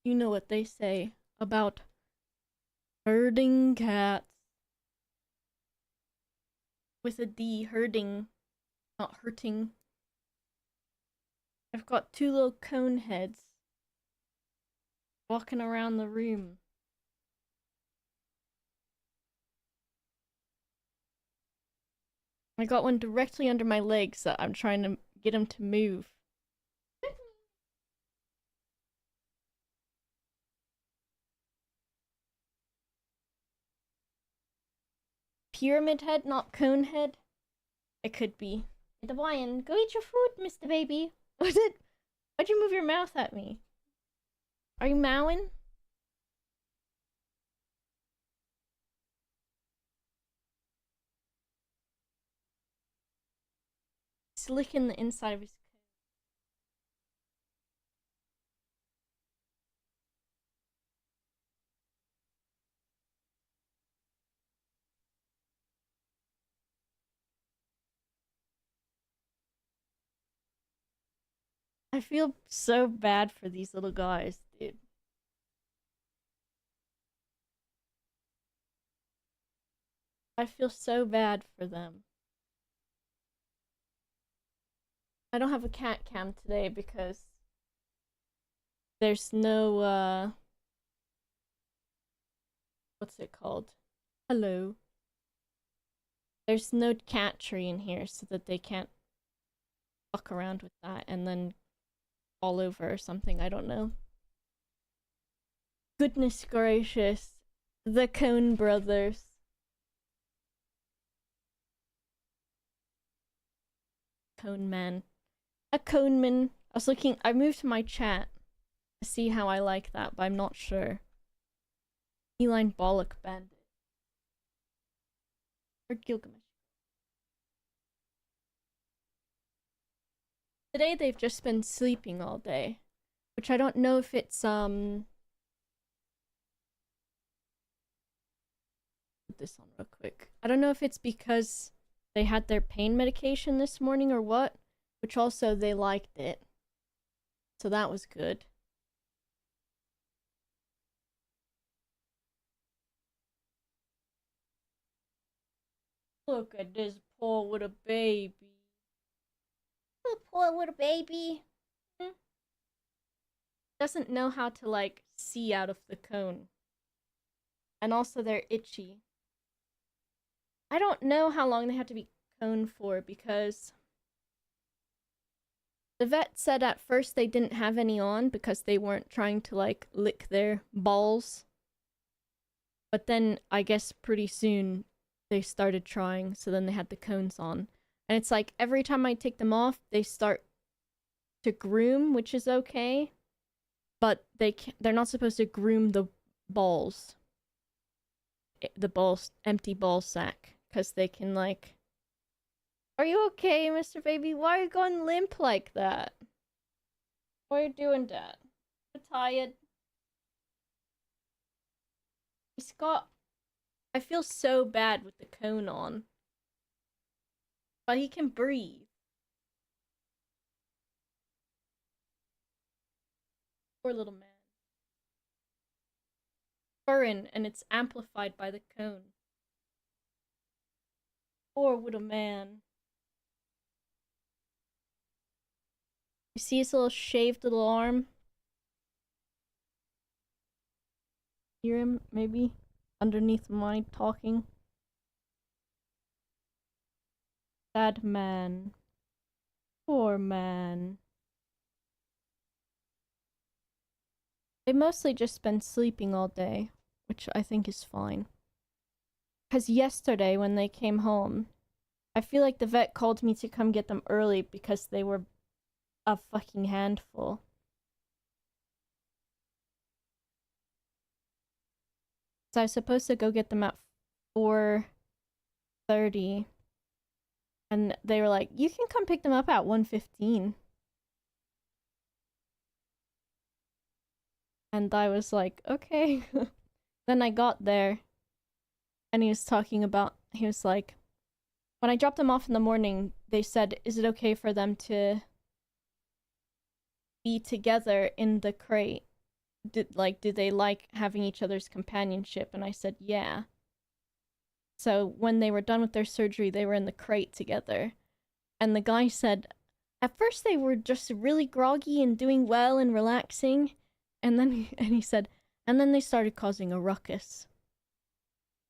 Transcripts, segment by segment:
You know what they say about herding cats. With a D, herding, not hurting. I've got two little cone heads walking around the room. I got one directly under my legs that I'm trying to get him to move. Pyramid head, not cone head? It could be. Hawaiian, go eat your food, Mr. Baby. Was it? Why'd you move your mouth at me? Are you mowing? He's licking the inside of his. I feel so bad for these little guys, dude. I feel so bad for them. I don't have a cat cam today because there's no, what's it called? Hello. There's no cat tree in here so that they can't fuck around with that and then fall over or something. I don't know. Goodness gracious. The Cone brothers. Cone man. A cone man. I moved to my chat to see how I like that, but I'm not sure. Feline bollock bandit. Or Gilgamesh. Today they've just been sleeping all day, which I don't know if it's put this on real quick. I don't know if it's because they had their pain medication this morning or what, which also they liked it. So that was good. Look at this poor little baby. Little poor little baby. Doesn't know how to like see out of the cone. And also they're itchy. I don't know how long they have to be coned for because the vet said at first they didn't have any on because they weren't trying to like lick their balls. But then I guess pretty soon they started trying, so then they had the cones on. And it's like every time I take them off, they start to groom, which is okay. But they're not supposed to groom the balls. The empty ball sack. Because they can like... Are you okay, Mr. Baby? Why are you going limp like that? Why are you doing that? You're tired. He's got... I feel so bad with the cone on. But he can breathe. Poor little man. Furrin, and it's amplified by the cone. Poor little man. You see his little shaved little arm? Hear him, maybe? Underneath my talking. Sad man. Poor man. They've mostly just been sleeping all day, which I think is fine. Because yesterday, when they came home, I feel like the vet called me to come get them early because they were a fucking handful. So I was supposed to go get them at 4:30. And they were like, you can come pick them up at 1:15. And I was like, okay. Then I got there. And he was like, when I dropped them off in the morning, they said, is it okay for them to be together in the crate? do they like having each other's companionship? And I said, yeah. So when they were done with their surgery, they were in the crate together. And the guy said, at first they were just really groggy and doing well and relaxing. And then he said, and then they started causing a ruckus.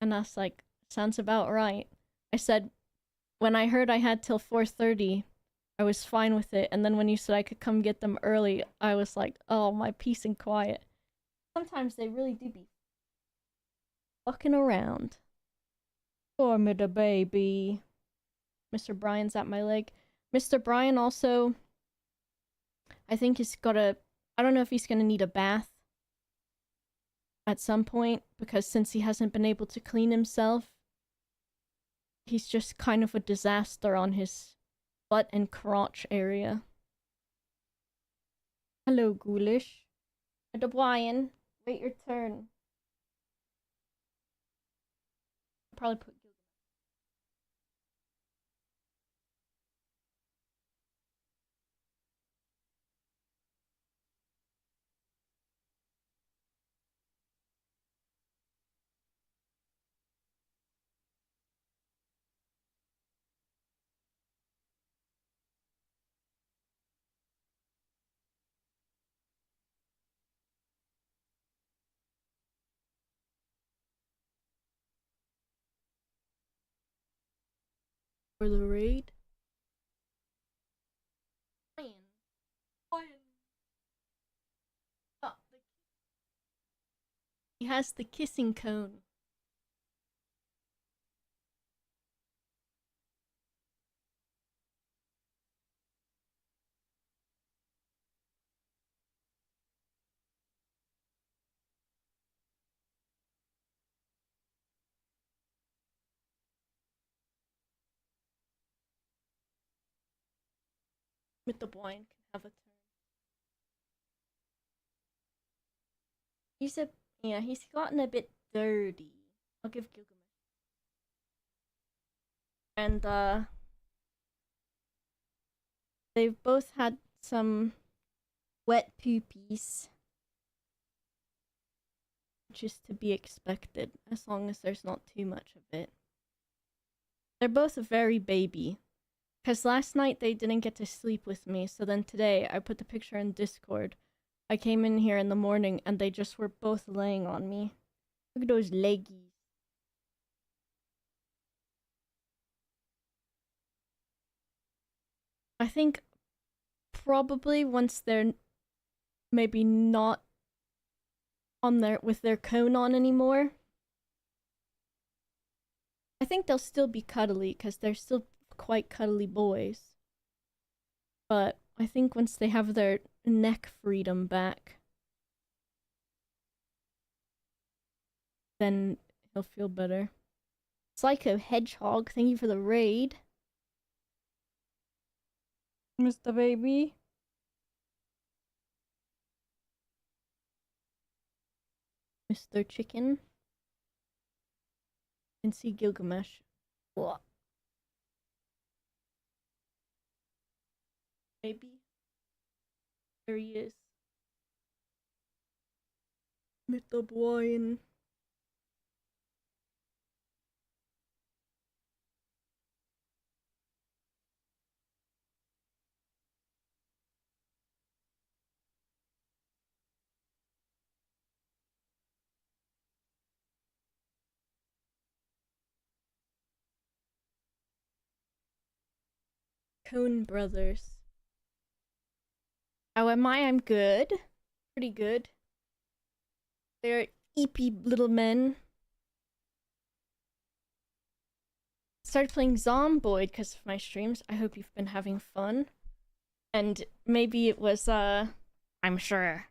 And I was like, sounds about right. I said, when I heard I had till 4:30, I was fine with it. And then when you said I could come get them early, I was like, oh, my peace and quiet. Sometimes they really do be fucking around. Poor me the baby. Mr. Bryan's at my leg. Mr. Bryan also, I think he's got a, I don't know if he's gonna need a bath at some point, because since he hasn't been able to clean himself, he's just kind of a disaster on his butt and crotch area. Hello, Ghoulish. Mr. Bryan, wait your turn. I'll probably put for the raid. Bryan. Bryan. Oh, he has the kissing cone. Mr. Bryan can have a turn. He's a yeah, he's gotten a bit dirty. I'll give Gilgamesh. And they've both had some wet poopies, which is to be expected as long as there's not too much of it. They're both very baby. Because last night they didn't get to sleep with me, so then today I put the picture in Discord. I came in here in the morning and they just were both laying on me. Look at those leggies. I think probably once they're maybe not on their with their cone on anymore, I think they'll still be cuddly because they're still quite cuddly boys. But I think once they have their neck freedom back, then he'll feel better. Psycho Hedgehog, thank you for the raid. Mr. Baby. Mr. Chicken. And see Gilgamesh. What? Maybe. There he is. Mr. Bryan. Cone Brothers. How am I? I'm good. Pretty good. They're eepy little men. Started playing Zomboid because of my streams. I hope you've been having fun. And maybe it was, I'm sure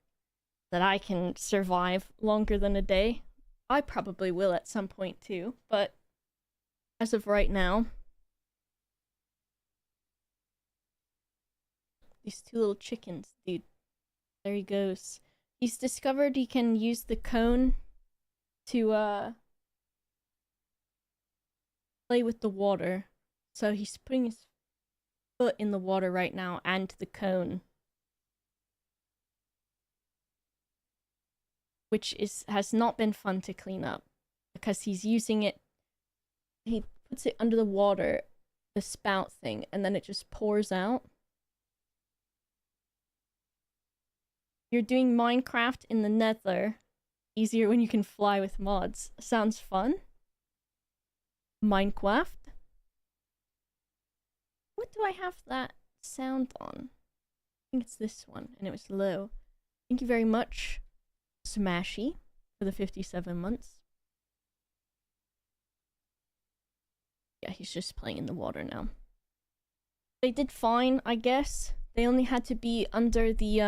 that I can survive longer than a day. I probably will at some point too, but as of right now, these two little chickens, dude. There he goes. He's discovered he can use the cone to, play with the water. So he's putting his foot in the water right now and the cone. which has not been fun to clean up because he's using it. He puts it under the water, the spout thing, and then it just pours out. You're doing Minecraft in the Nether. Easier when you can fly with mods. Sounds fun. Minecraft. What do I have that sound on? I think it's this one, and it was low. Thank you very much, Smashy, for the 57 months. Yeah, he's just playing in the water now. They did fine, I guess. They only had to be under the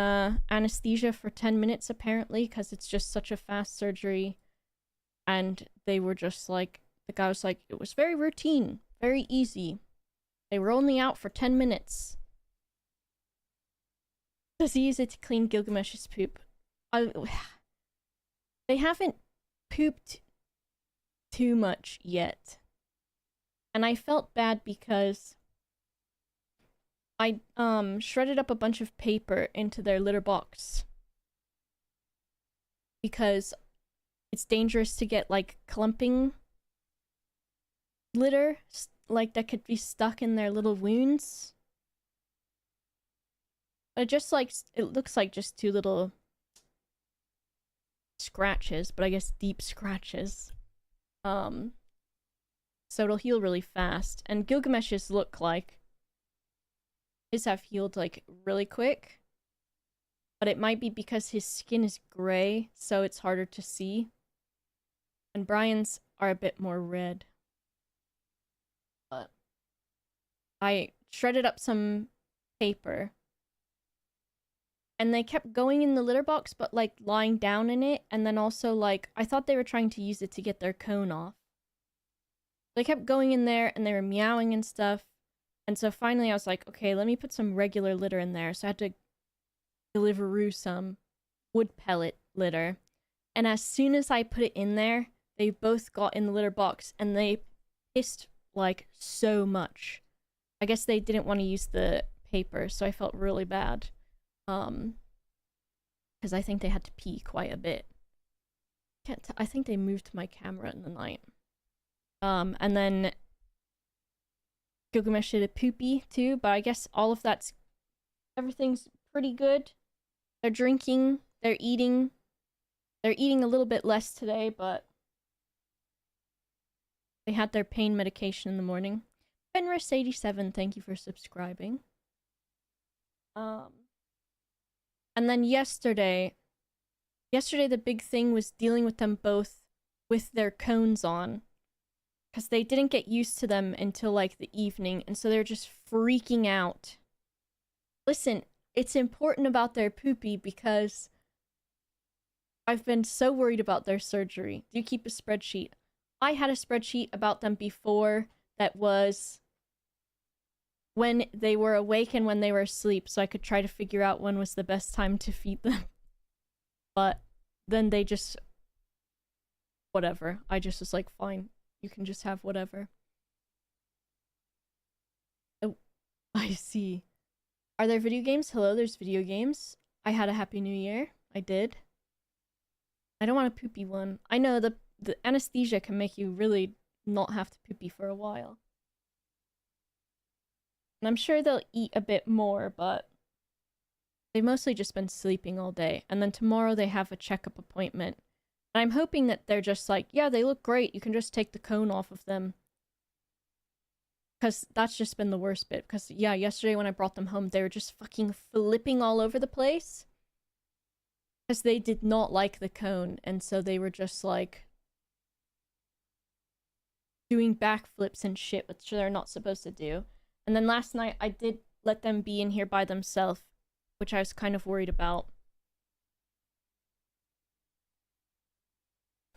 anesthesia for 10 minutes, apparently, because it's just such a fast surgery. And they were just like, the guy was like, it was very routine, very easy. They were only out for 10 minutes. Does he use it to clean Gilgamesh's poop? They haven't pooped too much yet. And I felt bad because I shredded up a bunch of paper into their litter box because it's dangerous to get like clumping litter like that could be stuck in their little wounds. It just like it looks like just two little scratches, but I guess deep scratches. So it'll heal really fast. And Gilgamesh's look like his have healed like really quick. But it might be because his skin is gray, so it's harder to see. And Brian's are a bit more red. But I shredded up some paper. And they kept going in the litter box, but like lying down in it. And then also like, I thought they were trying to use it to get their cone off. They kept going in there and they were meowing and stuff. And so finally I was like, okay, let me put some regular litter in there. So I had to Deliveroo some wood pellet litter. And as soon as I put it in there, they both got in the litter box and they pissed like so much. I guess they didn't want to use the paper, so I felt really bad. Because I think they had to pee quite a bit. I think they moved my camera in the night. And then Gilgamesh did a poopy too, but I guess all of everything's pretty good. They're drinking, they're eating a little bit less today, but they had their pain medication in the morning. Fenris87, thank you for subscribing. And then yesterday the big thing was dealing with them both with their cones on. Because they didn't get used to them until like the evening, and so they're just freaking out. Listen, it's important about their poopy because I've been so worried about their surgery. Do you keep a spreadsheet? I had a spreadsheet about them before that was when they were awake and when they were asleep, so I could try to figure out when was the best time to feed them. But then they just... whatever. I just was like, fine. You can just have whatever. Oh, I see. Are there video games? Hello, there's video games. I had a Happy New Year. I did. I don't want a poopy one. I know the anesthesia can make you really not have to poopy for a while. And I'm sure they'll eat a bit more, but they've mostly just been sleeping all day. And then tomorrow they have a checkup appointment. And I'm hoping that they're just like, yeah, they look great. You can just take the cone off of them. Because that's just been the worst bit. Because, yeah, yesterday when I brought them home, they were just fucking flipping all over the place. Because they did not like the cone. And so they were just like doing backflips and shit, which they're not supposed to do. And then last night I did let them be in here by themselves, which I was kind of worried about.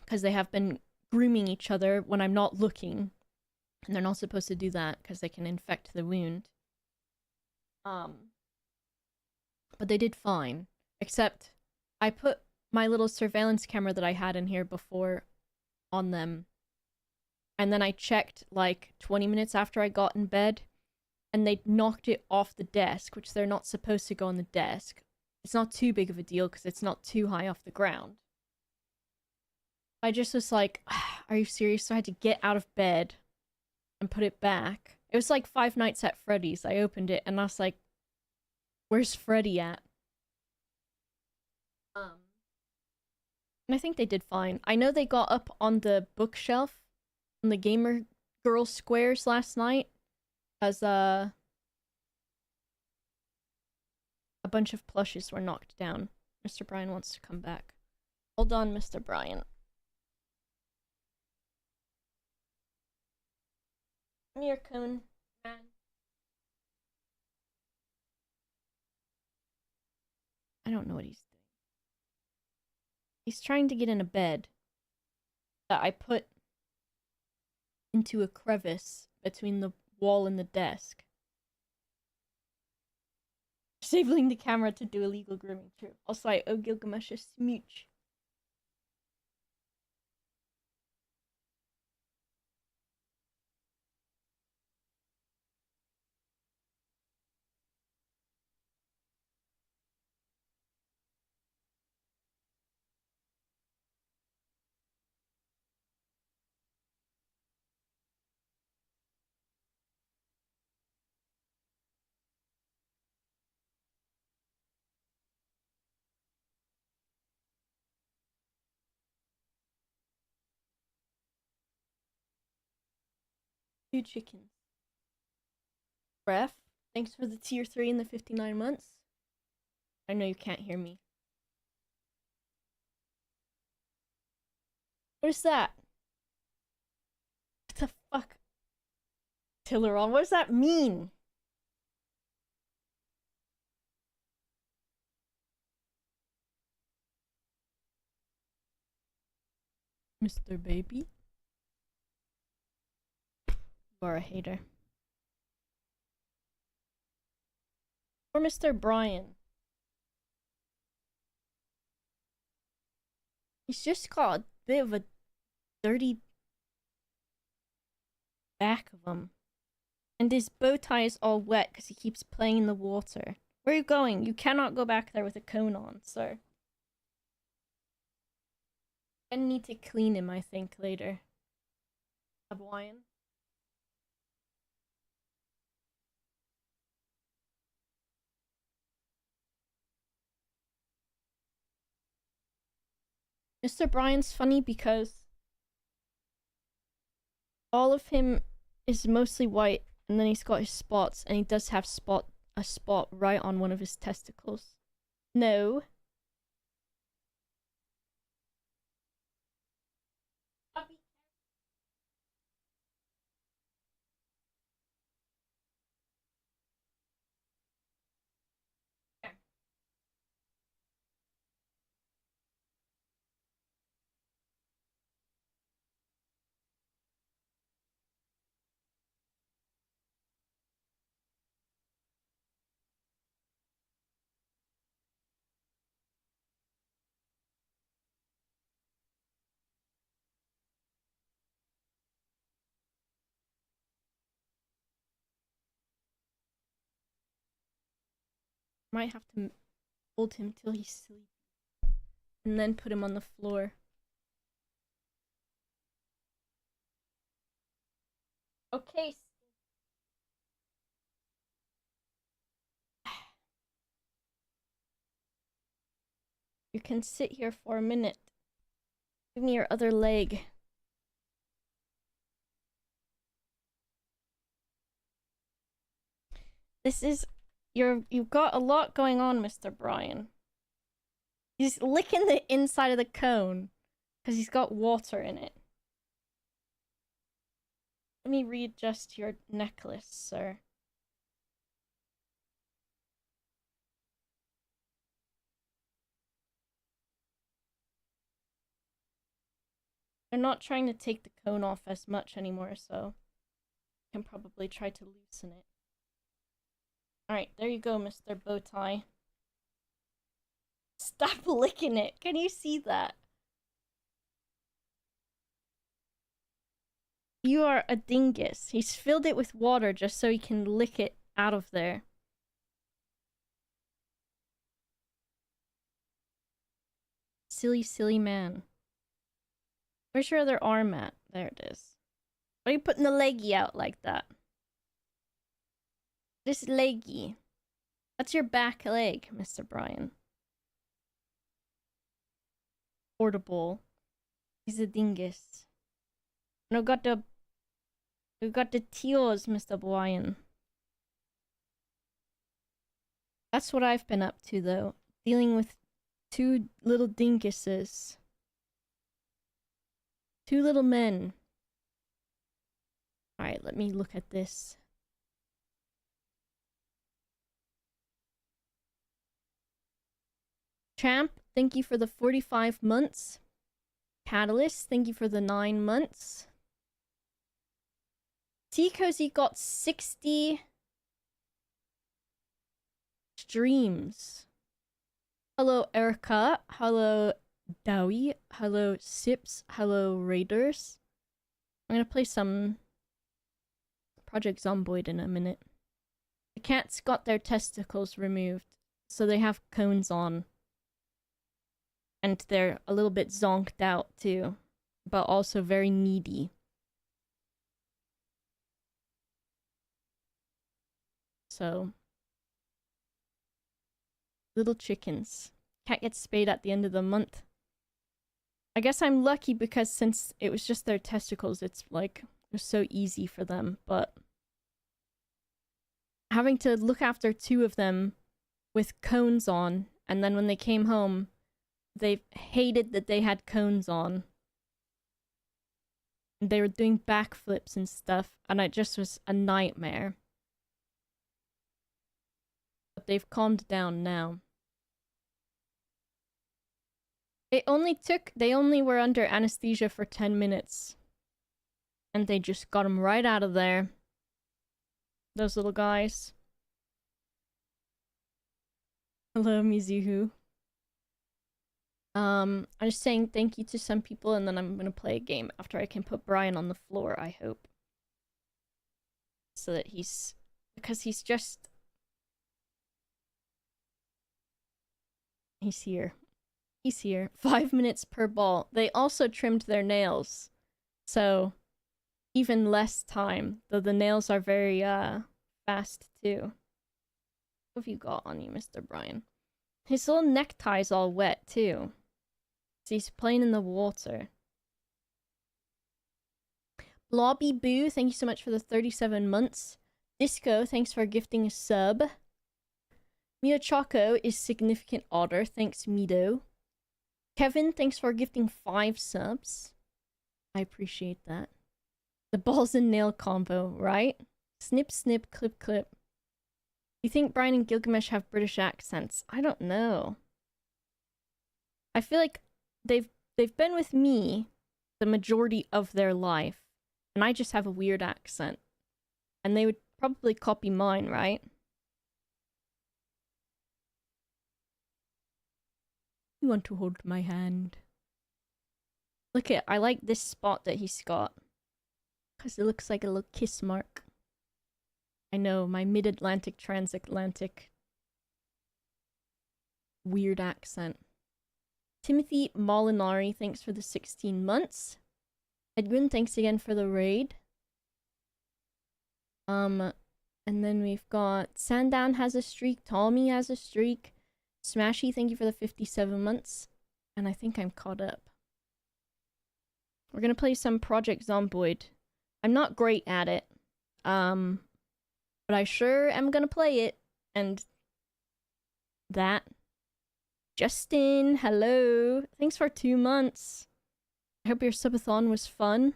Because they have been grooming each other when I'm not looking. And they're not supposed to do that because they can infect the wound. But they did fine. Except I put my little surveillance camera that I had in here before on them. And then I checked like 20 minutes after I got in bed. And they knocked it off the desk, which they're not supposed to go on the desk. It's not too big of a deal because it's not too high off the ground. I just was like, are you serious? So I had to get out of bed and put it back. It was like Five Nights at Freddy's. I opened it and I was like, where's Freddy at? And I think they did fine. I know they got up on the bookshelf on the gamer girl squares last night as a bunch of plushes were knocked down. Mr. Bryan wants to come back. Hold on, Mr. Bryan. Come here, Coon. Man. I don't know what he's doing. He's trying to get in a bed that I put into a crevice between the wall and the desk. Disabling the camera to do illegal grooming. True. Also, I owe Gilgamesh a smooch. Two chickens. Ref, thanks for the tier 3 in the 59 months. I know you can't hear me. What is that? What the fuck? Tilleron, what does that mean? Mr. Baby? You are a hater. Or Mr. Bryan. He's just got a bit of a dirty back of him. And his bow tie is all wet because he keeps playing in the water. Where are you going? You cannot go back there with a cone on, sir. I need to clean him, I think, later. Hawaiian. Mr. Bryan's funny because all of him is mostly white, and then he's got his spots, and he does have a spot right on one of his testicles. No. Might have to hold him till he's asleep, and then put him on the floor. Okay. You can sit here for a minute. Give me your other leg. This is you've got a lot going on, Mr. Bryan. He's licking the inside of the cone because he's got water in it. Let me readjust your necklace, sir. They're not trying to take the cone off as much anymore, so I can probably try to loosen it. Alright, there you go, Mr. Bowtie. Stop licking it. Can you see that? You are a dingus. He's filled it with water just so he can lick it out of there. Silly, silly man. Where's your other arm at? There it is. Why are you putting the leggy out like that? This leggy. That's your back leg, Mr. Brian. Portable. He's a dingus. No got the... We got the tears, Mr. Brian. That's what I've been up to, though. Dealing with 2 little dinguses. 2 little men. Alright, let me look at this. Champ, thank you for the 45 months. Catalyst, thank you for the 9 months. T-Cozy got 60 streams. Hello, Erica. Hello, Dowie. Hello, Sips. Hello, Raiders. I'm gonna play some Project Zomboid in a minute. The cats got their testicles removed, so they have cones on. And they're a little bit zonked out too, but also very needy. So, little chickens. Cat gets spayed at the end of the month. I guess I'm lucky because since it was just their testicles, it's like, it was so easy for them, but having to look after 2 of them with cones on, and then when they came home, they hated that they had cones on. They were doing backflips and stuff, and it just was a nightmare. But they've calmed down now. They only were under anesthesia for 10 minutes. And they just got them right out of there. Those little guys. Hello, Mizuhu. I'm just saying thank you to some people, and then I'm gonna play a game after I can put Brian on the floor, I hope. So that because he's just... He's here. He's here. 5 minutes per ball. They also trimmed their nails. So, even less time. Though the nails are very, fast, too. What have you got on you, Mr. Brian? His little necktie's all wet, too. So he's playing in the water. Blobby Boo, thank you so much for the 37 months. Disco, thanks for gifting a sub. Mio Choco is significant otter, thanks Mido. Kevin, thanks for gifting 5 subs. I appreciate that. The balls and nail combo, right? Snip, snip, clip, clip. You think Brian and Gilgamesh have British accents? I don't know. I feel like they've been with me the majority of their life, and I just have a weird accent. And they would probably copy mine, right? You want to hold my hand? Look at, I like this spot that he's got. Because it looks like a little kiss mark. I know, my mid-Atlantic, transatlantic weird accent. Timothy Molinari, thanks for the 16 months. Edwin, thanks again for the raid. And then we've got Sandown has a streak, Tommy has a streak. Smashy, thank you for the 57 months. And I think I'm caught up. We're gonna play some Project Zomboid. I'm not great at it. But I sure am gonna play it. And that. Justin, hello. Thanks for 2 months. I hope your subathon was fun.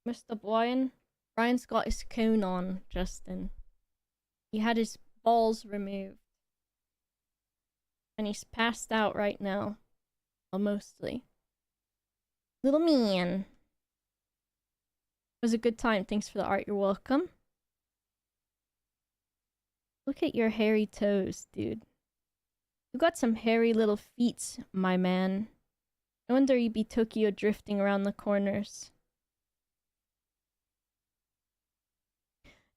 Mr. Brian. Brian's got his cone on, Justin. He had his balls removed. And he's passed out right now. Well, mostly. Little man. It was a good time. Thanks for the art. You're welcome. Look at your hairy toes, dude. You got some hairy little feet, my man. No wonder you'd be Tokyo drifting around the corners.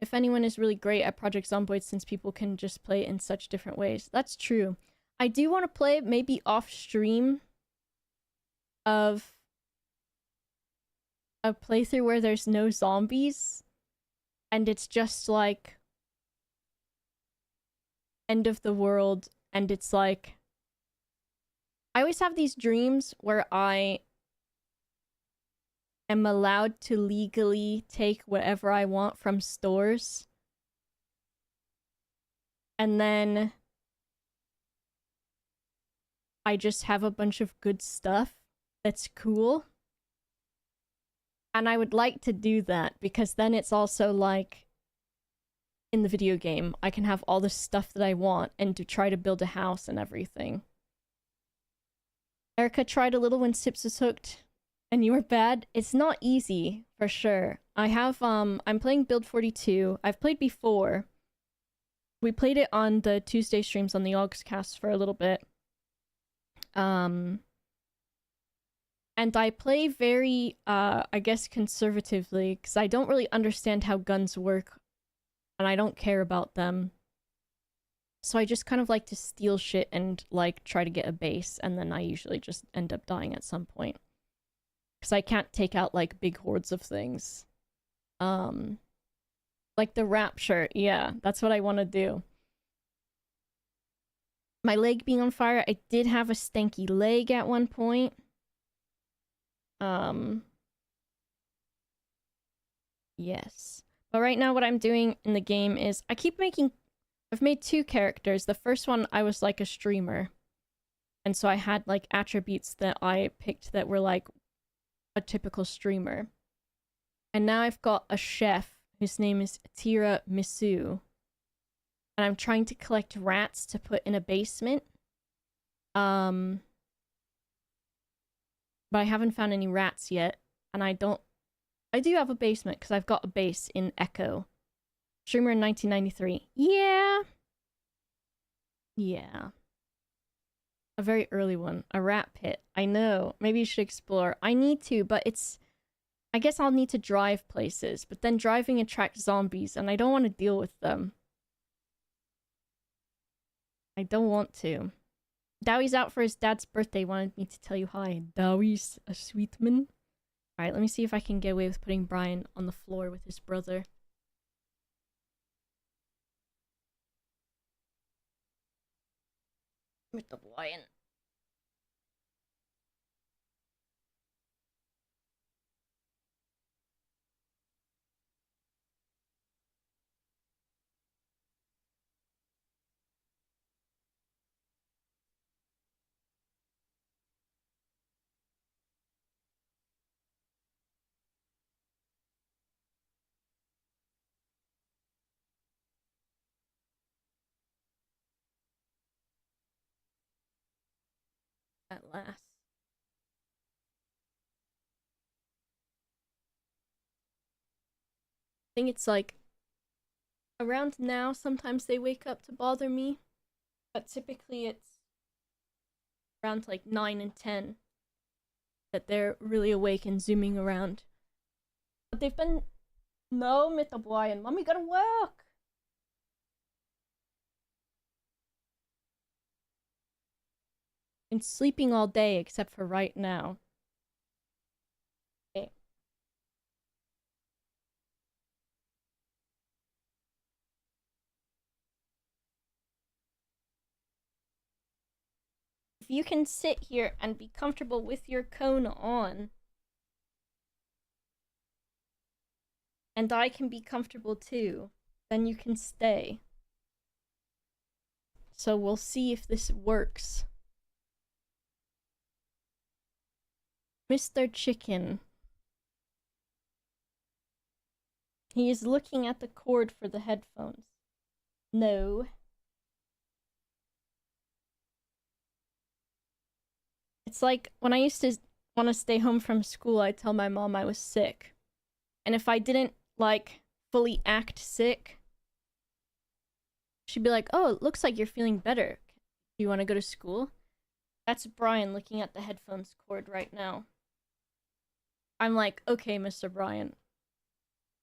If anyone is really great at Project Zomboid, since people can just play it in such different ways. That's true. I do want to play it maybe off stream of a playthrough where there's no zombies and it's just like end of the world, and it's like I always have these dreams where I am allowed to legally take whatever I want from stores, and then I just have a bunch of good stuff that's cool. And I would like to do that because then it's also like in the video game, I can have all the stuff that I want and to try to build a house and everything. Erica tried a little when Sips was hooked and you were bad. It's not easy for sure. I'm playing Build 42. I've played before. We played it on the Tuesday streams on the Augscast for a little bit. And I play very, I guess, conservatively, because I don't really understand how guns work, and I don't care about them. So I just kind of like to steal shit and, like, try to get a base, and then I usually just end up dying at some point. Because I can't take out, like, big hordes of things. Like the Rapture, yeah, that's what I want to do. My leg being on fire, I did have a stanky leg at one point. Yes. But right now what I'm doing in the game is I've made 2 characters. The first one, I was like a streamer. And so I had like attributes that I picked that were like a typical streamer. And now I've got a chef whose name is Tira Misu. And I'm trying to collect rats to put in a basement. But I haven't found any rats yet. And I do have a basement because I've got a base in Echo. Streamer in 1993. Yeah. Yeah. A very early one. A rat pit. I know. Maybe you should explore. I need to, but I guess I'll need to drive places. But then driving attracts zombies, and I don't want to deal with them. I don't want to. Dowie's out for his dad's birthday. Wanted me to tell you hi. Dowie's a sweet man. Alright, let me see if I can get away with putting Brian on the floor with his brother. With the Brian. At last. I think it's like around now, sometimes they wake up to bother me. But typically it's around like 9 and 10 that they're really awake and zooming around. But they've been... No, Mr. Brian. Mommy gotta work! Been sleeping all day except for right now. Okay. If you can sit here and be comfortable with your cone on, and I can be comfortable too, then you can stay. So we'll see if this works. Mr. Chicken. He is looking at the cord for the headphones. No. It's like when I used to want to stay home from school, I'd tell my mom I was sick. And if I didn't, like, fully act sick, she'd be like, oh, it looks like you're feeling better. Do you want to go to school? That's Brian looking at the headphones cord right now. I'm like, okay, Mr. Brian.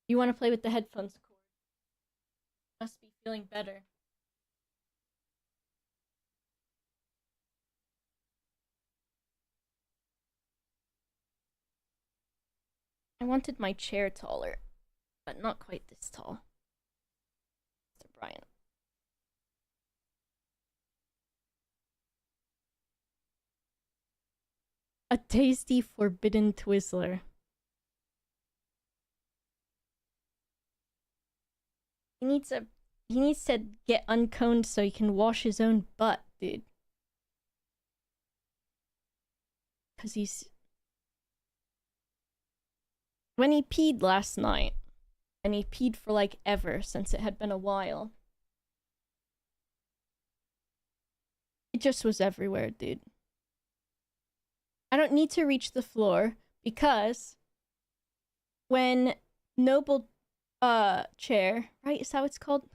You want to play with the headphones cord? Must be feeling better. I wanted my chair taller, but not quite this tall. Mr. Brian. A tasty forbidden Twizzler. He needs to get unconed so he can wash his own butt, dude. Cause when he peed last night, and he peed for like ever since it had been a while. It just was everywhere, dude. I don't need to reach the floor because when Noble Chair, right? Is that what it's called?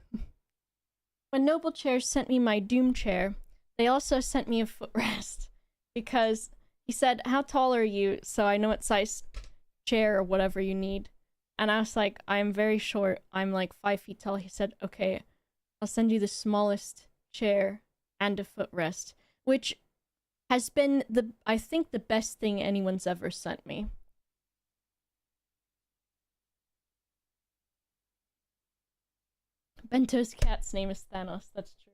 When Noble Chair sent me my Doom chair, they also sent me a footrest because he said, "How tall are you?" So I know what size chair or whatever you need. And I was like, "I'm very short. I'm like 5 feet tall." He said, "Okay, I'll send you the smallest chair and a footrest," which has been I think the best thing anyone's ever sent me. Bento's cat's name is Thanos, that's true.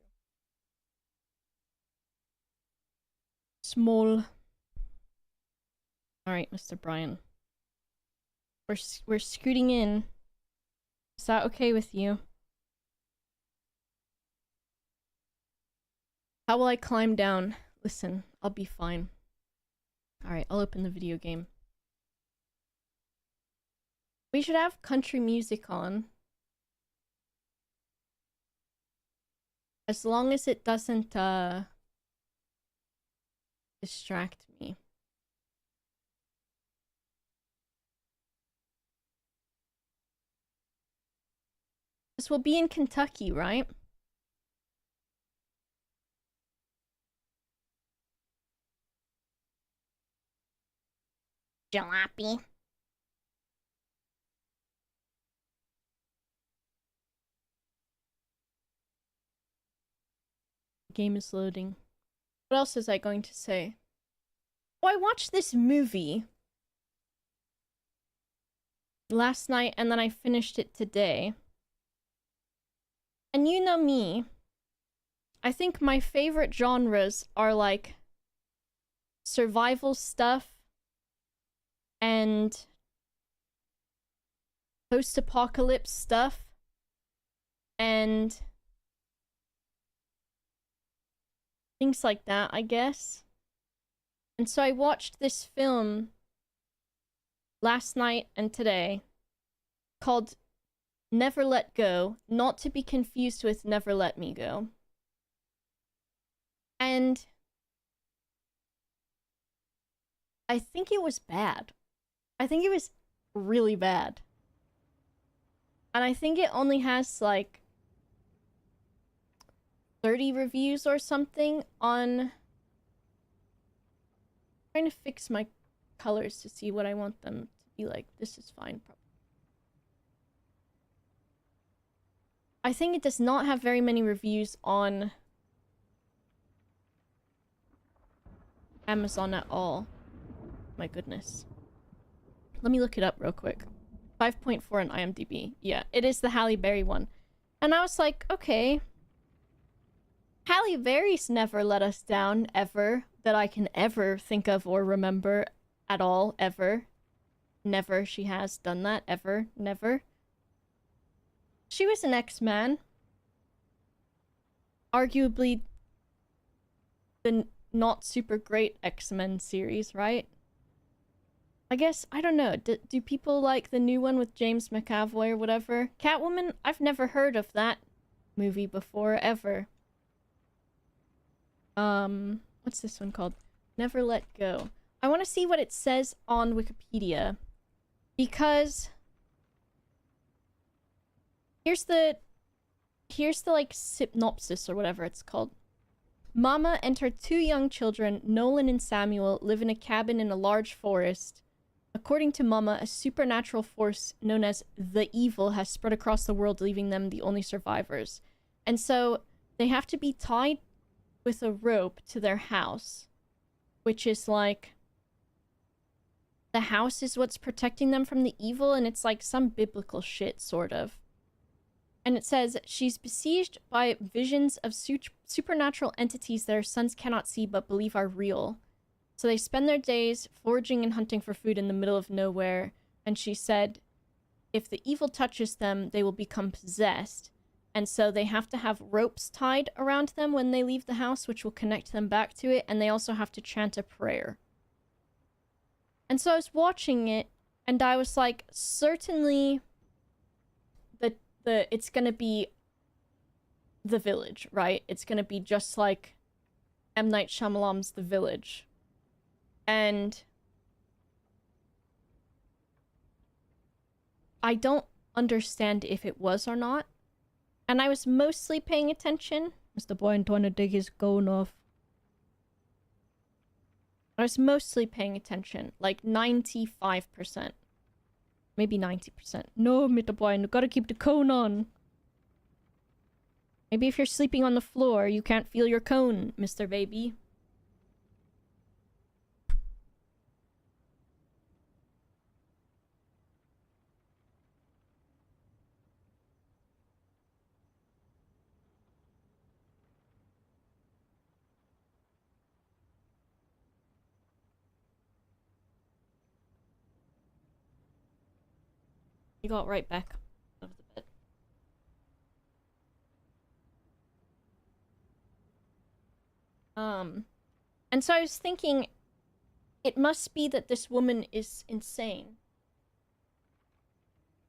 Small. Alright, Mr. Brian. We're scooting in. Is that okay with you? How will I climb down? Listen, I'll be fine. Alright, I'll open the video game. We should have country music on. As long as it doesn't, distract me. This will be in Kentucky, right? Jalopy. Game is loading. What else is I going to say? Oh, I watched this movie last night and then I finished it today. And you know me. I think my favorite genres are like survival stuff and post-apocalypse stuff and things like that, I guess. And so I watched this film last night and today called Never Let Go, not to be confused with Never Let Me Go. And I think it was bad. I think it was really bad. And I think it only has like 30 reviews or something on... I'm trying to fix my colors to see what I want them to be like. This is fine, probably. I think it does not have very many reviews on Amazon at all. My goodness. Let me look it up real quick. 5.4 on IMDb. Yeah, it is the Halle Berry one. And I was like, okay. Halle Berry's never let us down, ever. That I can ever think of or remember at all, ever. Never she has done that, ever. Never. She was an X-Man. Arguably the not super great X-Men series, right? I guess, I don't know, do people like the new one with James McAvoy or whatever? Catwoman? I've never heard of that movie before, ever. What's this one called? Never Let Go. I want to see what it says on Wikipedia. Because... Here's the like synopsis or whatever it's called. Mama and her 2 young children, Nolan and Samuel, live in a cabin in a large forest. According to Mama, a supernatural force known as the Evil has spread across the world, leaving them the only survivors. And so they have to be tied with a rope to their house, which is like the house is what's protecting them from the evil, and it's like some biblical shit, sort of. And it says, she's besieged by visions of supernatural entities that her sons cannot see but believe are real. So they spend their days foraging and hunting for food in the middle of nowhere. And she said, if the evil touches them, they will become possessed. And so they have to have ropes tied around them when they leave the house, which will connect them back to it. And they also have to chant a prayer. And so I was watching it, and I was like, certainly it's gonna be The Village, right? It's gonna be just like M. Night Shyamalan's The Village. And I don't understand if it was or not. And I was mostly paying attention. Mr. Boy trying to dig his cone off. I was mostly paying attention, like 95%. Maybe 90%. No, Mr. Boy, you gotta keep the cone on. Maybe if you're sleeping on the floor, you can't feel your cone, Mr. Baby. He got right back out of the bed. And so I was thinking, it must be that this woman is insane.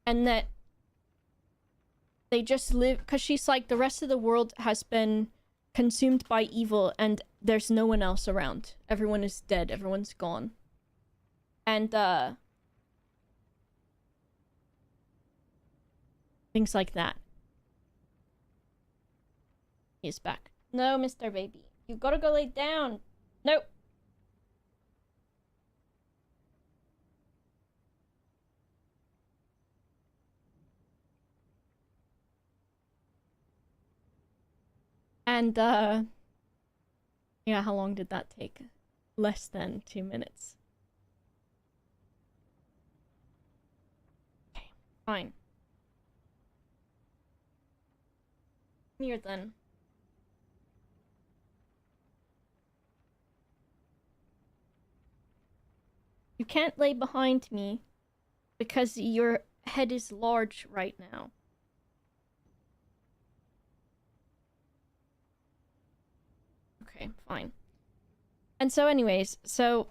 And that they just live, because she's like, the rest of the world has been consumed by evil and there's no one else around. Everyone is dead, everyone's gone. And, things like that. He's back. No, Mr. Baby. You gotta go lay down. Nope. And, yeah, how long did that take? Less than 2 minutes. Okay, fine. Come here, then. You can't lay behind me because your head is large right now. Okay, fine. And so anyways, so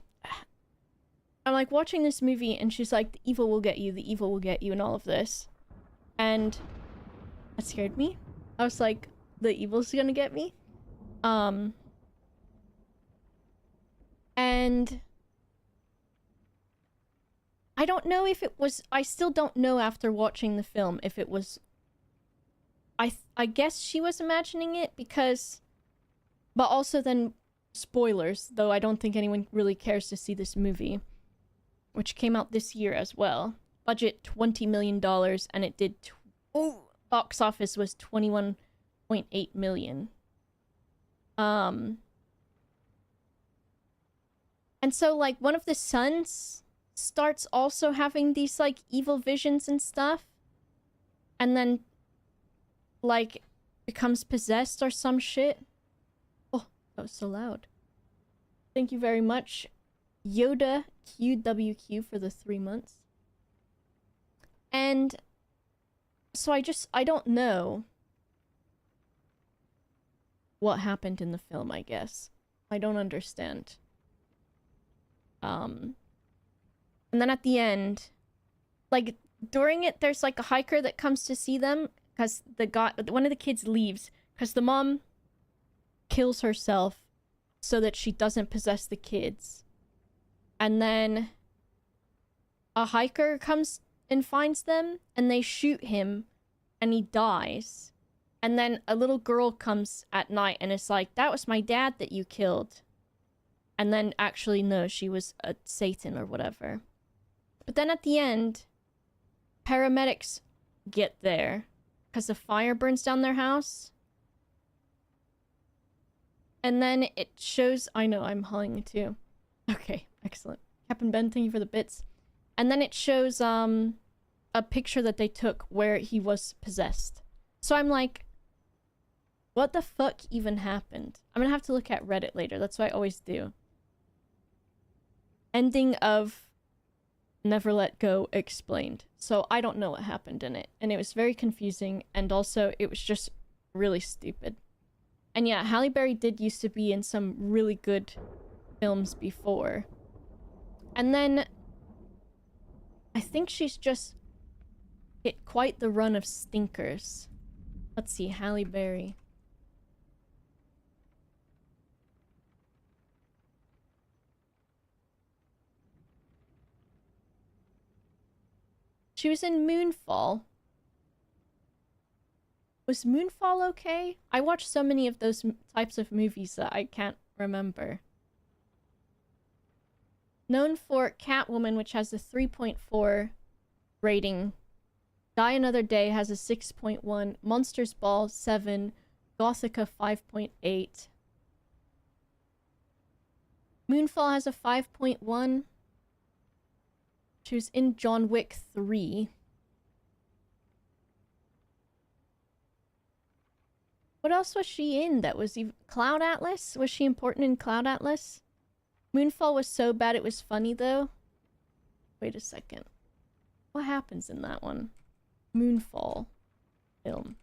I'm like watching this movie and she's like, the evil will get you, the evil will get you, and all of this. And that scared me. I was like, the evil's gonna get me? And I don't know if it was, I still don't know after watching the film if it was, I guess she was imagining it because, but also then spoilers, though I don't think anyone really cares to see this movie, which came out this year as well. Budget $20 million and it did, box office was 21.8 million. And so like one of the sons starts also having these like evil visions and stuff, and then like becomes possessed or some shit. Oh, that was so loud. Thank you very much, Yoda QWQ, for the 3 months. And so I don't know what happened in the film, I guess. I don't understand. And then at the end, like, during it, there's, like, a hiker that comes to see them, because one of the kids leaves, because the mom kills herself so that she doesn't possess the kids. And then a hiker comes and finds them, and they shoot him, and he dies. And then a little girl comes at night, and it's like, that was my dad that you killed. And then, actually, no, she was a Satan or whatever. But then at the end, paramedics get there because the fire burns down their house. And then it shows... I know, I'm hulling too. Okay, excellent. Captain Ben, thank you for the bits. And then it shows a picture that they took where he was possessed. So I'm like, what the fuck even happened? I'm gonna have to look at Reddit later. That's what I always do. Ending of Never Let Go explained. So I don't know what happened in it. And it was very confusing. And also, it was just really stupid. And yeah, Halle Berry did used to be in some really good films before. And then I think she's just hit quite the run of stinkers. Let's see, Halle Berry. She was in Moonfall. Was Moonfall okay? I watched so many of those types of movies that I can't remember. Known for Catwoman, which has a 3.4 rating. Die Another Day has a 6.1. Monsters Ball, 7. Gothica, 5.8. Moonfall has a 5.1. She was in John Wick 3. What else was she in that was even... Cloud Atlas? Was she important in Cloud Atlas? Moonfall was so bad it was funny, though. Wait a second. What happens in that one? Moonfall film.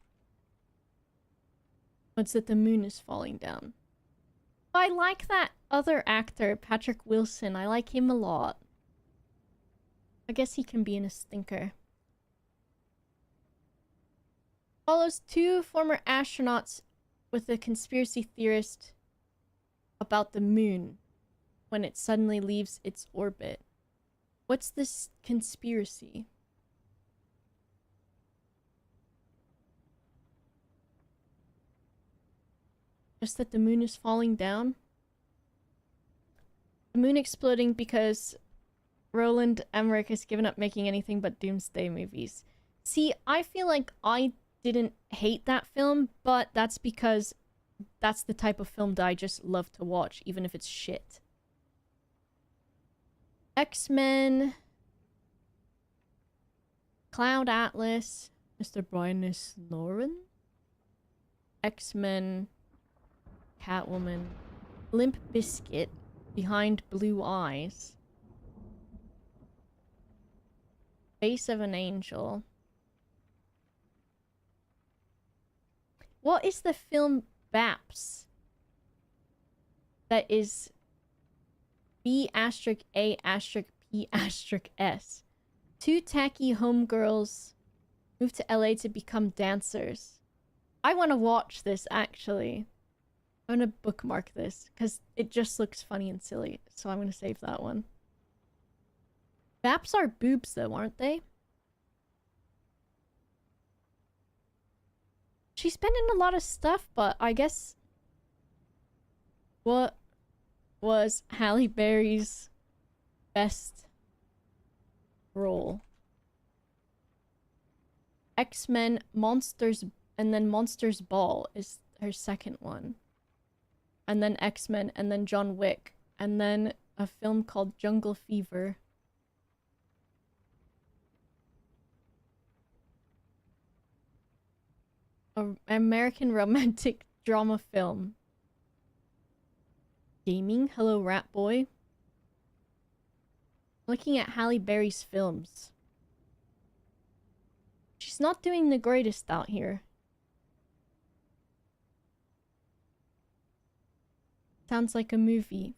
What's that the moon is falling down? I like that other actor, Patrick Wilson. I like him a lot. I guess he can be in a stinker. Follows 2 former astronauts with a conspiracy theorist about the moon when it suddenly leaves its orbit. What's this conspiracy? Just that the moon is falling down? The moon exploding because Roland Emmerich has given up making anything but doomsday movies. See, I feel like I didn't hate that film, but that's because that's the type of film that I just love to watch, even if it's shit. X-Men, Cloud Atlas, Mr. Brian is snoring, X-Men, Catwoman, Limp Bizkit, Behind Blue Eyes, Face of an Angel. What is the film BAPS? That is B*A*P*S. 2 tacky homegirls move to LA to become dancers. I want to watch this, actually. I'm gonna bookmark this, because it just looks funny and silly, so I'm gonna save that one. BAPS are boobs, though, aren't they? She's been in a lot of stuff, but I guess... What was Halle Berry's best role? X-Men, Monsters, and then Monsters Ball is her second one. And then X-Men, and then John Wick, and then a film called Jungle Fever. An American romantic drama film. Gaming? Hello, Rat Boy. Looking at Halle Berry's films. She's not doing the greatest out here. Sounds like a movie.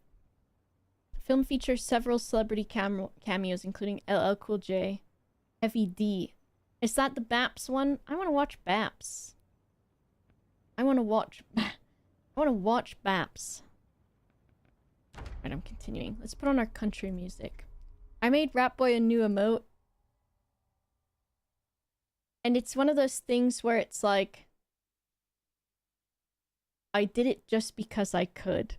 Film features several celebrity cameos, including LL Cool J, Heavy D. Is that the BAPS one? I want to watch BAPS. I want to watch BAPS. Alright, I'm continuing. Let's put on our country music. I made Rat Boy a new emote. And it's one of those things where it's like... I did it just because I could.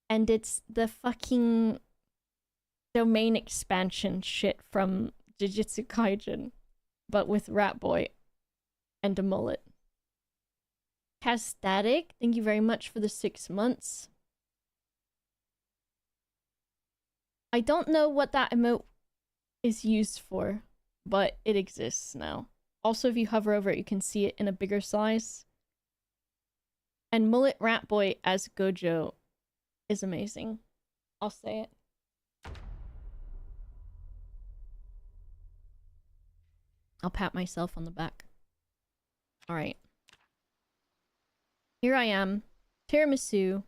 And it's the fucking domain expansion shit from Jujutsu Kaisen, but with Rat Boy and a mullet. Has Static, thank you very much for the 6 months. I don't know what that emote is used for, but it exists now. Also, if you hover over it, you can see it in a bigger size. And Mullet Rat Boy as Gojo is amazing. I'll say it. I'll pat myself on the back. Alright. Here I am, tiramisu,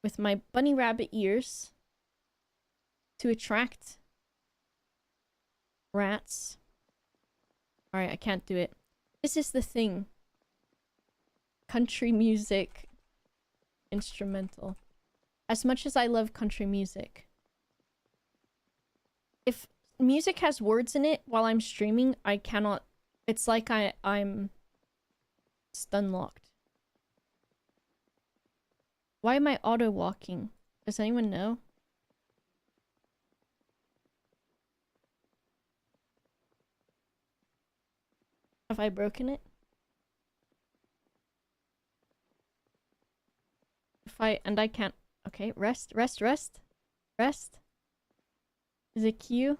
with my bunny rabbit ears to attract rats. Alright, I can't do it. This is the thing. Country music instrumental. As much as I love country music, if music has words in it while I'm streaming, I cannot. It's like I'm stun locked. Why am I auto walking? Does anyone know? Have I broken it? I can't. Okay, rest. Rest. Is it Q?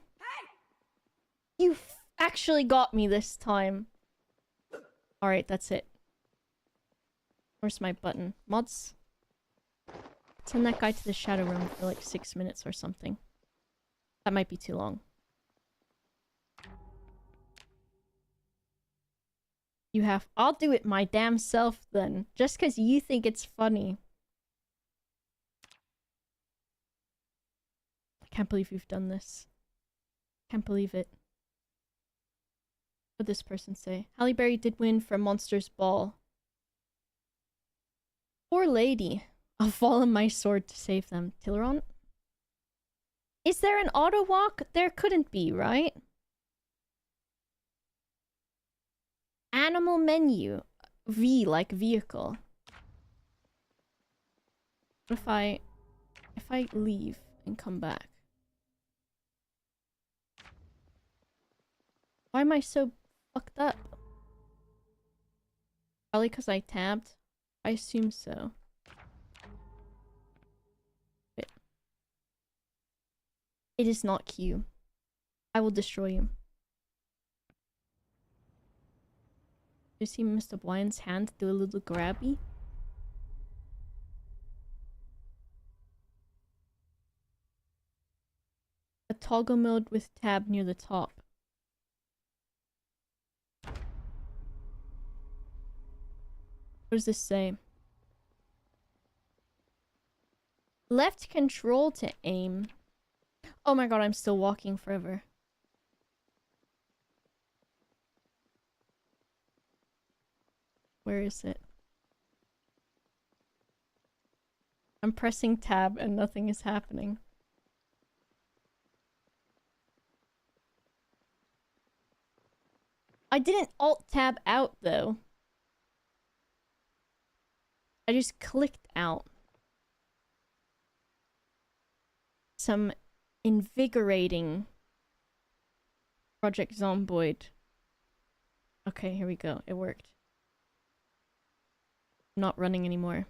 You actually got me this time. Alright, that's it. Where's my button? Mods? Send that guy to the shadow room for like 6 minutes or something. That might be too long. You have... I'll do it my damn self then. Just because you think it's funny. I can't believe you've done this. Can't believe it. What did this person say? Halle Berry did win for Monsters Ball. Poor lady. I'll fall on my sword to save them. Tileron? Is there an auto walk? There couldn't be, right? Animal menu. V, like vehicle. What if I leave and come back? Why am I so fucked up? Probably because I tabbed. I assume so. It is not Q. I will destroy you. You see Mr. Blind's hand do a little grabby? A toggle mode with tab near the top. What does this say? Left control to aim. Oh my god, I'm still walking forever. Where is it? I'm pressing tab and nothing is happening. I didn't alt tab out though. I just clicked out. Some invigorating Project Zomboid. Okay, here we go. It worked. I'm not running anymore.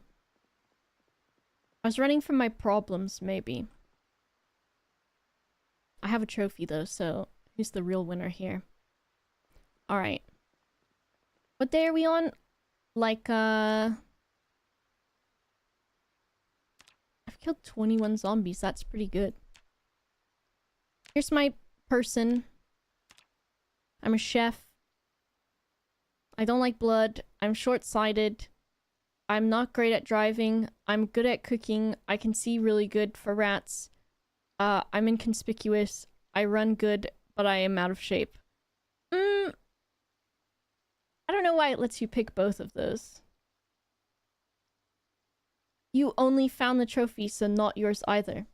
I was running from my problems, maybe. I have a trophy though, so who's the real winner here? Alright. What day are we on? Like, I've killed 21 zombies. That's pretty good. Here's my person. I'm a chef. I don't like blood. I'm short-sighted. I'm not great at driving. I'm good at cooking. I can see really good for rats. I'm inconspicuous. I run good, but I am out of shape. I don't know why it lets you pick both of those. You only found the trophy, so not yours either.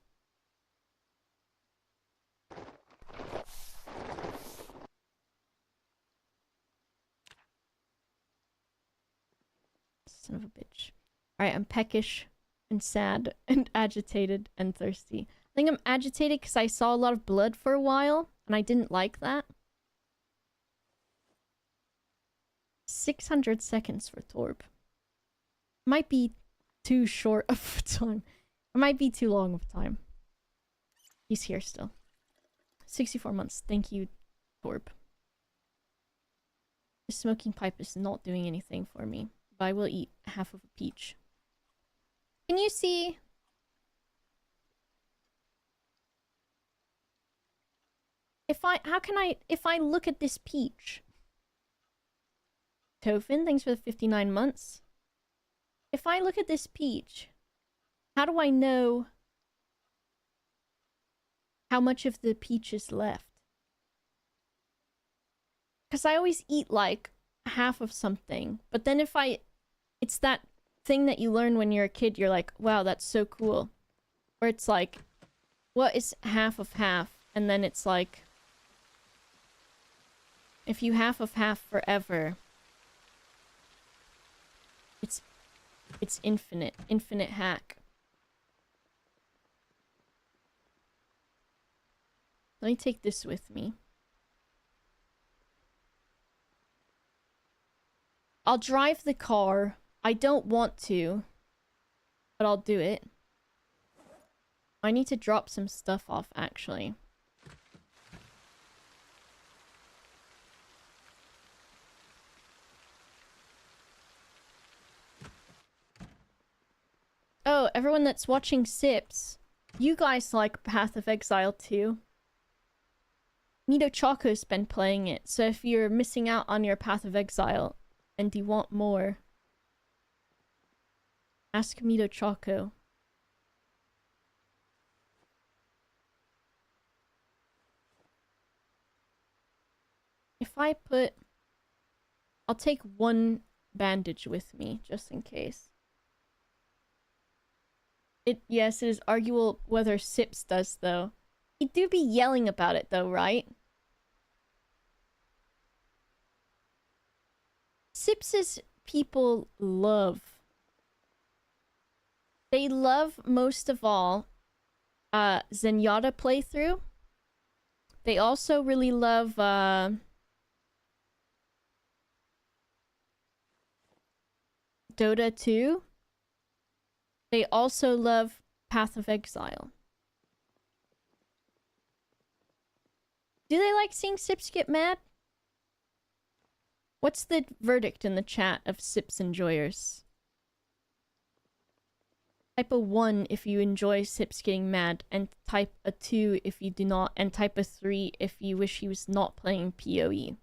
Son of a bitch. Alright, I'm peckish and sad and agitated and thirsty. I think I'm agitated because I saw a lot of blood for a while, and I didn't like that. 600 seconds for Torb. Might be too short of time. It might be too long of time. He's here still. 64 months. Thank you, Torb. The smoking pipe is not doing anything for me, but I will eat half of a peach. Can you see? If I look at this peach? Tofin, thanks for the 59 months. If I look at this peach, how do I know how much of the peach is left? Because I always eat like half of something, but then it's that thing that you learn when you're a kid, you're like, wow, that's so cool. Where it's like, what is half of half? And then it's like, if you half of half forever, it's infinite hack. Let me take this with me. I'll drive the car. I don't want to, but I'll do it. I need to drop some stuff off, actually. Oh, everyone that's watching Sips, you guys like Path of Exile too. Nito Choco's been playing it, so if you're missing out on your Path of Exile and you want more, ask Mito Choco. If I put... I'll take one bandage with me, just in case. Yes, it is arguable whether Sips does, though. He'd do be yelling about it, though, right? Sips's people love. They love, most of all, Zenyatta playthrough. They also really love, Dota 2. They also love Path of Exile. Do they like seeing Sips get mad? What's the verdict in the chat of Sips enjoyers? Type a 1 if you enjoy Sips getting mad, and type a 2 if you do not, and type a 3 if you wish he was not playing PoE.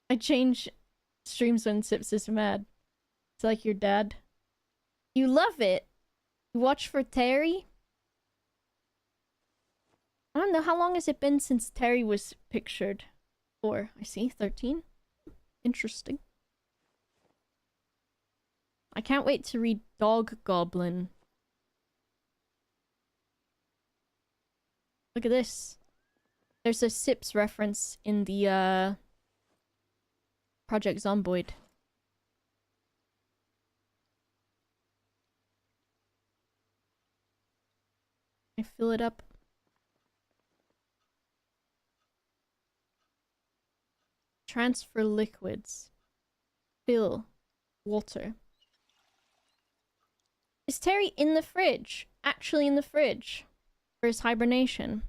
I change streams when Sips is mad. It's like your dad. You love it. You watch for Terry? I don't know, how long has it been since Terry was pictured? I see, 13. Interesting. I can't wait to read Dog Goblin. Look at this. There's a Sips reference in the, Project Zomboid. I fill it up. Transfer liquids. Fill. Water. Is Terry in the fridge? Actually in the fridge? For his hibernation?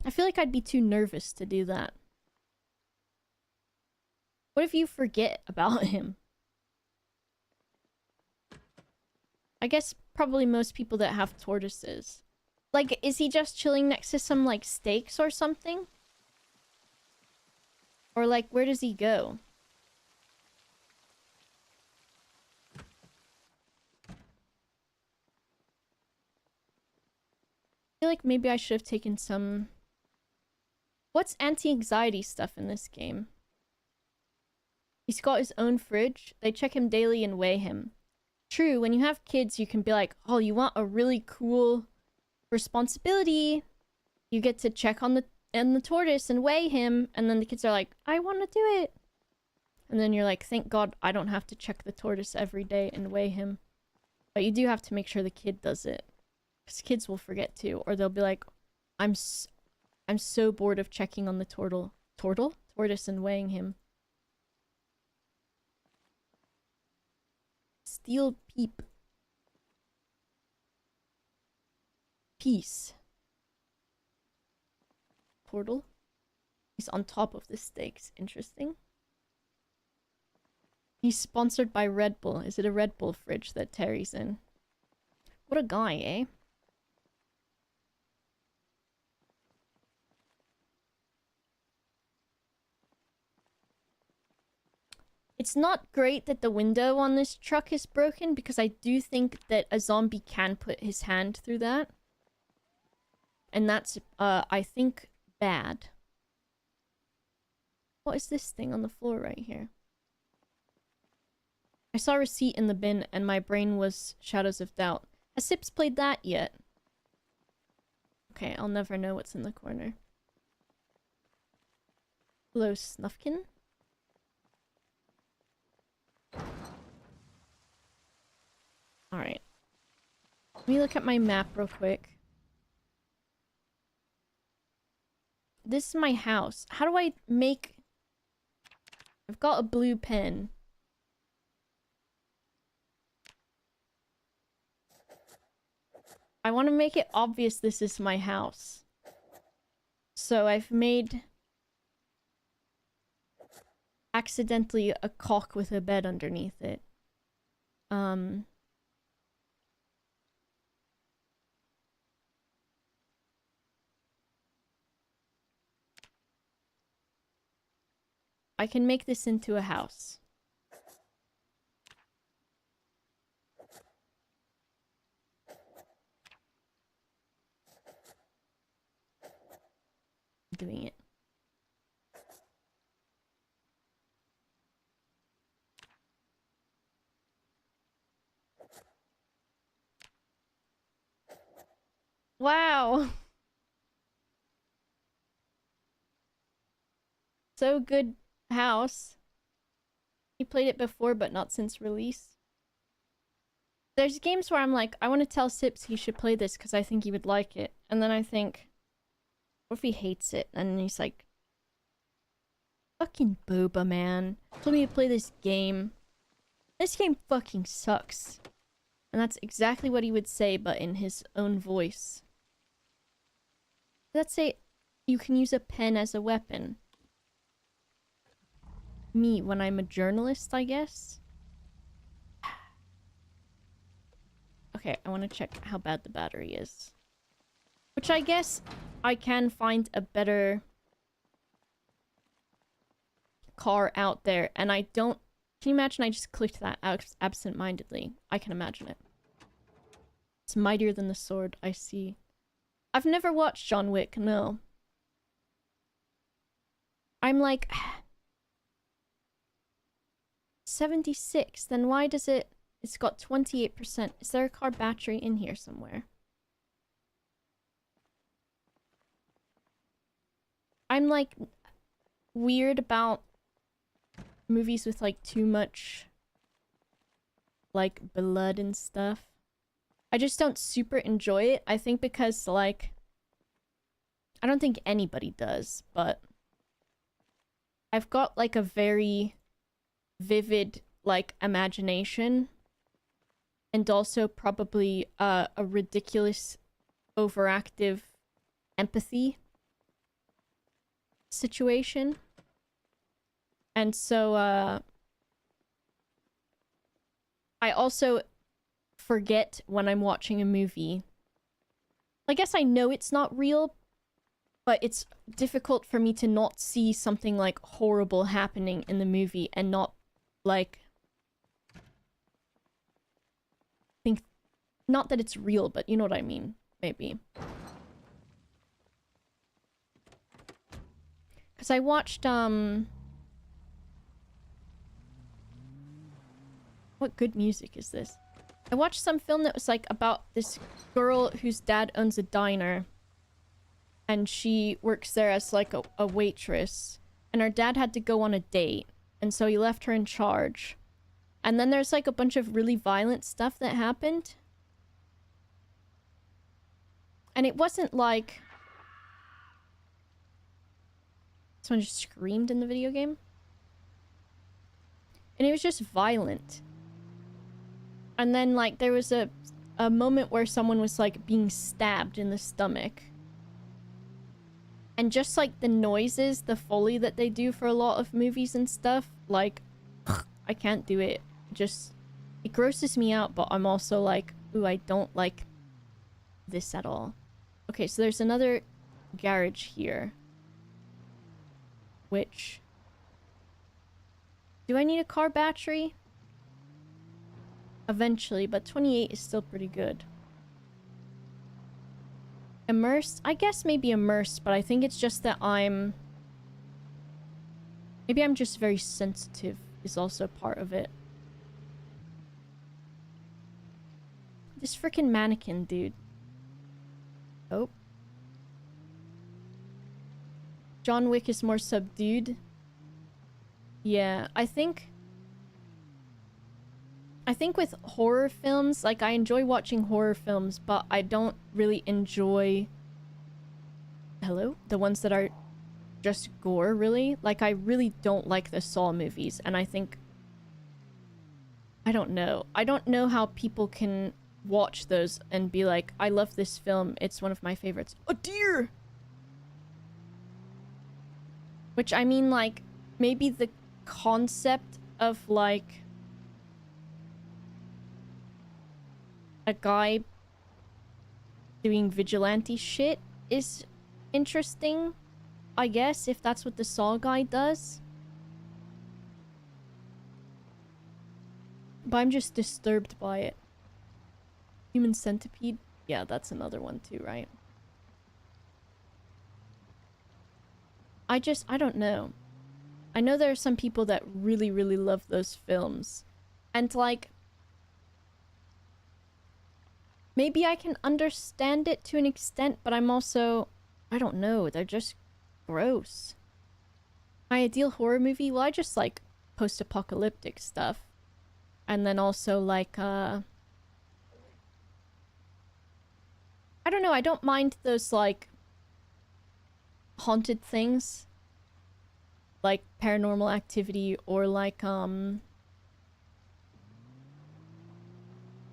I feel like I'd be too nervous to do that. What if you forget about him? I guess probably most people that have tortoises. Like, is he just chilling next to some, like, steaks or something? Or, like, where does he go? I feel like maybe I should have taken some... What's anti-anxiety stuff in this game? He's got his own fridge. They check him daily and weigh him. True, when you have kids, you can be like, oh, you want a really cool responsibility. You get to check on the tortoise and weigh him. And then the kids are like, I want to do it. And then you're like, thank God I don't have to check the tortoise every day and weigh him. But you do have to make sure the kid does it. Because kids will forget to. Or they'll be like, I'm so bored of checking on the tortoise and weighing him. Steel peep. peace. Portal? He's on top of the stakes. Interesting. He's sponsored by Red Bull. Is it a Red Bull fridge that Terry's in? What a guy, eh? It's not great that the window on this truck is broken, because I do think that a zombie can put his hand through that. And that's, I think, bad. What is this thing on the floor right here? I saw a receipt in the bin and my brain was Shadows of Doubt. Has Sips played that yet? Okay, I'll never know what's in the corner. Hello, Snufkin? Alright. Let me look at my map real quick. This is my house. How do I make... I've got a blue pen. I want to make it obvious this is my house. So I've made... accidentally a cock with a bed underneath it. I can make this into a house. I'm doing it. Wow! So good house. He played it before, but not since release. There's games where I'm like, I want to tell Sips he should play this because I think he would like it. And then I think, what if he hates it? And he's like, fucking boba, man. Told me to play this game. This game fucking sucks. And that's exactly what he would say, but in his own voice. Let's say you can use a pen as a weapon. Me, when I'm a journalist, I guess? Okay, I want to check how bad the battery is. Which I guess I can find a better car out there. And I don't... Can you imagine I just clicked that absent-mindedly? I can imagine it. It's mightier than the sword, I see. I've never watched John Wick, no. I'm like... 76, then why does it... It's got 28%. Is there a car battery in here somewhere? I'm like... weird about movies with like too much like blood and stuff. I just don't super enjoy it. I think because like I don't think anybody does, but I've got like a very vivid like imagination and also probably a ridiculous overactive empathy situation. And so, I also forget when I'm watching a movie. I guess I know it's not real, but it's difficult for me to not see something, like, horrible happening in the movie and not, like... think... Not that it's real, but you know what I mean. Maybe. Because I watched, What good music is this? I watched some film that was like about this girl whose dad owns a diner. And she works there as like a waitress. And her dad had to go on a date. And so he left her in charge. And then there's like a bunch of really violent stuff that happened. And it wasn't like... Someone just screamed in the video game. And it was just violent. And then, like, there was a a moment where someone was like being stabbed in the stomach. And just like the noises, the Foley that they do for a lot of movies and stuff, like, I can't do it. Just, it grosses me out, but I'm also like, ooh, I don't like this at all. Okay, so there's another garage here. Which... Do I need a car battery? Eventually, but 28 is still pretty good. Immersed? I guess maybe immersed, but I think it's just that I'm... Maybe I'm just very sensitive is also part of it. This freaking mannequin, dude. Oh. John Wick is more subdued. Yeah, I think with horror films, like, I enjoy watching horror films, but I don't really enjoy... Hello? The ones that are just gore, really? Like, I really don't like the Saw movies, and I think... I don't know. I don't know how people can watch those and be like, I love this film, it's one of my favorites. A deer! Which, I mean, like, maybe the concept of, like... a guy doing vigilante shit is interesting, I guess, if that's what the Saw guy does. But I'm just disturbed by it. Human Centipede? Yeah, that's another one too, right? I don't know. I know there are some people that really, really love those films. And, like... Maybe I can understand it to an extent, but I'm also... I don't know, they're just gross. My ideal horror movie? Well, I just like post-apocalyptic stuff. And then also like, I don't know, I don't mind those like... haunted things. Like Paranormal Activity or like,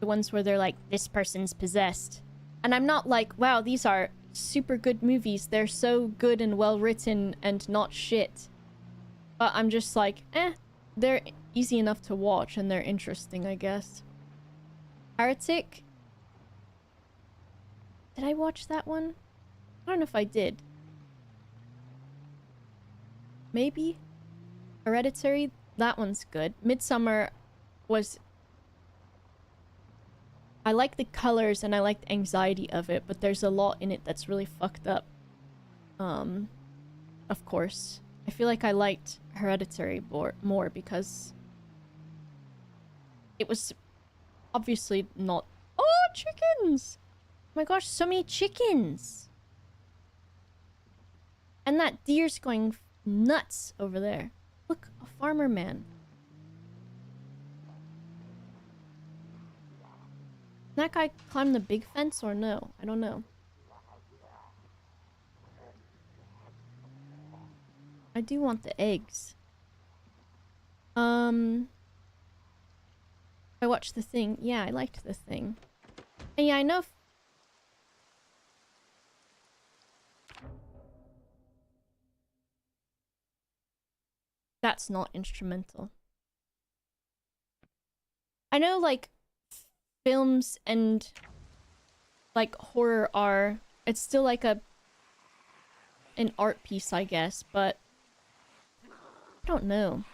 the ones where they're like, this person's possessed. And I'm not like, wow, these are super good movies. They're so good and well written and not shit. But I'm just like, they're easy enough to watch and they're interesting, I guess. Heretic? Did I watch that one? I don't know if I did. Maybe? Hereditary? That one's good. Midsummer was... I like the colors and I like the anxiety of it, but there's a lot in it that's really fucked up. Of course. I feel like I liked Hereditary more because it was obviously not... Oh, chickens! Oh my gosh, so many chickens! And that deer's going nuts over there. Look, a farmer man. That guy climbed the big fence or no? I don't know. I do want the eggs. I watched The Thing. Yeah, I liked The Thing. And yeah, I know... That's not instrumental. I know, like... films and like horror are, it's still like an art piece, I guess, but I don't know.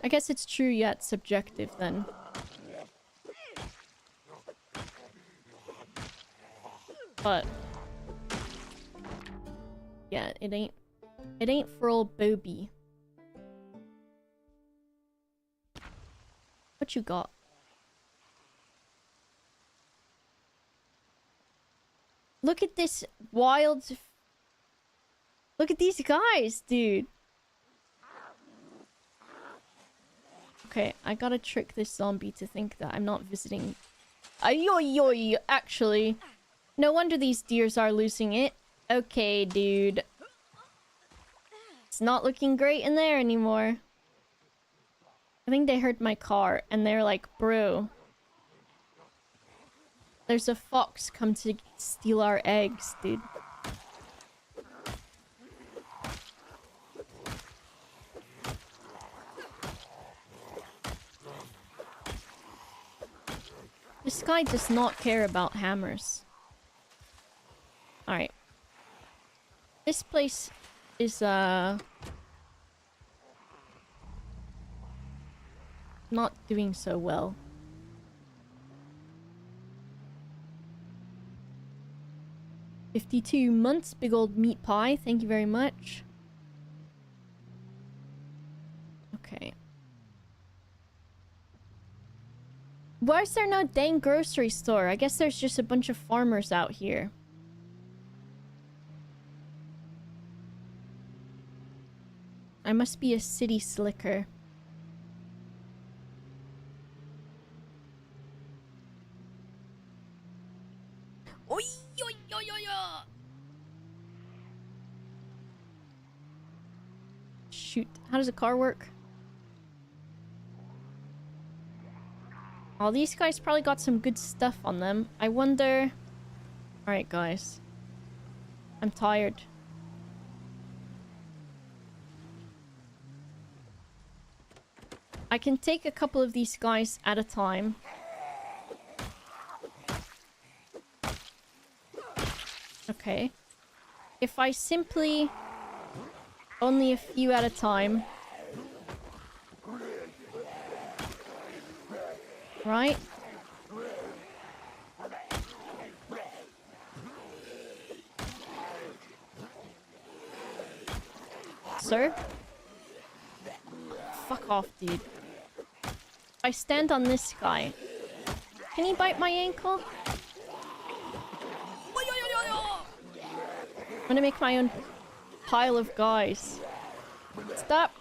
I guess it's true yet subjective then. But yeah, it ain't for old Bobby. What you got? Look at this wild... Look at these guys, dude. Okay, I gotta trick this zombie to think that I'm not visiting... Ayoyoy, actually. No wonder these deers are losing it. Okay, dude. It's not looking great in there anymore. I think they heard my car, and they're like, bro... There's a fox come to steal our eggs, dude. This guy does not care about hammers. Alright. This place is, not doing so well. "52 months, big old meat pie. Thank you very much." Okay. Why is there no dang grocery store? I guess there's just a bunch of farmers out here. I must be a city slicker. Oi, oi, oi, oi, oi. Shoot. How does a car work? Oh, these guys probably got some good stuff on them. I wonder... Alright, guys. I'm tired. I can take a couple of these guys at a time. Okay. If I simply... Only a few at a time. Right? Sir? Fuck off, dude. I stand on this guy. Can he bite my ankle? I'm gonna make my own pile of guys. Stop!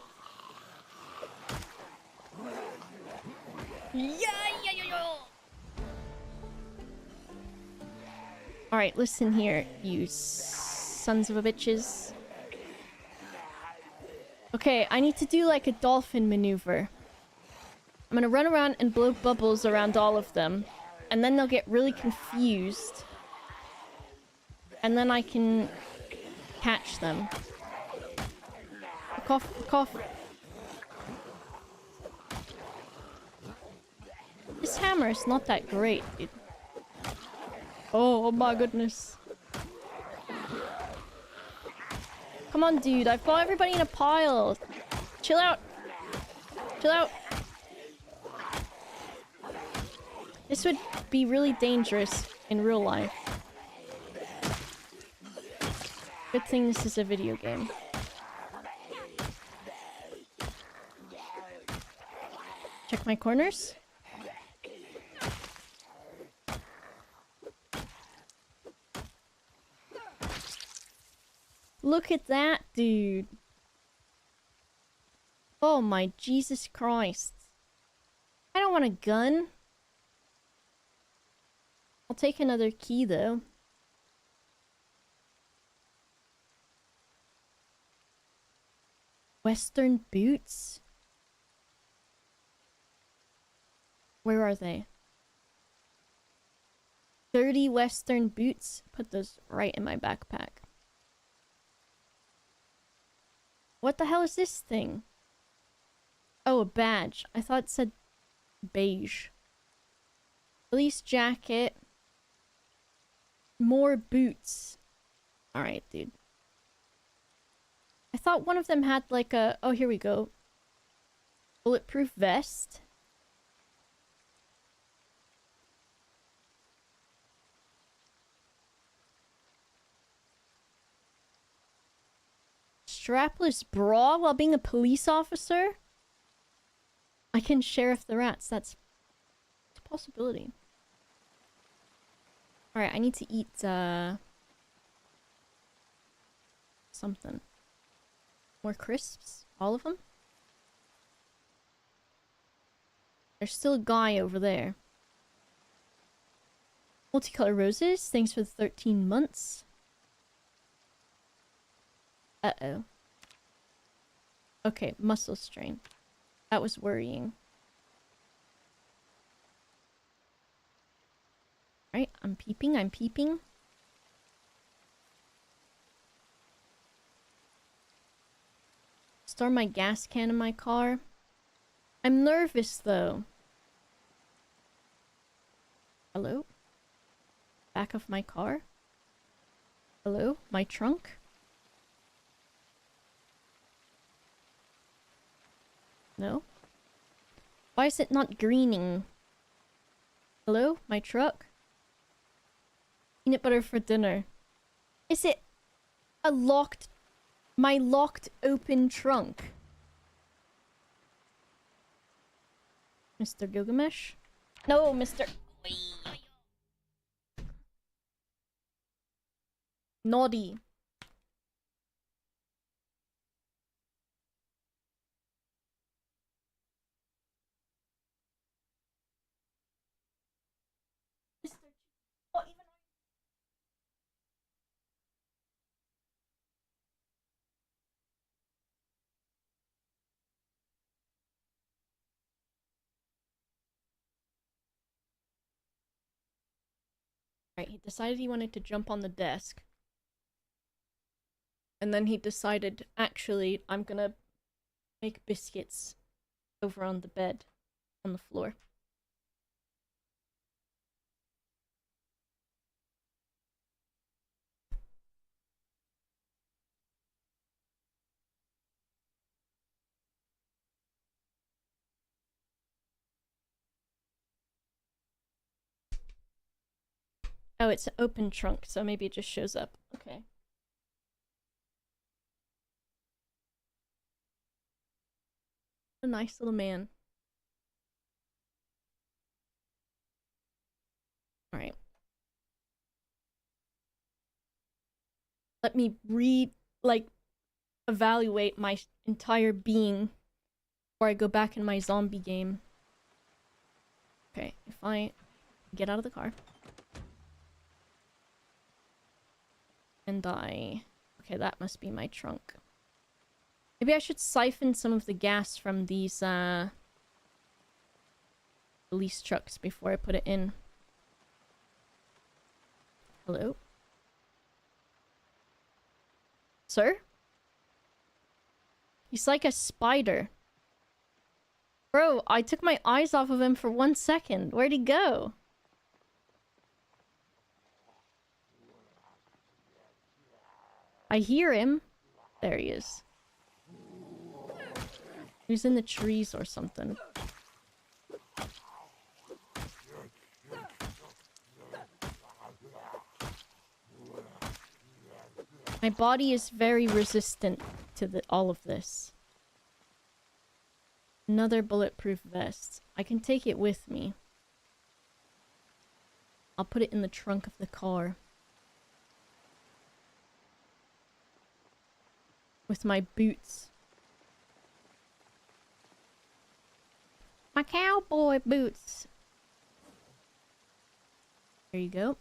Alright, listen here, you sons of a bitches. Okay, I need to do like a dolphin maneuver. I'm gonna run around and blow bubbles around all of them. And then they'll get really confused. And then I can catch them. Cough, cough. This hammer is not that great, dude. Oh my goodness. Come on, dude. I've got everybody in a pile. Chill out. Chill out. This would be really dangerous in real life. Good thing this is a video game. Check my corners. Look at that, dude. Oh my Jesus Christ. I don't want a gun. I'll take another key, though. Western boots? Where are they? 30 Western boots? Put those right in my backpack. What the hell is this thing? Oh, a badge. I thought it said beige. Police jacket. More boots. Alright, dude. I thought one of them had like a... Oh, here we go. Bulletproof vest. Strapless bra while being a police officer? I can sheriff the rats. That's a possibility. Alright, I need to eat, something. More crisps? All of them? There's still a guy over there. Multicolor roses. Thanks for the 13 months. Uh-oh. Okay, muscle strain. That was worrying. Right, I'm peeping, I'm peeping. Store my gas can in my car. I'm nervous though. Hello? Back of my car? Hello? My trunk? No? Why is it not greening? Hello? My truck? Peanut butter for dinner. Is it a locked... my locked open trunk? Mr. Gilgamesh? No, Mr... Naughty. Right, he decided he wanted to jump on the desk. And then he decided, actually, I'm gonna make biscuits over on the bed, on the floor. Oh, it's an open trunk, so maybe it just shows up. Okay. A nice little man. Alright. Let me evaluate my entire being before I go back in my zombie game. Okay, if I get out of the car. And I... okay, that must be my trunk. Maybe I should siphon some of the gas from these, police trucks before I put it in. Hello? Sir? He's like a spider. Bro, I took my eyes off of him for 1 second. Where'd he go? I hear him. There he is. He's in the trees or something. My body is very resistant to all of this. Another bulletproof vest. I can take it with me. I'll put it in the trunk of the car. With my boots. My cowboy boots. There you go.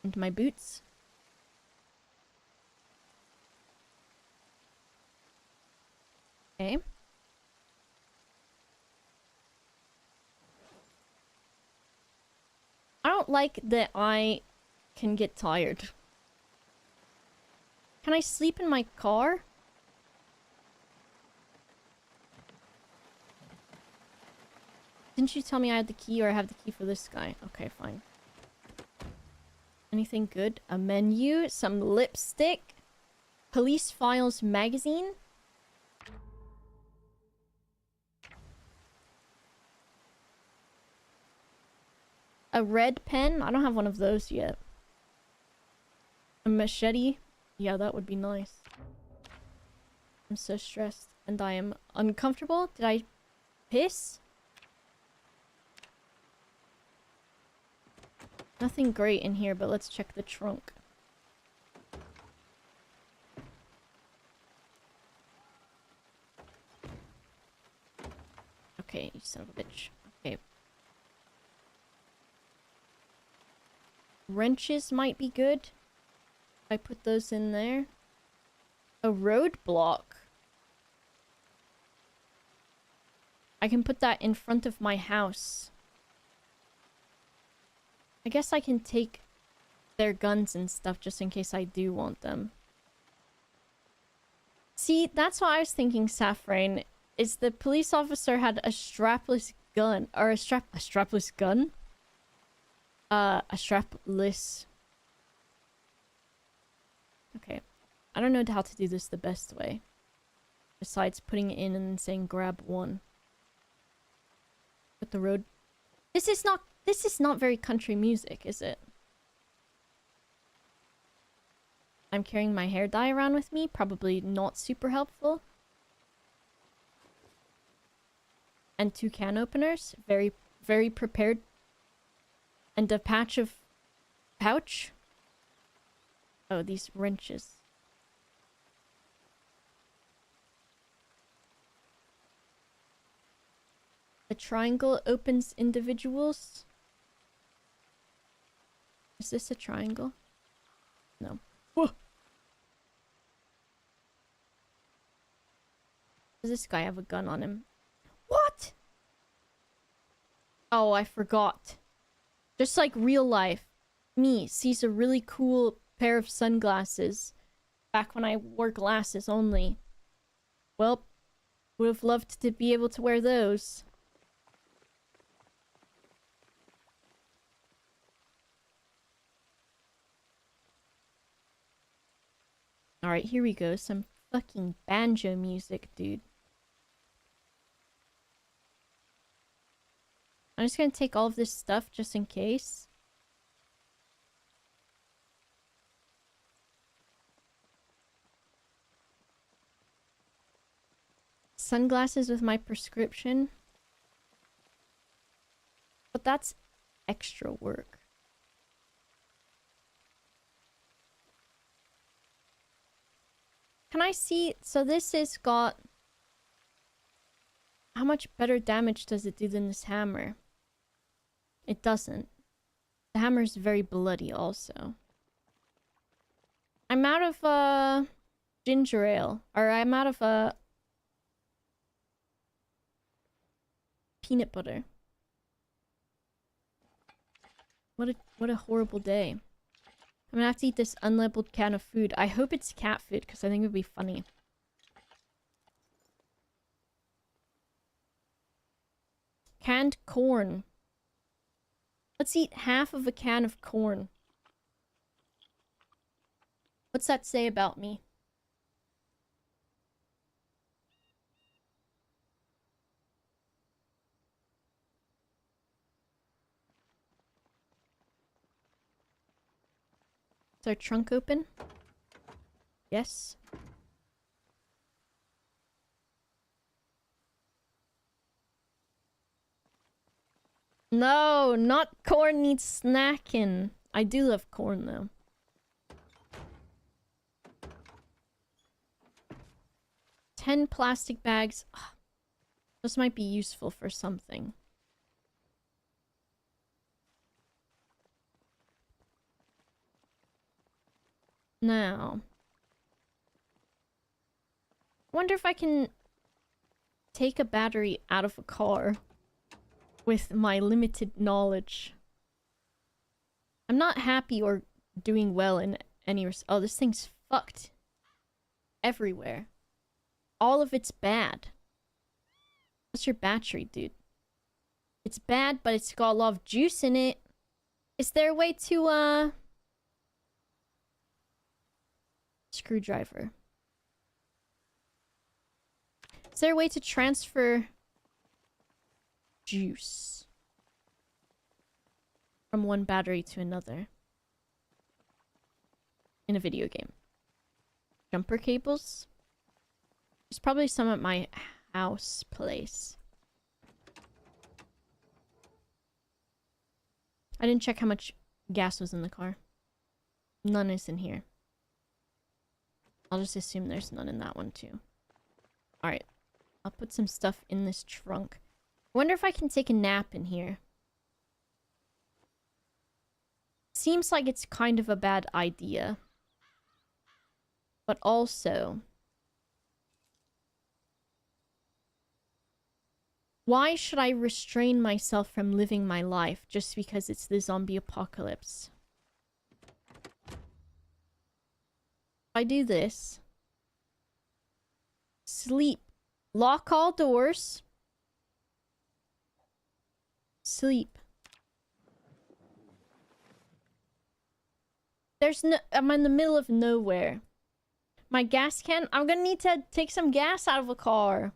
Into my boots. Okay. I don't like that I can get tired. Can I sleep in my car? Didn't you tell me I had the key, or I have the key for this guy? Okay, fine. Anything good? A menu? Some lipstick? Police Files magazine? A red pen? I don't have one of those yet. A machete? Yeah, that would be nice. I'm so stressed and I am uncomfortable. Did I piss? Nothing great in here, but let's check the trunk. Okay, you son of a bitch. Okay. Wrenches might be good. I put those in there. A roadblock. I can put that in front of my house. I guess I can take their guns and stuff just in case I do want them. See, that's what I was thinking, Safrain. Is the police officer had a strapless gun. Or a strapless gun? A strapless... Okay. I don't know how to do this the best way. Besides putting it in and then saying grab one. Put the road... This is not very country music, is it? I'm carrying my hair dye around with me. Probably not super helpful. And 2 can openers. Very, very prepared. And a patch of... pouch? Oh, these wrenches. The triangle opens individuals. Is this a triangle? No. Whoa. Does this guy have a gun on him? What? Oh, I forgot. Just like real life, me sees a really cool pair of sunglasses back when I wore glasses only. Well, would have loved to be able to wear those. Alright, here we go. Some fucking banjo music, dude. I'm just gonna take all of this stuff just in case. Sunglasses with my prescription. But that's extra work. Can I see? So this is got... How much better damage does it do than this hammer? It doesn't. The hammer is very bloody also. I'm out of ginger ale. Or I'm out of peanut butter. What a horrible day. I'm gonna have to eat this unlabeled can of food. I hope it's cat food, because I think it would be funny. Canned corn. Let's eat half of a can of corn. What's that say about me? Is our trunk open? Yes. No, not corn needs snacking. I do love corn though. $10 plastic bags. Ugh. This might be useful for something. Now, I wonder if I can take a battery out of a car with my limited knowledge. I'm not happy or doing well in any oh, this thing's fucked everywhere. All of it's bad. What's your battery, dude? It's bad, but it's got a lot of juice in it. Is there a way to, screwdriver. Is there a way to transfer juice from one battery to another in a video game? Jumper cables? There's probably some at my house place. I didn't check how much gas was in the car. None is in here. I'll just assume there's none in that one too. Alright. I'll put some stuff in this trunk. I wonder if I can take a nap in here. Seems like it's kind of a bad idea. But also... Why should I restrain myself from living my life just because it's the zombie apocalypse? If I do this. Sleep. Lock all doors. Sleep. I'm in the middle of nowhere. My gas can... I'm gonna need to take some gas out of a car.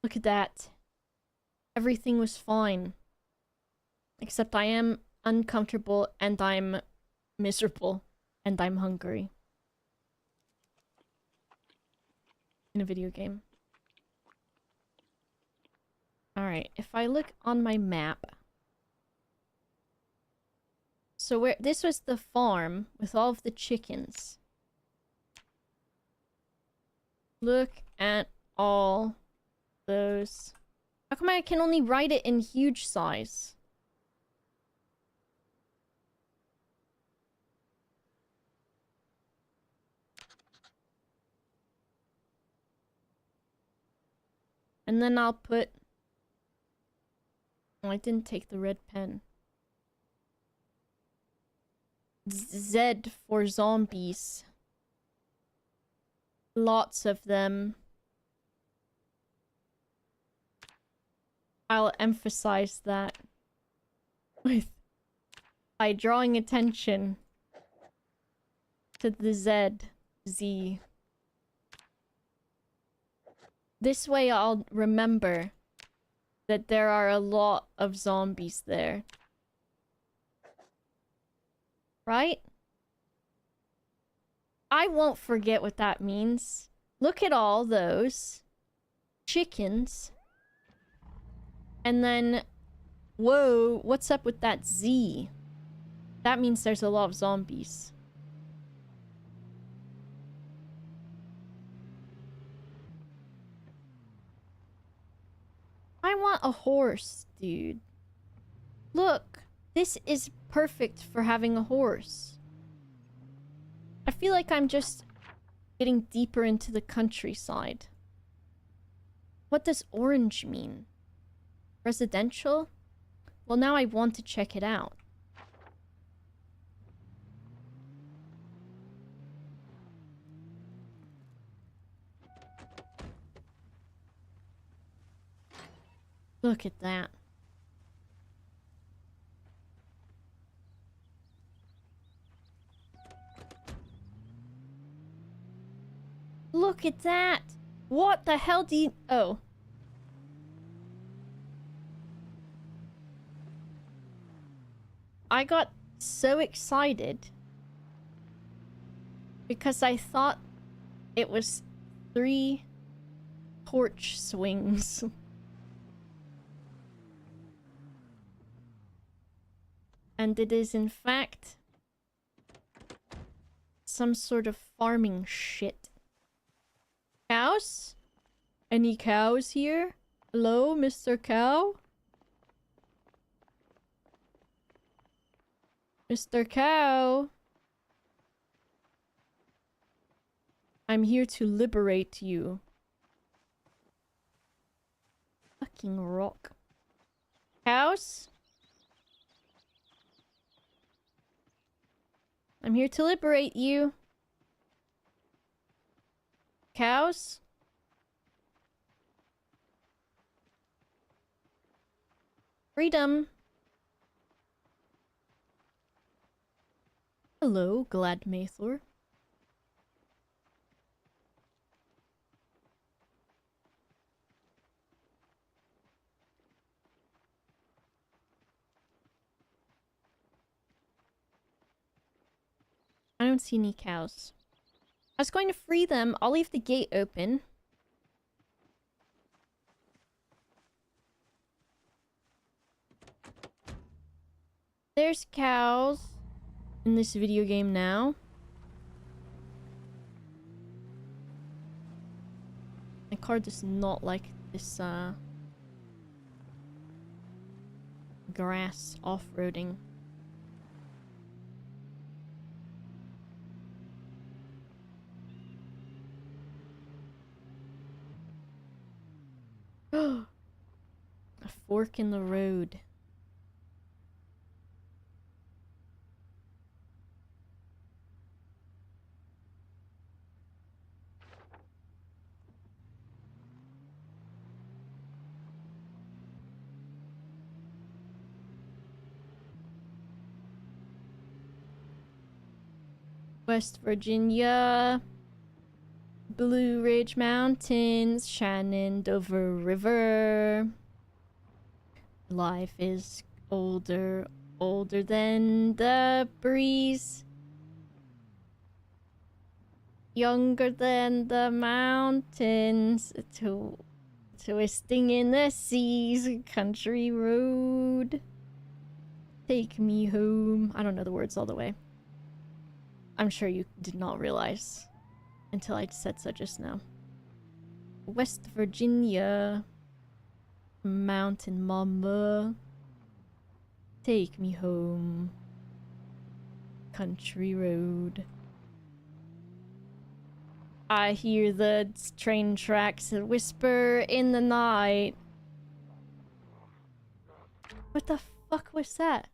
Look at that. Everything was fine. Except I am uncomfortable and I'm miserable. And I'm hungry. In a video game. Alright, if I look on my map... So where this was the farm with all of the chickens. Look at all those. How come I can only write it in huge size? And then I'll put... Oh, I didn't take the red pen. Z for zombies. Lots of them. I'll emphasize that by drawing attention to the Z. This way I'll remember that there are a lot of zombies there. Right? I won't forget what that means. Look at all those chickens. And then, whoa, what's up with that Z? That means there's a lot of zombies. I want a horse, dude. Look, this is perfect for having a horse. I feel like I'm just getting deeper into the countryside. What does orange mean? Residential? Well, now I want to check it out. Look at that. Look at that! What the hell do you... Oh. I got so excited because I thought it was 3 torch swings. And it is in fact some sort of farming shit. Cows? Any cows here? Hello, Mr. Cow? Mr. Cow? I'm here to liberate you. Fucking rock. Cows? I'm here to liberate you. Cows? Freedom. Hello, Glad Mathor. I don't see any cows. I was going to free them. I'll leave the gate open. There's cows in this video game now. My car does not like this, grass off-roading. fork in the road. West Virginia, Blue Ridge Mountains, Shenandoah River. Life is older than the breeze. Younger than the mountains, twisting in the seas. Country road, take me home. I don't know the words all the way. I'm sure you did not realize until I said so just now. West Virginia, mountain mama, take me home. Country road. I hear the train tracks whisper in the night. What the fuck was that?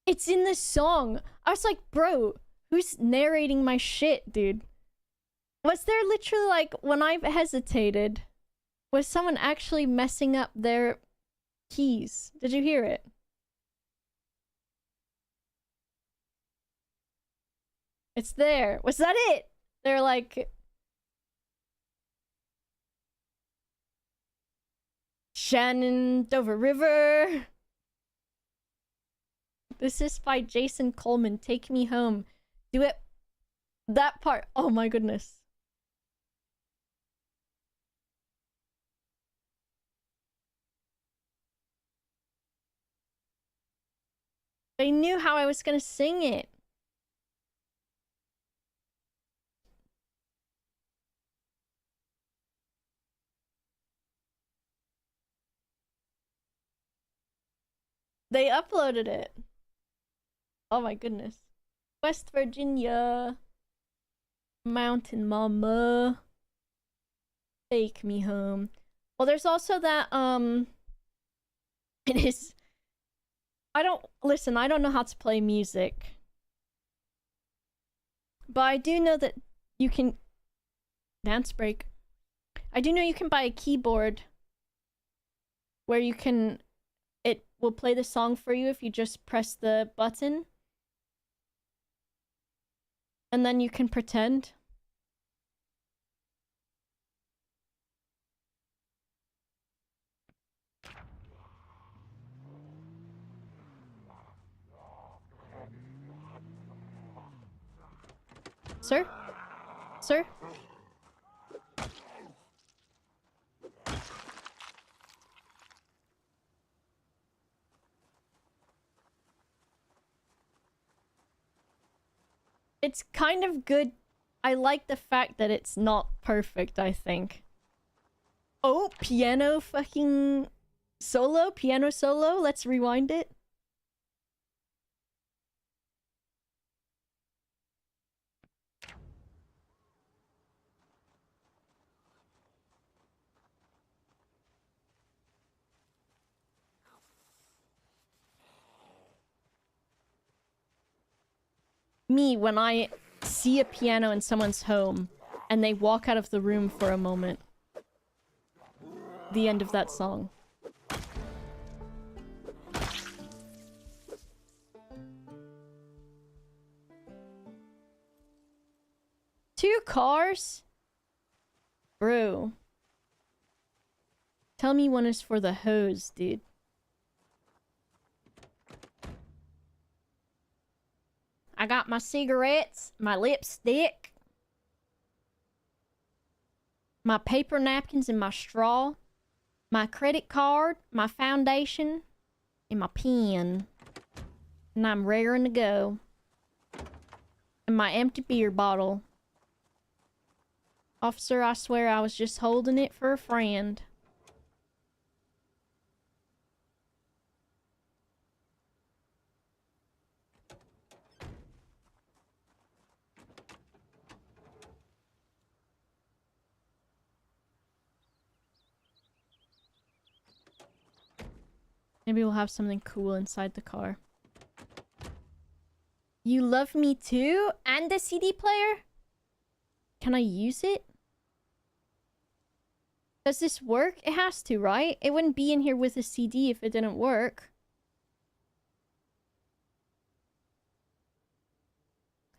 It's in the song. I was like, bro, who's narrating my shit, dude? Was there literally, like, when I hesitated, was someone actually messing up their keys? Did you hear it? It's there. Was that it? They're like... Shenandoah River. This is by Jason Coleman. Take me home. Do it. That part. Oh my goodness. They knew how I was gonna sing it. They uploaded it. Oh my goodness. West Virginia. Mountain mama. Take me home. Well, there's also that, it is... I don't know how to play music. But I do know that you can... Dance break. I do know you can buy a keyboard where you can... It will play the song for you if you just press the button. And then you can pretend. Sir? Sir? It's kind of good. I like the fact that it's not perfect, I think. Oh, piano fucking solo? Piano solo? Let's rewind it. Me, when I see a piano in someone's home and they walk out of the room for a moment. The end of that song. Two cars? Bro. Tell me one is for the hose, dude. I got my cigarettes, my lipstick, my paper napkins and my straw, my credit card, my foundation, and my pen. And I'm raring to go. And my empty beer bottle. Officer, I swear I was just holding it for a friend. Maybe we'll have something cool inside the car. You love me too? And the CD player? Can I use it? Does this work? It has to, right? It wouldn't be in here with a CD if it didn't work.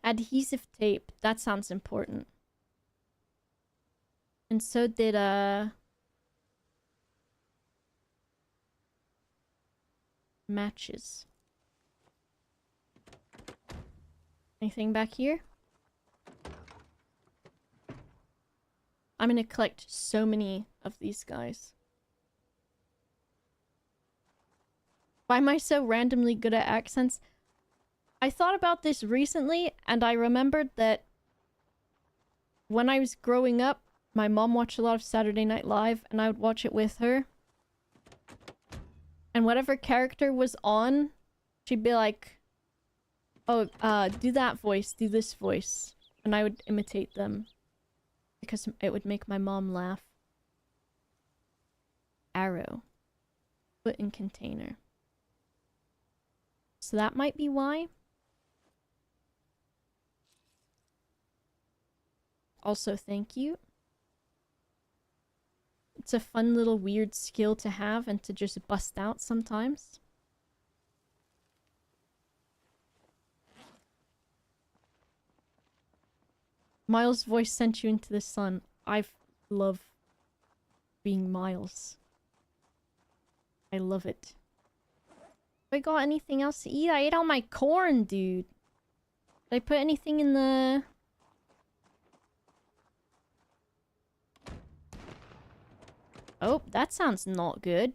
Adhesive tape. That sounds important. And so did, matches. Anything back here? I'm gonna collect so many of these guys. Why am I so randomly good at accents? I thought about this recently, and I remembered that when I was growing up, my mom watched a lot of Saturday Night Live, and I would watch it with her. And whatever character was on, she'd be like, oh, do that voice, do this voice. And I would imitate them. Because it would make my mom laugh. Arrow. Put in container. So that might be why. Also, thank you. It's a fun little weird skill to have and to just bust out sometimes. Miles' voice sent you into the sun. I love being Miles. I love it. Have I got anything else to eat? I ate all my corn, dude. Did I put anything in the... Oh, that sounds not good.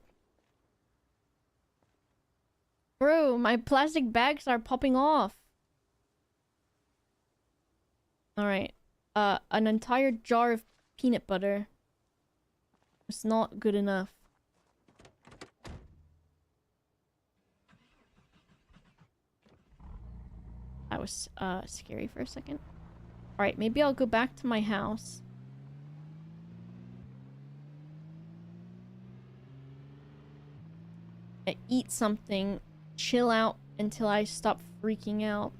Bro, my plastic bags are popping off. Alright. An entire jar of peanut butter. It's not good enough. That was, scary for a second. Alright, maybe I'll go back to my house. Eat something. Chill out until I stop freaking out.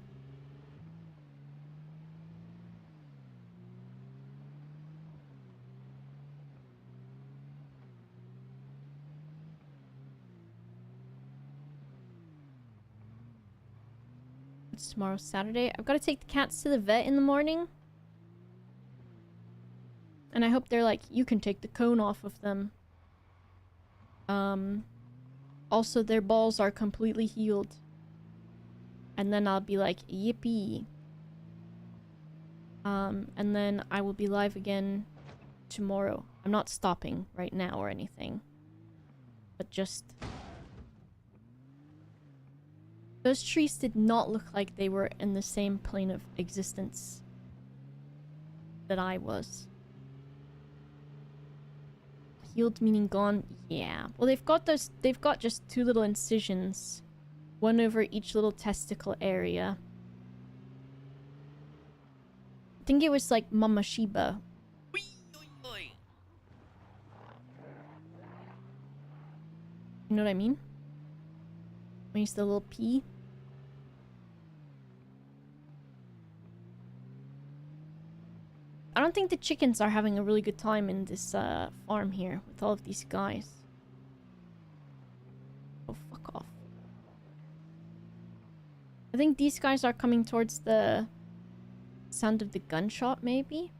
It's tomorrow, Saturday. I've got to take the cats to the vet in the morning. And I hope they're like, you can take the cone off of them. Also, their balls are completely healed. And then I'll be like, yippee. And then I will be live again tomorrow. I'm not stopping right now or anything. But just... Those trees did not look like they were in the same plane of existence that I was. Healed meaning gone? Yeah. Well, they've got just 2 little incisions. One over each little testicle area. I think it was like Mama Shiba. You know what I mean? When he's the little pea. I don't think the chickens are having a really good time in this farm here with all of these guys. Oh, fuck off. I think these guys are coming towards the sound of the gunshot, maybe?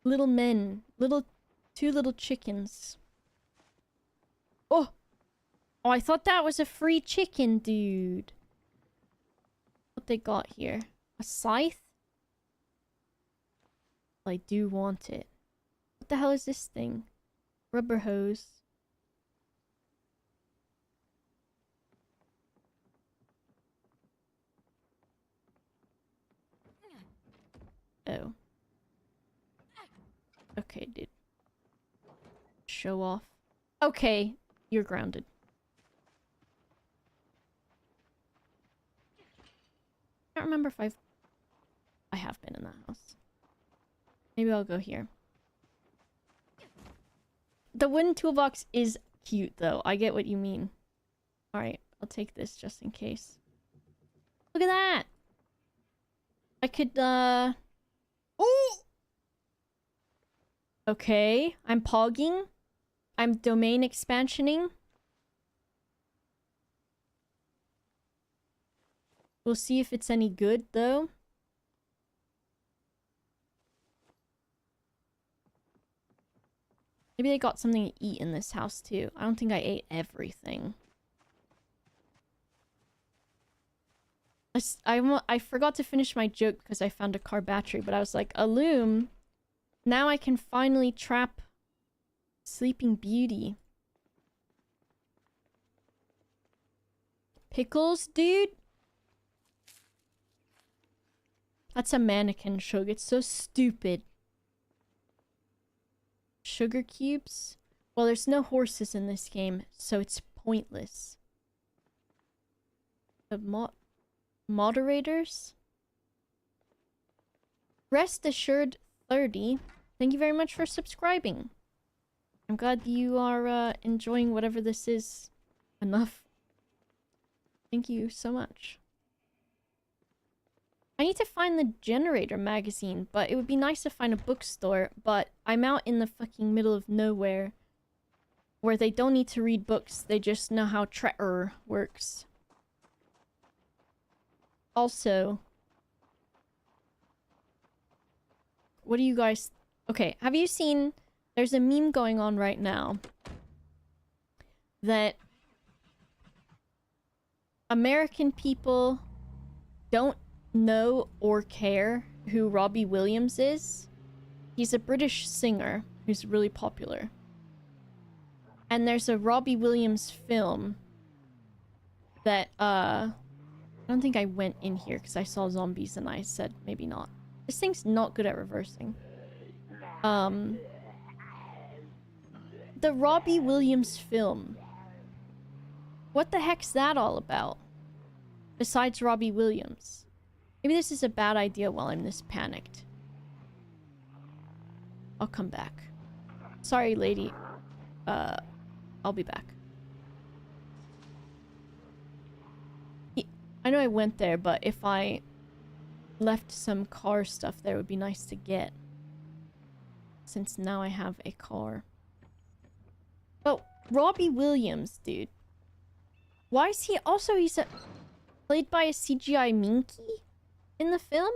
Little men. 2 little chickens. Oh! Oh, I thought that was a free chicken, dude. What they got here? A scythe? I do want it. What the hell is this thing? Rubber hose. Oh. Okay, dude. Show off. Okay, you're grounded. can't remember if I have been in that house. Maybe I'll go here. The wooden toolbox is cute, though. I get what you mean. Alright, I'll take this just in case. Look at that! I could, Oh! Okay, I'm pogging. I'm domain expansioning. We'll see if it's any good, though. Maybe they got something to eat in this house, too. I don't think I ate everything. I forgot to finish my joke because I found a car battery, but I was like, a loom. Now I can finally trap Sleeping Beauty. Pickles, dude? That's a mannequin, Shug. It's so stupid. Sugar cubes? Well, there's no horses in this game, so it's pointless. The moderators? Rest assured 30. Thank you very much for subscribing. I'm glad you are enjoying whatever this is enough. Thank you so much. I need to find the generator magazine, but it would be nice to find a bookstore, but I'm out in the fucking middle of nowhere where they don't need to read books, they just know how Treasure works. Also, what do you guys... Okay, have you seen... There's a meme going on right now that American people don't know or care who Robbie Williams is. He's a British singer who's really popular. And there's a Robbie Williams film that, I don't think I went in here because I saw zombies and I said maybe not. This thing's not good at reversing. The Robbie Williams film. What the heck's that all about? Besides Robbie Williams. Maybe this is a bad idea while I'm this panicked. I'll come back. Sorry, lady. I'll be back. I know I went there, but if I left some car stuff there, it would be nice to get. Since now I have a car. Oh, Robbie Williams, dude. Why is he... Also, he's played by a CGI Minky in the film?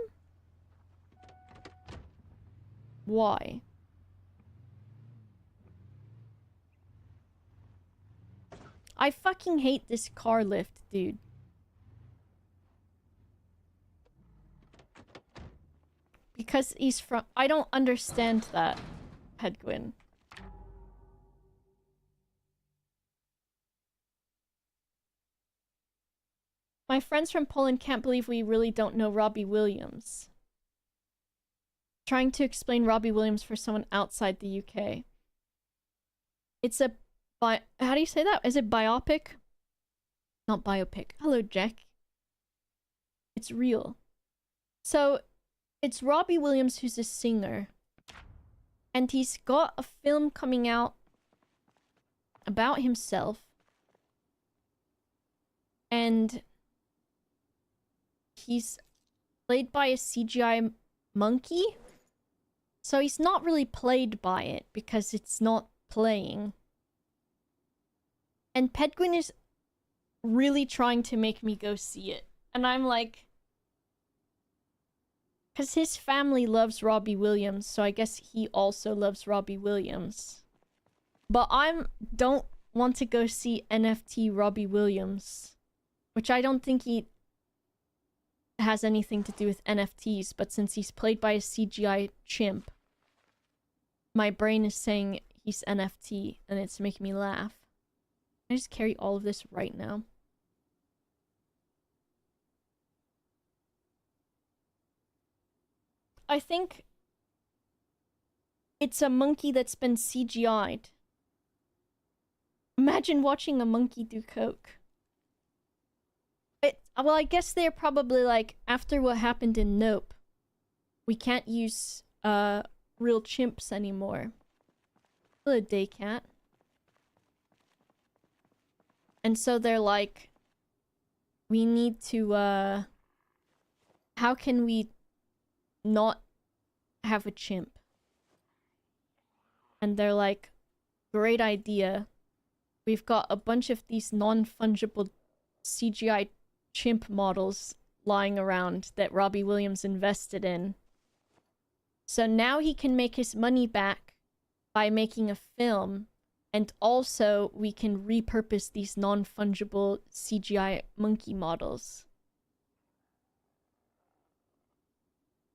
Why? I fucking hate this car lift, dude. Because he's from... I don't understand that, Pedguin. My friends from Poland can't believe we really don't know Robbie Williams. Trying to explain Robbie Williams for someone outside the UK. It's a... How do you say that? Is it biopic? Not biopic. Hello, Jack. It's real. So... It's Robbie Williams who's a singer. And he's got a film coming out about himself. And he's played by a CGI monkey. So he's not really played by it because it's not playing. And Pedguin is really trying to make me go see it. And I'm like... Because his family loves Robbie Williams, so I guess he also loves Robbie Williams. But I don't want to go see NFT Robbie Williams. Which I don't think he has anything to do with NFTs, but since he's played by a CGI chimp, my brain is saying he's NFT, and it's making me laugh. Can I just carry all of this right now? I think it's a monkey that's been CGI'd. Imagine watching a monkey do coke. Well, I guess they're probably like, after what happened in Nope, we can't use real chimps anymore. Hello, Daycat. And so they're like, we need to how can we not have a chimp? And they're like, great idea. We've got a bunch of these non-fungible CGI chimp models lying around that Robbie Williams invested in. So now he can make his money back by making a film, and also we can repurpose these non-fungible CGI monkey models.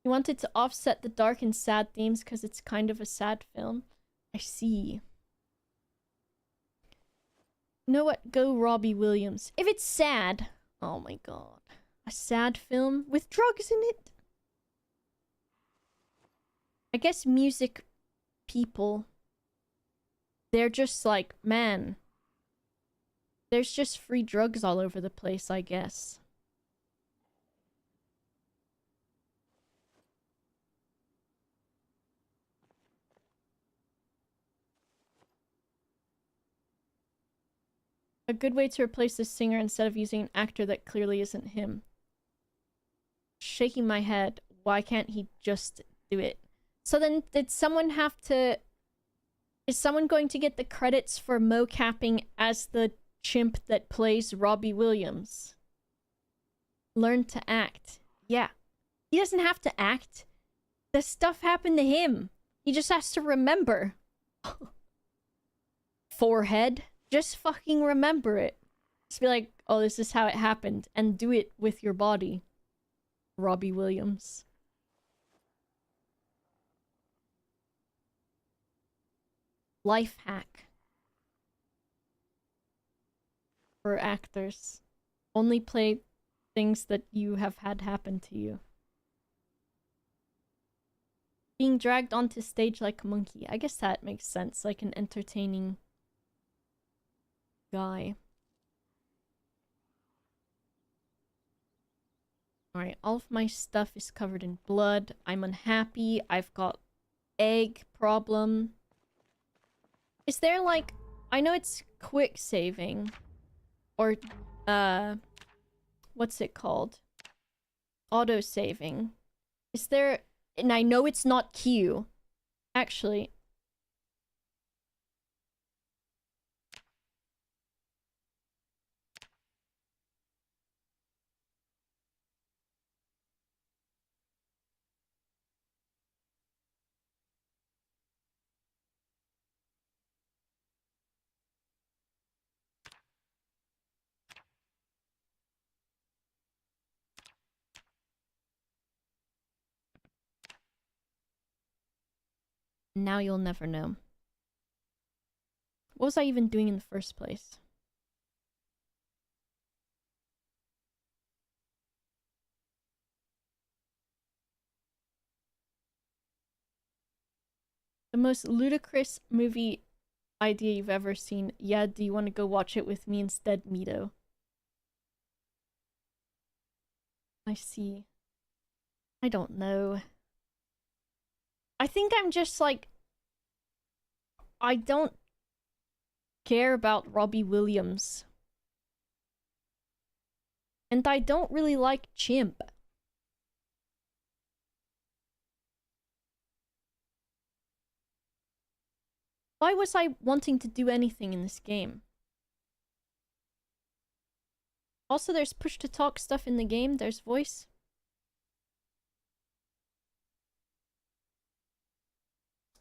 He wanted to offset the dark and sad themes because it's kind of a sad film. I see. You know what? Go Robbie Williams. If it's sad... Oh my god. A sad film with drugs in it? I guess music people... They're just like, man... There's just free drugs all over the place, I guess. A good way to replace the singer instead of using an actor that clearly isn't him. Shaking my head. Why can't he just do it? So then, did someone have to... Is someone going to get the credits for mocapping as the chimp that plays Robbie Williams? Learn to act. Yeah. He doesn't have to act. The stuff happened to him. He just has to remember. Forehead. Just fucking remember it. Just be like, oh, this is how it happened. And do it with your body. Robbie Williams. Life hack. For actors. Only play things that you have had happen to you. Being dragged onto stage like a monkey. I guess that makes sense. Like an entertaining... guy. Alright, all of my stuff is covered in blood. I'm unhappy. I've got egg problem. Is there like... I know it's quick saving. Or, what's it called? Auto saving. Is there... And I know it's not Q. Actually... Now you'll never know. What was I even doing in the first place? The most ludicrous movie idea you've ever seen. Yeah, do you want to go watch it with me instead, Mito? I see. I don't know. I think I'm just like... I don't care about Robbie Williams. And I don't really like Chimp. Why was I wanting to do anything in this game? Also, there's push-to-talk stuff in the game. There's voice.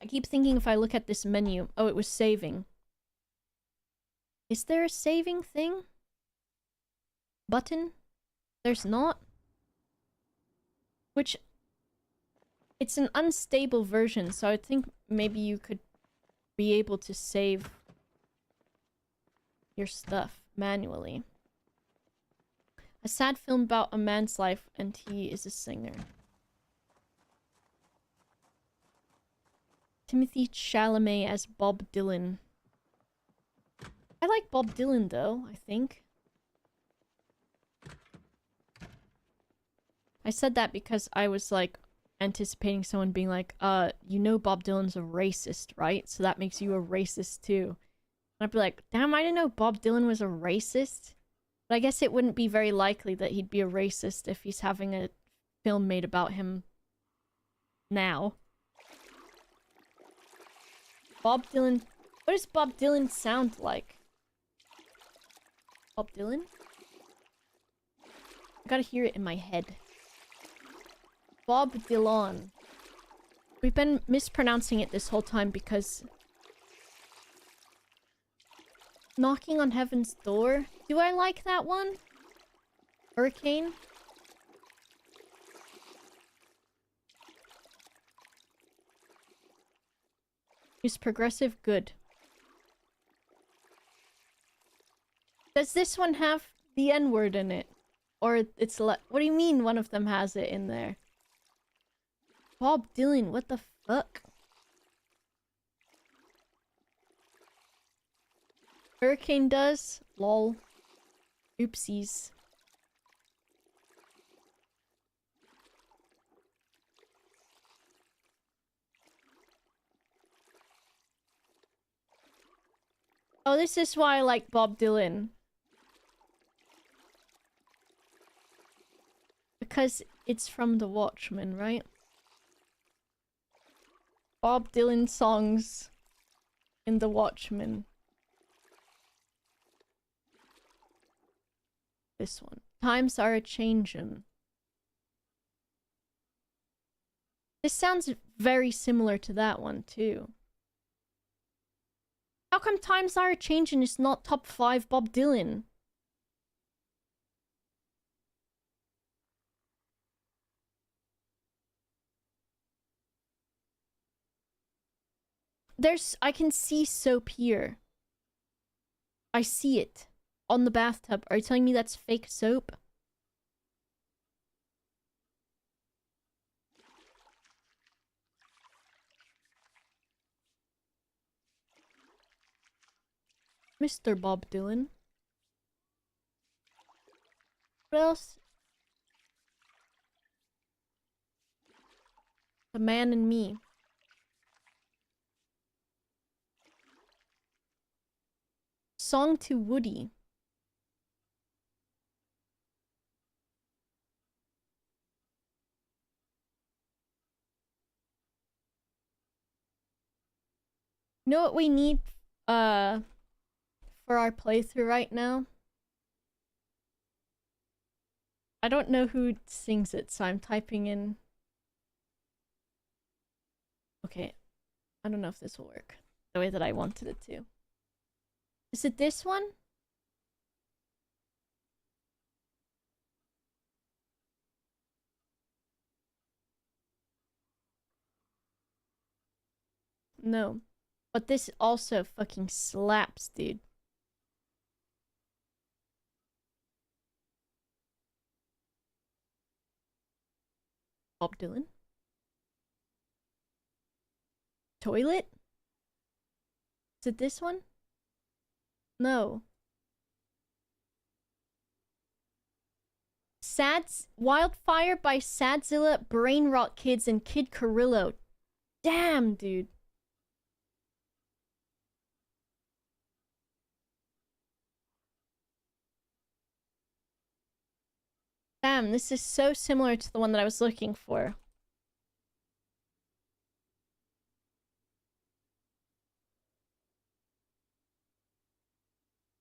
I keep thinking if I look at this menu... Oh, it was saving. Is there a saving thing? Button? There's not? Which... It's an unstable version, so I think maybe you could be able to save your stuff manually. A sad film about a man's life, and he is a singer. Timothy Chalamet as Bob Dylan. I like Bob Dylan, though, I think. I said that because I was like anticipating someone being like, you know Bob Dylan's a racist, right? So that makes you a racist too. And I'd be like, damn, I didn't know Bob Dylan was a racist. But I guess it wouldn't be very likely that he'd be a racist if he's having a film made about him now. Bob Dylan. What does Bob Dylan sound like? Bob Dylan? I gotta hear it in my head. Bob Dylan. We've been mispronouncing it this whole time because... Knocking on Heaven's Door? Do I like that one? Hurricane? Is progressive good? Does this one have the N-word in it? Or it's what do you mean one of them has it in there? Bob Dylan, what the fuck? Hurricane does? Lol. Oopsies. Oh, this is why I like Bob Dylan. Because it's from The Watchmen, right? Bob Dylan songs in The Watchmen. This one. Times are a-changin'. This sounds very similar to that one, too. How come Times Are A-Changin' is not top 5 Bob Dylan? I can see soap here. I see it. On the bathtub. Are you telling me that's fake soap? Mr. Bob Dylan. What else? The Man in Me. Song to Woody. You know what we need for our playthrough right now? I don't know who sings it, so I'm typing in. Okay. I don't know if this will work the way that I wanted it to. Is it this one? No. But this also fucking slaps, dude. Bob Dylan? Toilet? Is it this one? No. Wildfire by Sadzilla, Brain Rot Kids, and Kid Carrillo. Damn, dude. Damn, this is so similar to the one that I was looking for.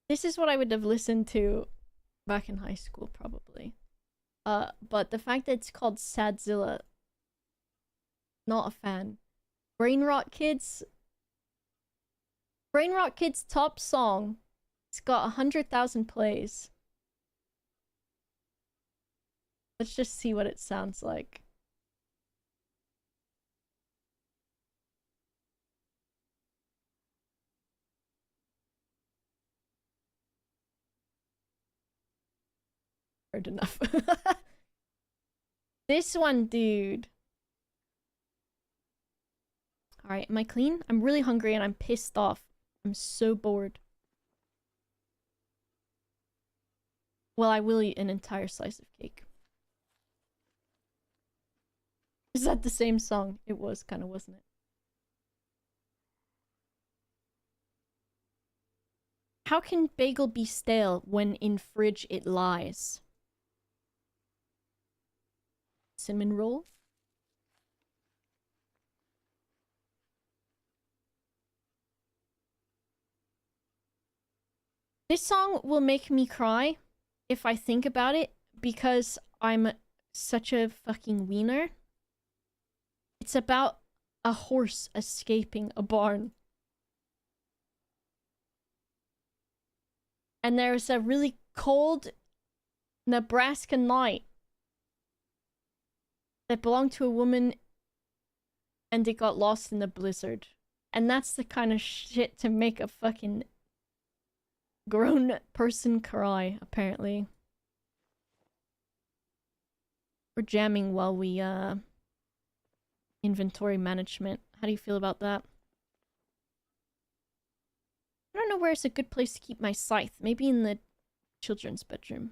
This is what I would have listened to back in high school, probably. But the fact that it's called Sadzilla, not a fan. Brain Rot Kids top song. It's got 100,000 plays. Let's just see what it sounds like. Heard enough. This one, dude. Alright, am I clean? I'm really hungry and I'm pissed off. I'm so bored. Well, I will eat an entire slice of cake. Is that the same song? It was kind of, wasn't it? How can bagel be stale when in fridge it lies? Cinnamon roll? This song will make me cry if I think about it because I'm such a fucking wiener. It's about a horse escaping a barn. And there's a really cold Nebraska night that belonged to a woman and it got lost in the blizzard. And that's the kind of shit to make a fucking grown person cry, apparently. We're jamming while we, inventory management. How do you feel about that? I don't know where's a good place to keep my scythe. Maybe in the children's bedroom.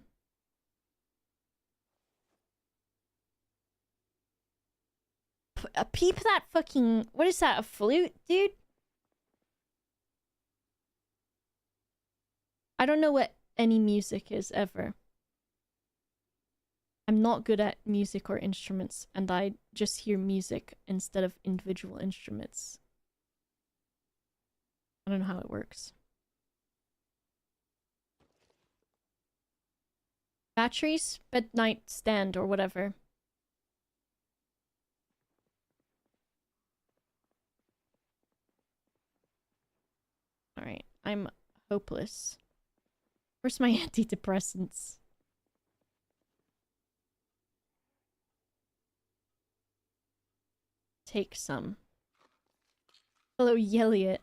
Peep that fucking... What is that, a flute, dude? I don't know what any music is, ever. I'm not good at music or instruments, and I just hear music instead of individual instruments. I don't know how it works. Batteries? Bed nightstand or whatever. Alright, I'm hopeless. Where's my antidepressants? Take some. Hello, Yelliot.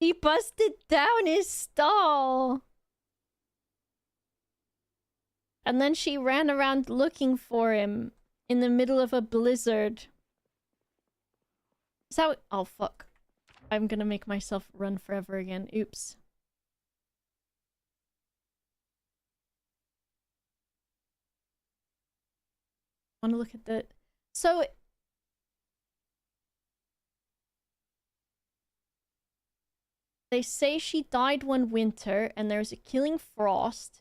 He busted down his stall! And then she ran around looking for him in the middle of a blizzard. Is that what— oh, fuck. I'm gonna make myself run forever again. Oops. I want to look at the... So... they say she died one winter and there's a killing frost.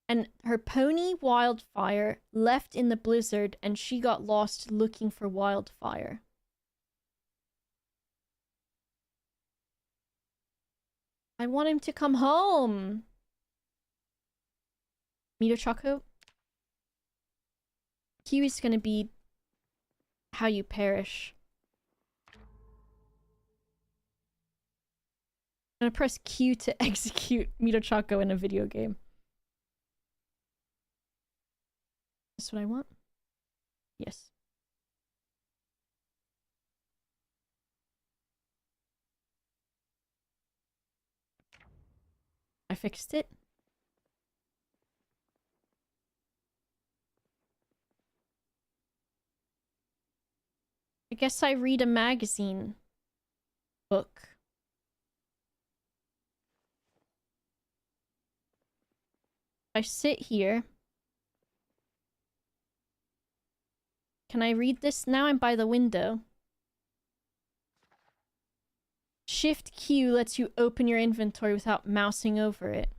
And her pony, Wildfire, left in the blizzard and she got lost looking for Wildfire. I want him to come home. Mito Choco? Q is gonna be how you perish. I'm gonna press Q to execute Mito Choco in a video game. Is this what I want? Yes. I fixed it. I guess I read a magazine book. I sit here. Can I read this? Now I'm by the window. Shift Q lets you open your inventory without mousing over it.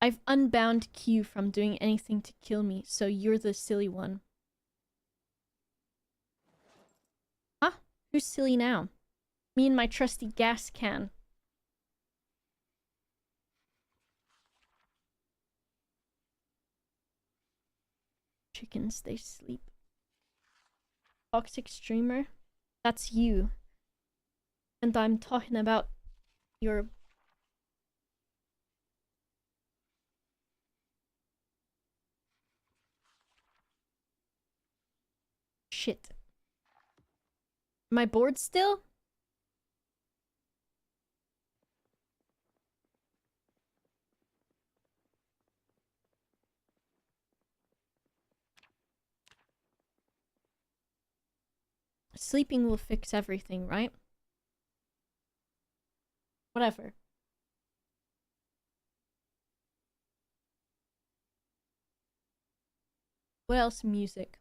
I've unbound Q from doing anything to kill me, so you're the silly one. Huh? Who's silly now? Me and my trusty gas can. Chickens, they sleep. Toxic streamer? That's you. And I'm talking about your... shit. Am I bored still? Sleeping will fix everything, right? Whatever. What else? Music.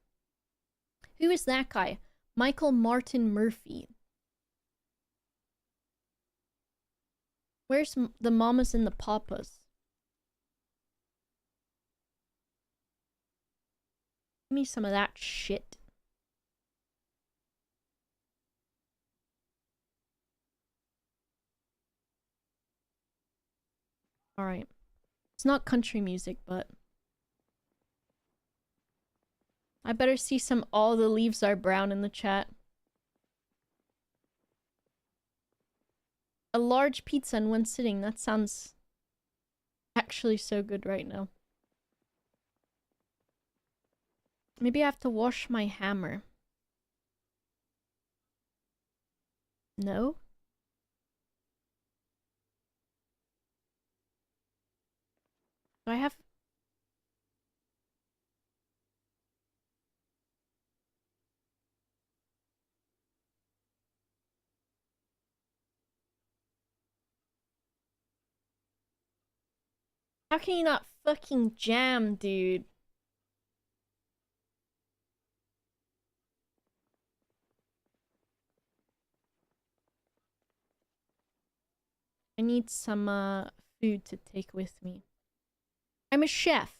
Who is that guy? Michael Martin Murphy. Where's the mamas and the papas? Give me some of that shit. Alright. It's not country music, but... I better see some all the leaves are brown in the chat. A large pizza in one sitting. That sounds actually so good right now. Maybe I have to wash my hammer. No? Do I have... How can you not fucking jam, dude? I need some food to take with me. I'm a chef.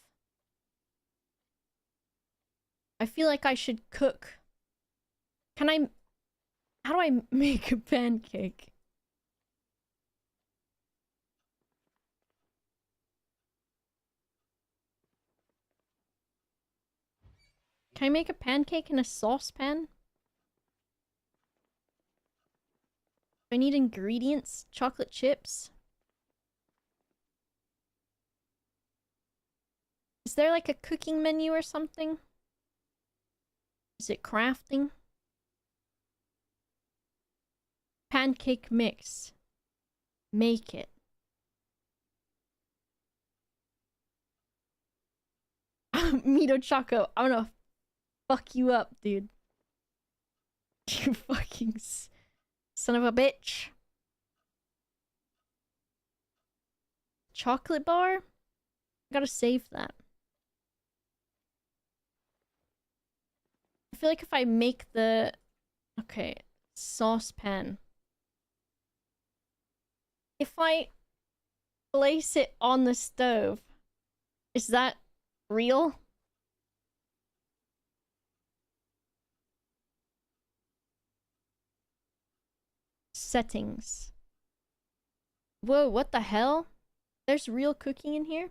I feel like I should cook. Can I... How do I make a pancake? Can I make a pancake in a saucepan? Do I need ingredients? Chocolate chips? Is there like a cooking menu or something? Is it crafting? Pancake mix. Make it. Mito Choco, I'm gonna fuck you up, dude. You fucking son of a bitch. Chocolate bar? I gotta save that. I feel like if I make the... Okay, saucepan. If I place it on the stove, is that real? Settings. Whoa, what the hell? There's real cooking in here?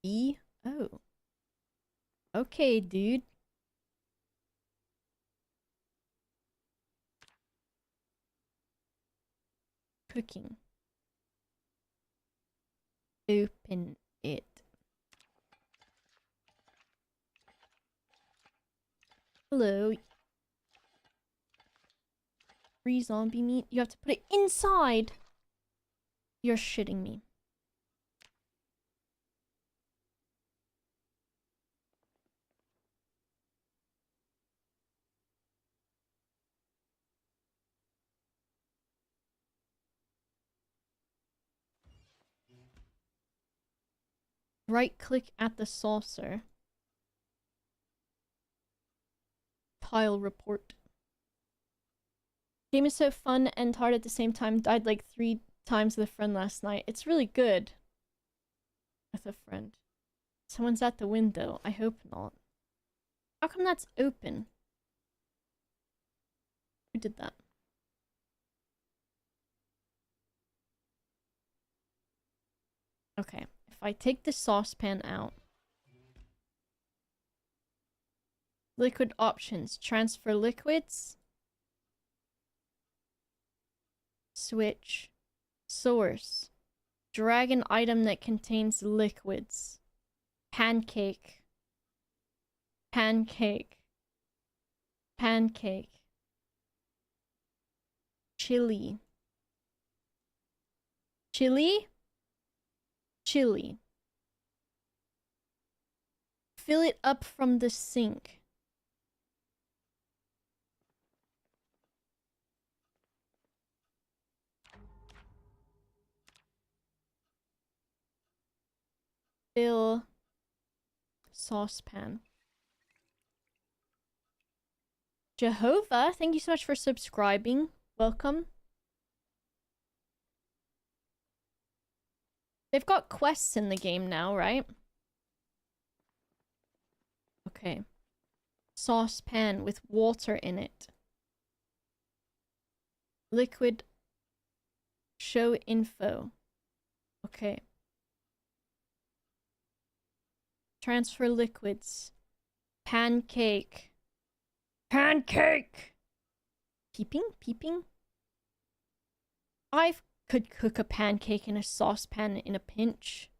E? Oh. Okay, dude. Cooking. Open it. Hello. Free zombie meat. You have to put it inside. You're shitting me. Right click at the saucer. Tile report. Game is so fun and hard at the same time. Died like 3 times with a friend last night. It's really good. With a friend. Someone's at the window. I hope not. How come that's open? Who did that? Okay. If I take the saucepan out. Liquid options. Transfer liquids. Switch. Source. Drag an item that contains liquids. Pancake. Pancake. Pancake. Chili. Chili? Chili. fill it up from the sink. Fill saucepan. Jehovah, thank you so much for subscribing. Welcome. They've got quests in the game now, right? Okay. Saucepan with water in it. Liquid. Show info. Okay. Transfer liquids. Pancake. Pancake! Peeping? Peeping? I could cook a pancake in a saucepan in a pinch.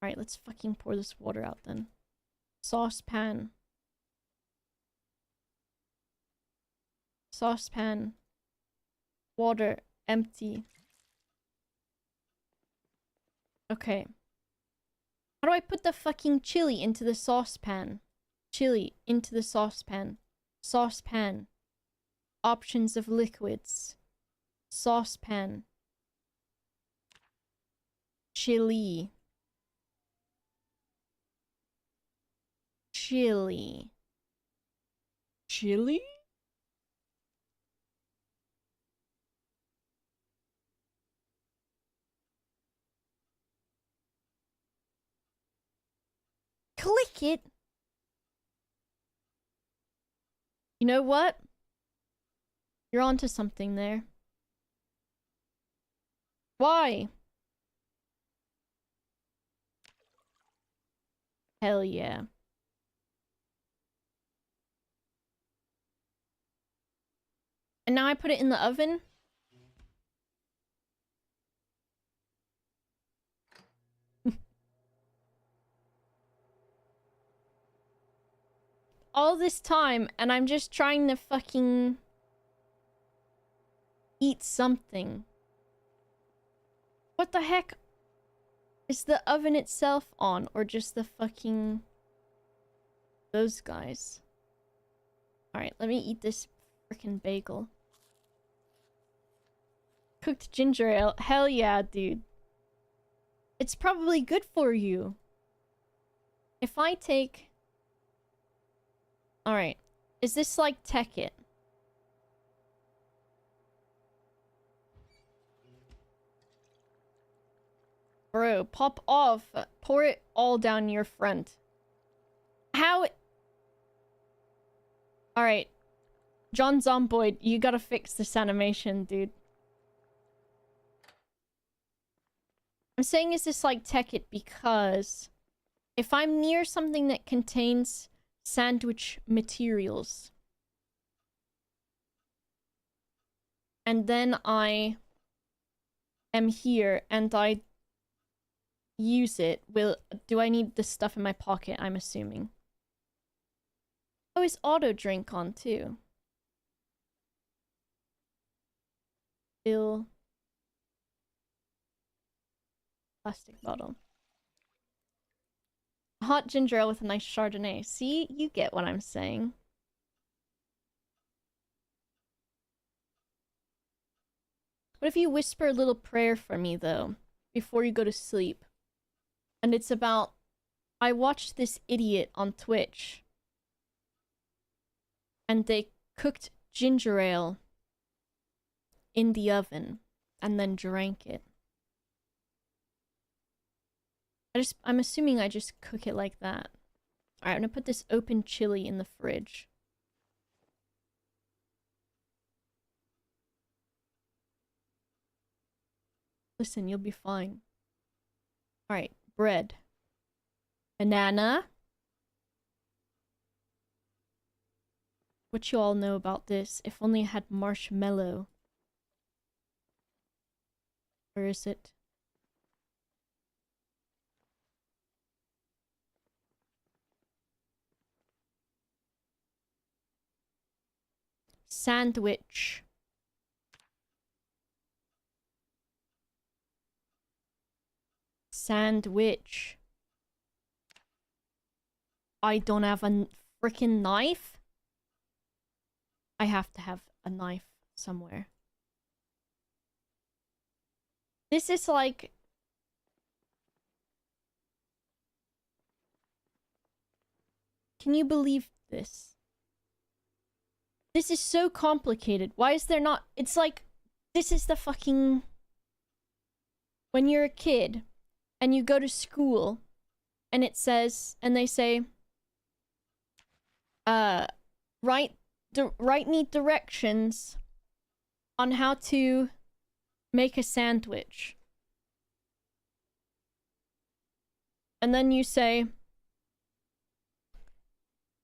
Alright, let's fucking pour this water out then. Saucepan. Saucepan. Water. Empty. Okay. How do I put the fucking chili into the saucepan? Chili into the saucepan. Saucepan. Options of liquids. Saucepan. Chili. Chili. Chili? Click it. You know what? You're onto something there. Why? Hell yeah. And now I put it in the oven. All this time, and I'm just trying to fucking eat something. What the heck? Is the oven itself on, or just the fucking... those guys? Alright, let me eat this frickin' bagel. Cooked ginger ale. Hell yeah, dude. It's probably good for you. If I take... Alright. Is this like Tekkit? Bro, pop off. Pour it all down your front. How... Alright. John Zomboid, you gotta fix this animation, dude. I'm saying is this like Tekkit because if I'm near something that contains sandwich materials and then I am here and I use it, do I need this stuff in my pocket? I'm assuming. Oh, is auto drink on too? Fill plastic bottle. Hot ginger ale with a nice Chardonnay. See? You get what I'm saying. What if you whisper a little prayer for me, though, before you go to sleep? And it's about... I watched this idiot on Twitch. And they cooked ginger ale in the oven and then drank it. I'm assuming I just cook it like that. Alright, I'm gonna put this open chili in the fridge. Listen, you'll be fine. Alright, bread. Banana. What you all know about this? If only I had marshmallow. Where is it? Sandwich. Sandwich. I don't have a freaking knife. I have to have a knife somewhere. This is like... Can you believe this? This is so complicated. Why is there not... It's like... This is the fucking... When you're a kid and you go to school and it says... And they say... write me directions on how to make a sandwich. And then you say...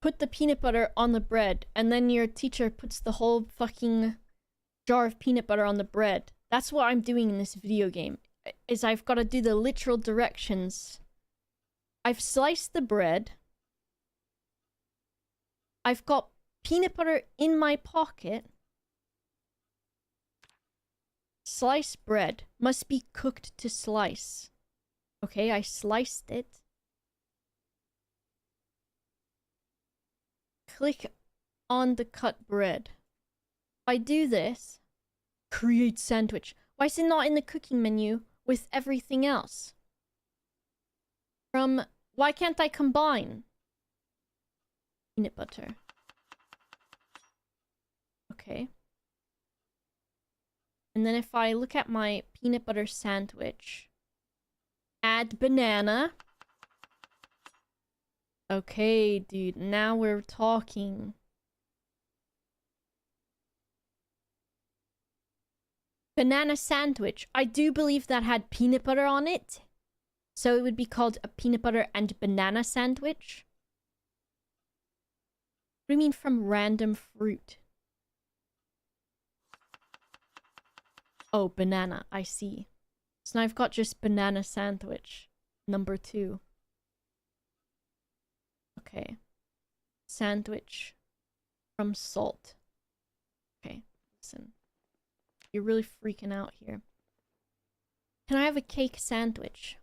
Put the peanut butter on the bread, and then your teacher puts the whole fucking jar of peanut butter on the bread. That's what I'm doing in this video game, is I've got to do the literal directions. I've sliced the bread. I've got peanut butter in my pocket. Sliced bread must be cooked to slice. Okay, I sliced it. Click on the cut bread. If I do this, create sandwich. Why is it not in the cooking menu with everything else? Why can't I combine? Peanut butter. Okay. And then if I look at my peanut butter sandwich, add banana. Okay, dude, now we're talking. Banana sandwich. I do believe that had peanut butter on it. So it would be called a peanut butter and banana sandwich. What do you mean from random fruit? Oh, banana. I see. So now I've got just banana sandwich. Number 2. Okay. Sandwich from salt. Okay, listen. You're really freaking out here. Can I have a cake sandwich?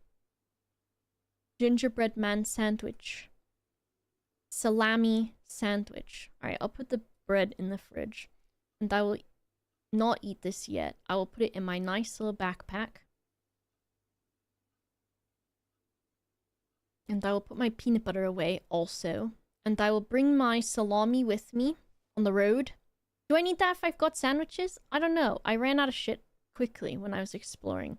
Gingerbread man sandwich. Salami sandwich. Alright, I'll put the bread in the fridge. And I will not eat this yet. I will put it in my nice little backpack. And I will put my peanut butter away also. And I will bring my salami with me on the road. Do I need that if I've got sandwiches? I don't know. I ran out of shit quickly when I was exploring.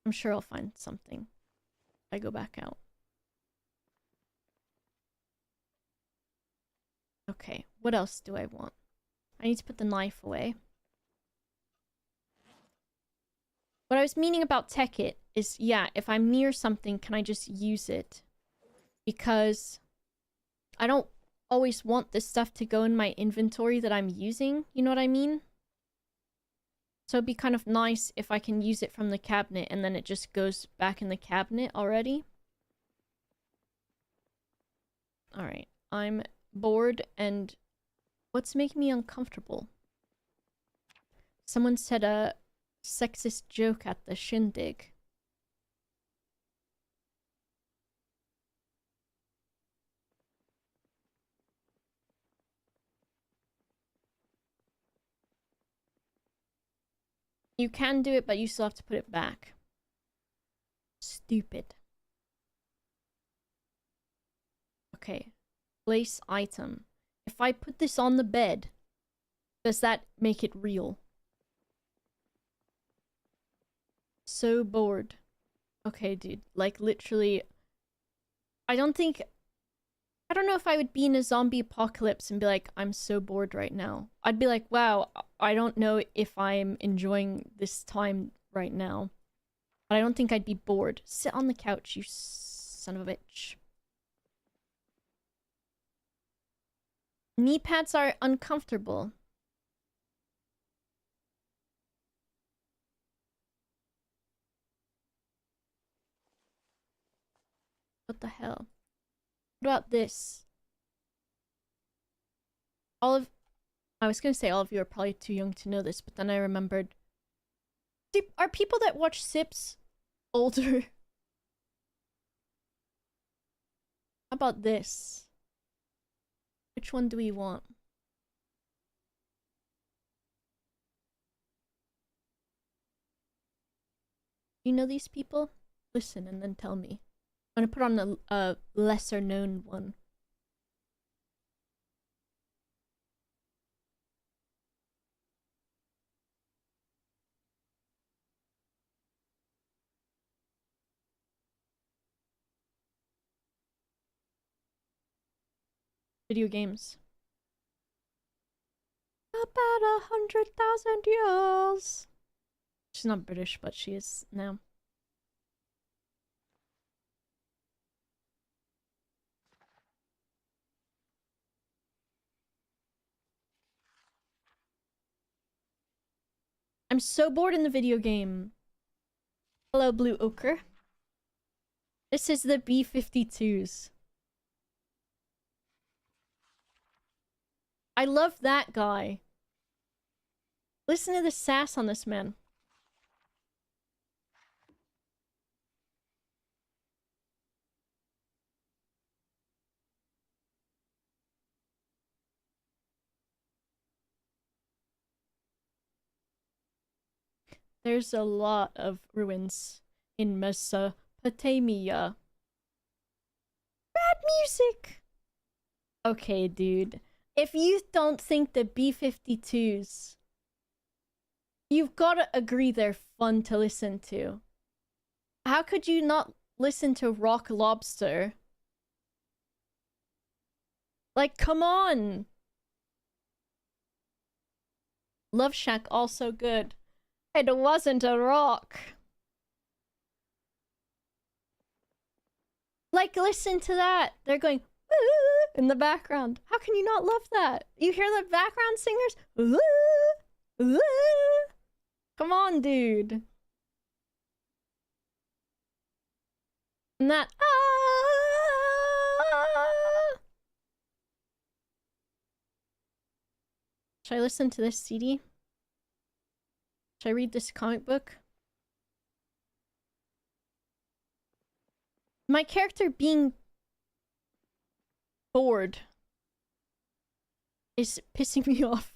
I'm sure I'll find something if I go back out. Okay, what else do I want? I need to put the knife away. What I was meaning about tech it is, yeah, if I'm near something, can I just use it? Because I don't always want this stuff to go in my inventory that I'm using, you know what I mean? So it'd be kind of nice if I can use it from the cabinet and then it just goes back in the cabinet already. Alright, I'm bored and what's making me uncomfortable? Someone said a sexist joke at the shindig. You can do it, but you still have to put it back. Stupid. Okay. Place item. If I put this on the bed, does that make it real? So bored. Okay, dude. Like, literally... I don't know if I would be in a zombie apocalypse and be like, I'm so bored right now. I'd be like, wow, I don't know if I'm enjoying this time right now. But I don't think I'd be bored. Sit on the couch, you son of a bitch. Knee pads are uncomfortable. What the hell? What about this? I was gonna say all of you are probably too young to know this, but then I remembered. Are people that watch Sips older? How about this? Which one do we want? You know these people? Listen and then tell me. I'm gonna put on a lesser known one. Video games. About 100,000 years. She's not British, but she is now. I'm so bored in the video game. Hello, Blue Ochre. This is the B-52s. I love that guy. Listen to the sass on this man. There's a lot of ruins in Mesopotamia. Bad music! Okay, dude. If you don't think the B-52s... You've gotta agree they're fun to listen to. How could you not listen to Rock Lobster? Like, come on! Love Shack, also good. It wasn't a rock. Like, listen to that. They're going in the background. How can you not love that? You hear the background singers? Come on, dude. And that Should I listen to this CD? Should I read this comic book? My character being bored is pissing me off.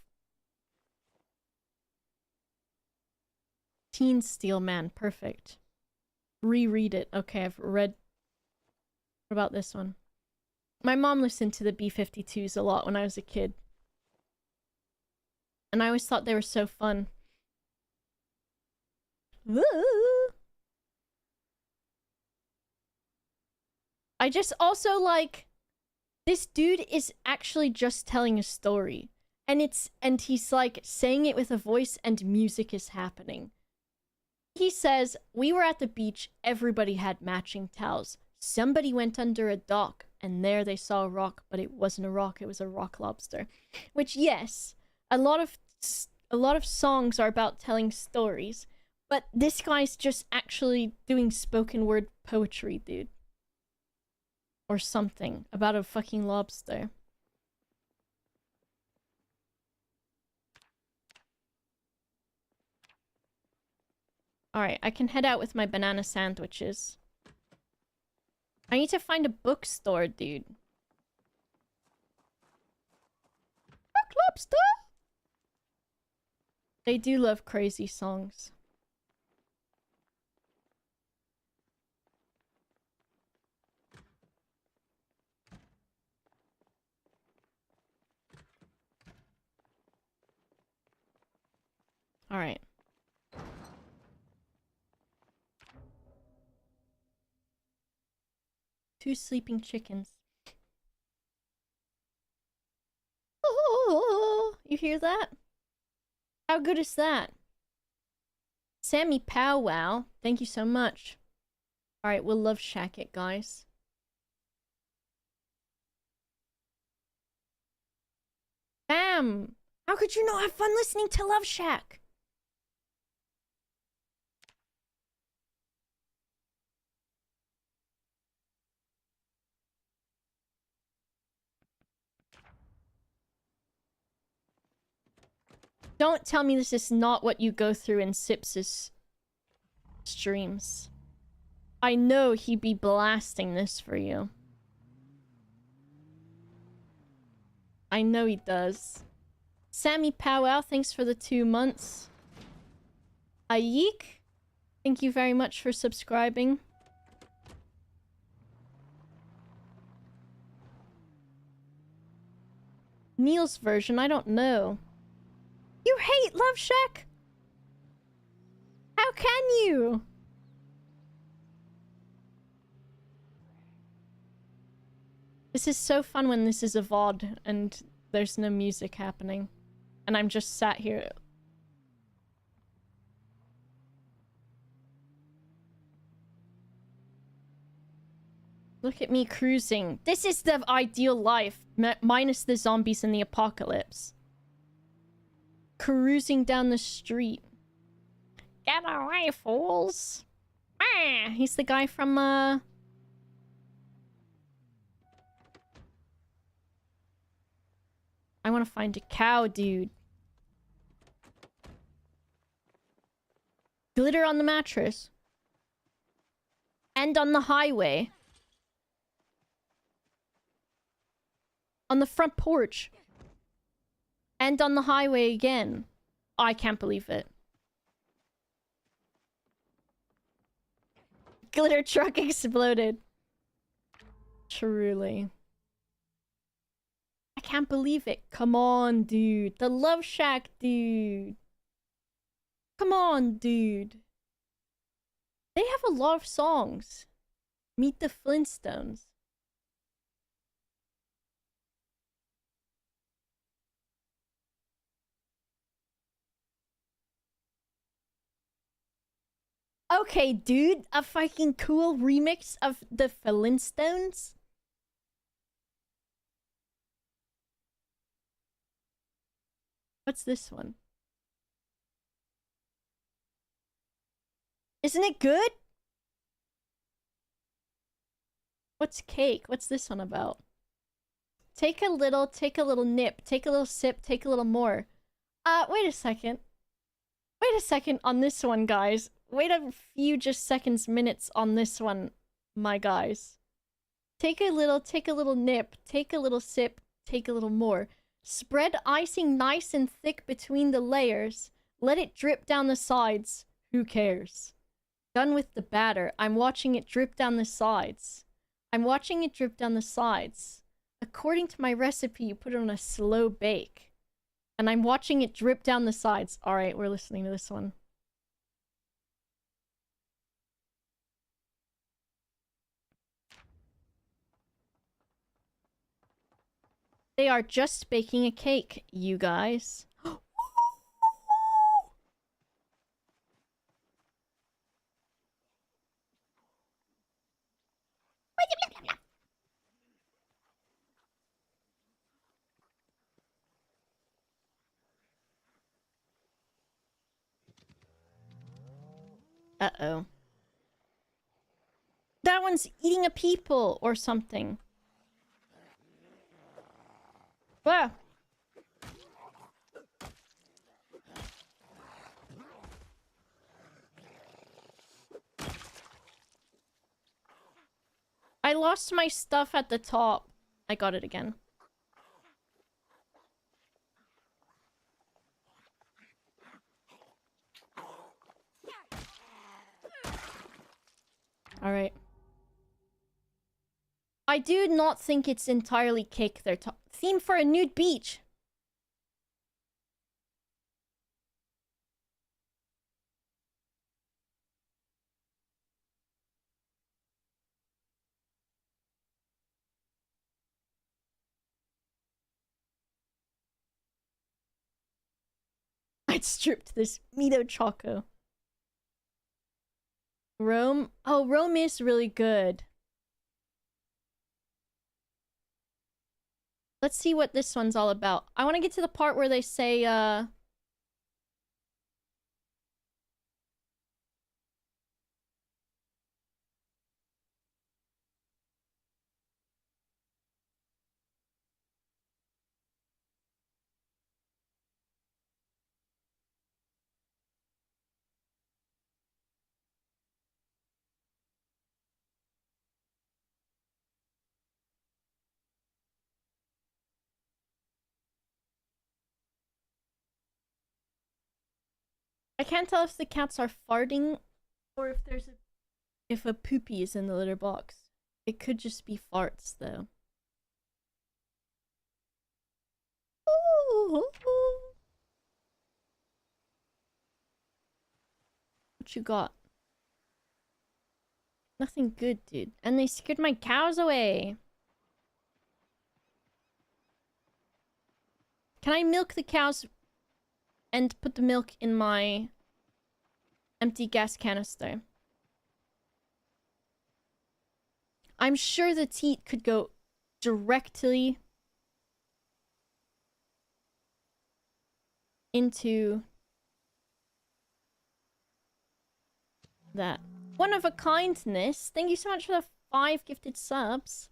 Teen Steel Man, perfect. Reread it. Okay, I've read. What about this one? My mom listened to the B-52s a lot when I was a kid. And I always thought they were so fun. Woo! I just also like... This dude is actually just telling a story. And he's like saying it with a voice and music is happening. He says, we were at the beach, everybody had matching towels. Somebody went under a dock, and there they saw a rock, but it wasn't a rock, it was a rock lobster. Which, yes, a lot of songs are about telling stories, but this guy's just actually doing spoken word poetry, dude. Or something about a fucking lobster. Alright, I can head out with my banana sandwiches. I need to find a bookstore, dude. Rock lobster! They do love crazy songs. Alright. Two sleeping chickens. Oh, you hear that? How good is that? Sammy Powwow, thank you so much. Alright, we'll Love Shack it, guys. Bam! How could you not have fun listening to Love Shack? Don't tell me this is not what you go through in Sips's streams. I know he'd be blasting this for you. I know he does. Sammy Powwow, thanks for the 2 months. Ayik, thank you very much for subscribing. Neil's version, I don't know. You hate Love Shack? How can you? This is so fun when this is a VOD and there's no music happening. And I'm just sat here. Look at me cruising. This is the ideal life, minus the zombies and the apocalypse. Cruising down the street. Get away, fools! Ah, he's the guy from, I want to find a cow, dude. Glitter on the mattress. And on the highway. On the front porch. And on the highway again. I can't believe it. Glitter truck exploded. Truly. I can't believe it. Come on, dude. The Love Shack, dude. Come on, dude. They have a lot of songs. Meet the Flintstones. Okay, dude, a fucking cool remix of the Flintstones? What's this one? Isn't it good? What's cake? What's this one about? Take a little nip, take a little sip, take a little more. Wait a second. Wait a second on this one, guys. Wait a few just seconds, minutes on this one, my guys. Take a little nip, take a little sip, take a little more. Spread icing nice and thick between the layers. Let it drip down the sides. Who cares? Done with the batter. I'm watching it drip down the sides. I'm watching it drip down the sides. According to my recipe, you put it on a slow bake. And I'm watching it drip down the sides. Alright, we're listening to this one. They are just baking a cake, you guys. Uh-oh. That one's eating a people or something. Ah. I lost my stuff at the top. I got it again. Alright. I do not think it's entirely cake their theme for a nude beach. I'd stripped this Mito Choco. Rome? Oh, Rome is really good. Let's see what this one's all about. I want to get to the part where they say, I can't tell if the cats are farting or if there's if a poopy is in the litter box. It could just be farts though. Ooh. What you got? Nothing good, dude. And they scared my cows away. Can I milk the cows and put the milk in my empty gas canister? I'm sure the teat could go directly into that. One of a kindness. Thank you so much for the 5 gifted subs.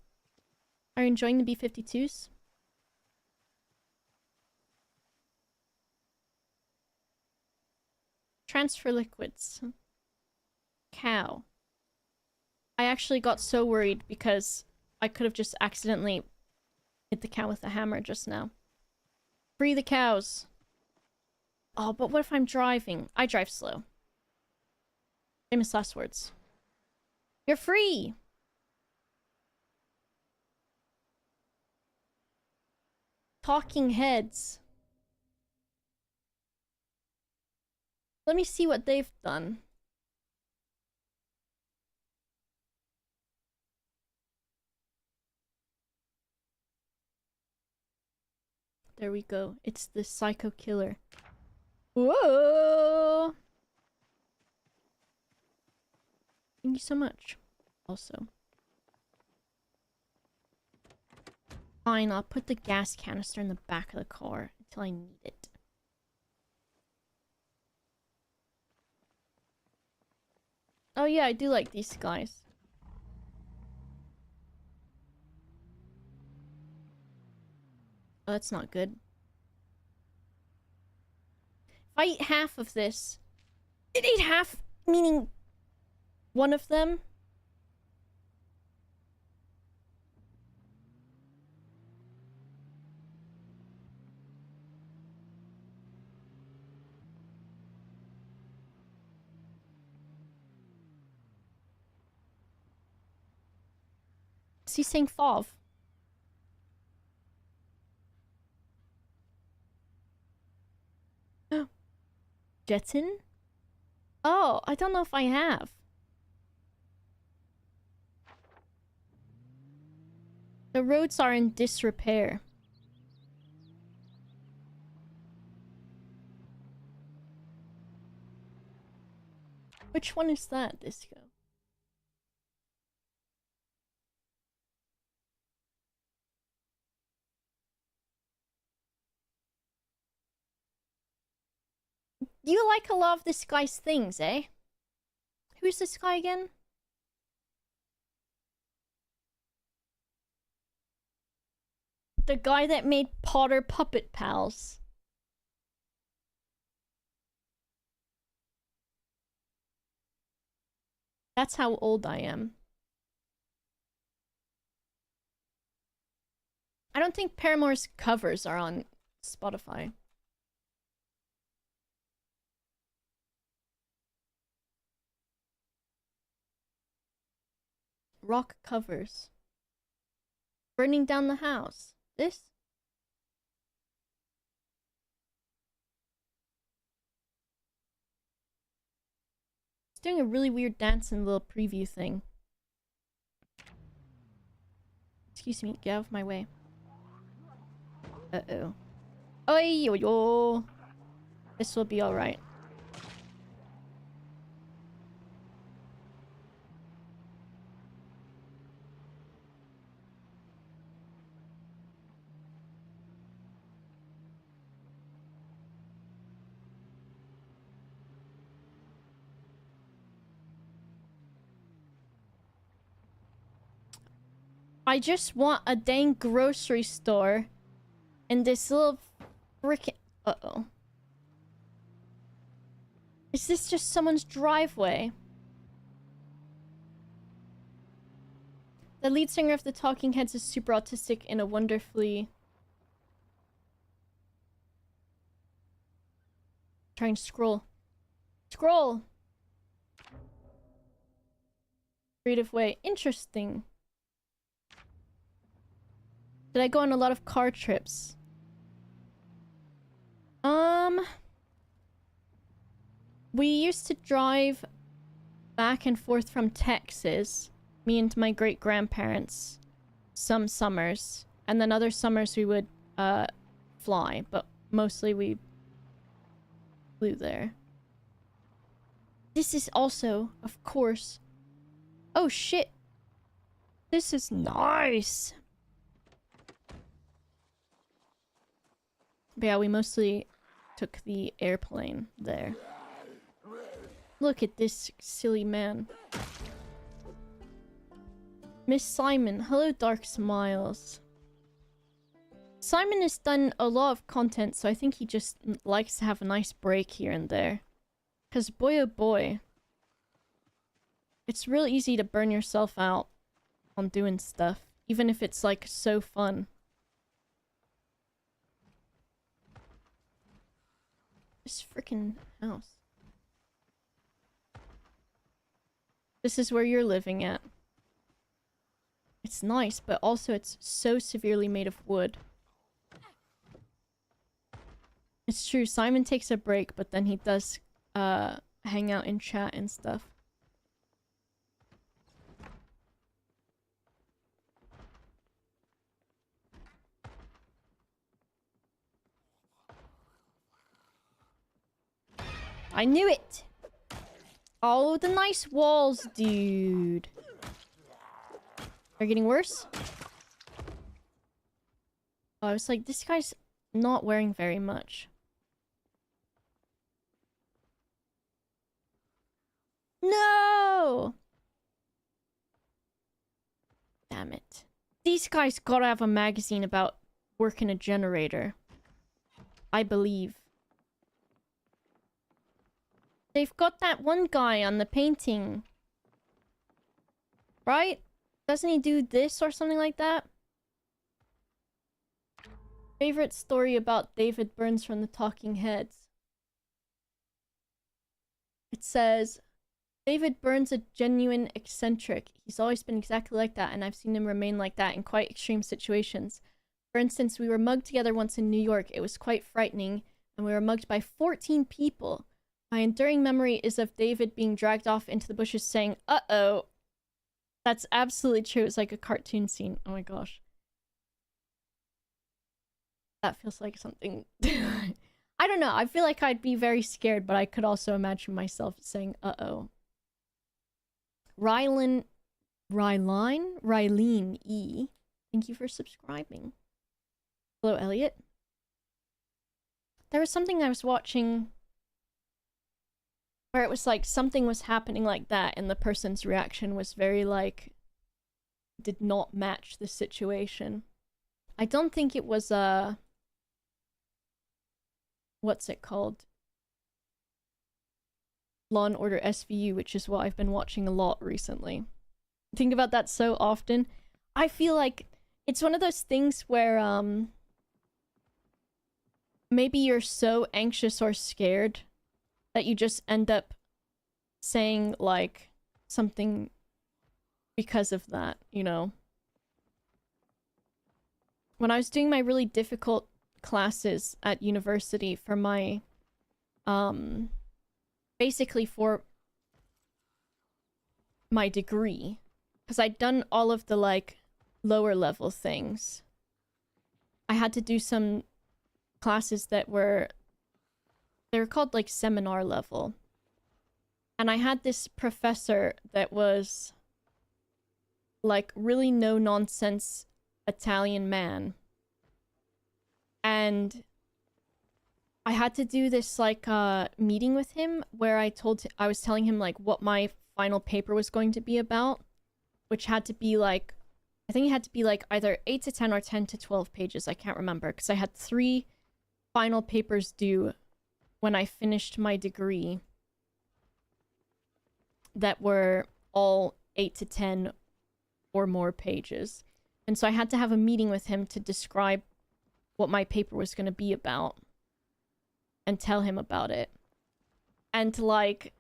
Are you enjoying the B-52s? Transfer liquids. Cow. I actually got so worried because I could have just accidentally hit the cow with a hammer just now. Free the cows. Oh, but what if I'm driving? I drive slow. Famous last words. You're free! Talking heads. Let me see what they've done. There we go. It's the psycho killer. Whoa! Thank you so much. Also. Fine, I'll put the gas canister in the back of the car until I need it. Oh yeah, I do like these guys. Oh, that's not good. If I eat half of this... It ate half, meaning one of them. Is he saying FOV? Jetson? Oh, I don't know if I have. The roads are in disrepair. Which one is that, Disco? You like a lot of this guy's things, eh? Who's this guy again? The guy that made Potter Puppet Pals. That's how old I am. I don't think Paramore's covers are on Spotify. Rock covers. Burning down the house. This? It's doing a really weird dance in the little preview thing. Excuse me, get out of my way. Uh-oh. Oi yo yo. This will be alright. I just want a dang grocery store in this little frickin'... Uh-oh. Is this just someone's driveway? The lead singer of the Talking Heads is super autistic in a wonderfully... Trying to scroll. Scroll. Creative way. Interesting. Did I go on a lot of car trips? We used to drive back and forth from Texas, me and my great-grandparents, some summers. And then other summers we would, fly, but mostly we flew there. This is also, of course... Oh, shit! This is nice! But yeah, we mostly took the airplane there. Look at this silly man. Miss Simon. Hello, Dark Smiles. Simon has done a lot of content, so I think he just likes to have a nice break here and there. Because boy oh boy, it's real easy to burn yourself out on doing stuff, even if it's like so fun. This freaking house. This is where you're living at. It's nice, but also it's so severely made of wood. It's true, Simon takes a break, but then he does hang out in chat and stuff. I knew it! Oh, the nice walls, dude. They're getting worse? Oh, I was like, this guy's not wearing very much. No! Damn it. These guys gotta have a magazine about working a generator. I believe. They've got that one guy on the painting. Right? Doesn't he do this or something like that? Favorite story about David Burns from the Talking Heads. It says, David Burns a genuine eccentric. He's always been exactly like that, and I've seen him remain like that in quite extreme situations. For instance, we were mugged together once in New York. It was quite frightening, and we were mugged by 14 people. My enduring memory is of David being dragged off into the bushes saying, uh-oh. That's absolutely true. It's like a cartoon scene. Oh my gosh. That feels like something... I don't know. I feel like I'd be very scared, but I could also imagine myself saying, uh-oh. Ryleen E. Thank you for subscribing. Hello, Elliot. There was something I was watching where it was like something was happening like that and the person's reaction was very like did not match the situation. I don't think it was what's it called? Law and Order SVU, which is what I've been watching a lot recently. I think about that so often. I feel like it's one of those things where maybe you're so anxious or scared that you just end up saying, like, something because of that, you know? When I was doing my really difficult classes at university for my, basically for my degree, because I'd done all of the, like, lower level things, I had to do some classes that were... They were called, like, seminar level. And I had this professor that was, like, really no-nonsense Italian man. And I had to do this, like, meeting with him where I was telling him, like, what my final paper was going to be about. Which had to be, like... I think it had to be, like, either 8 to 10 or 10 to 12 pages. I can't remember. Because I had 3 final papers due when I finished my degree that were all 8 to 10 or more pages. And so I had to have a meeting with him to describe what my paper was going to be about and tell him about it. And like,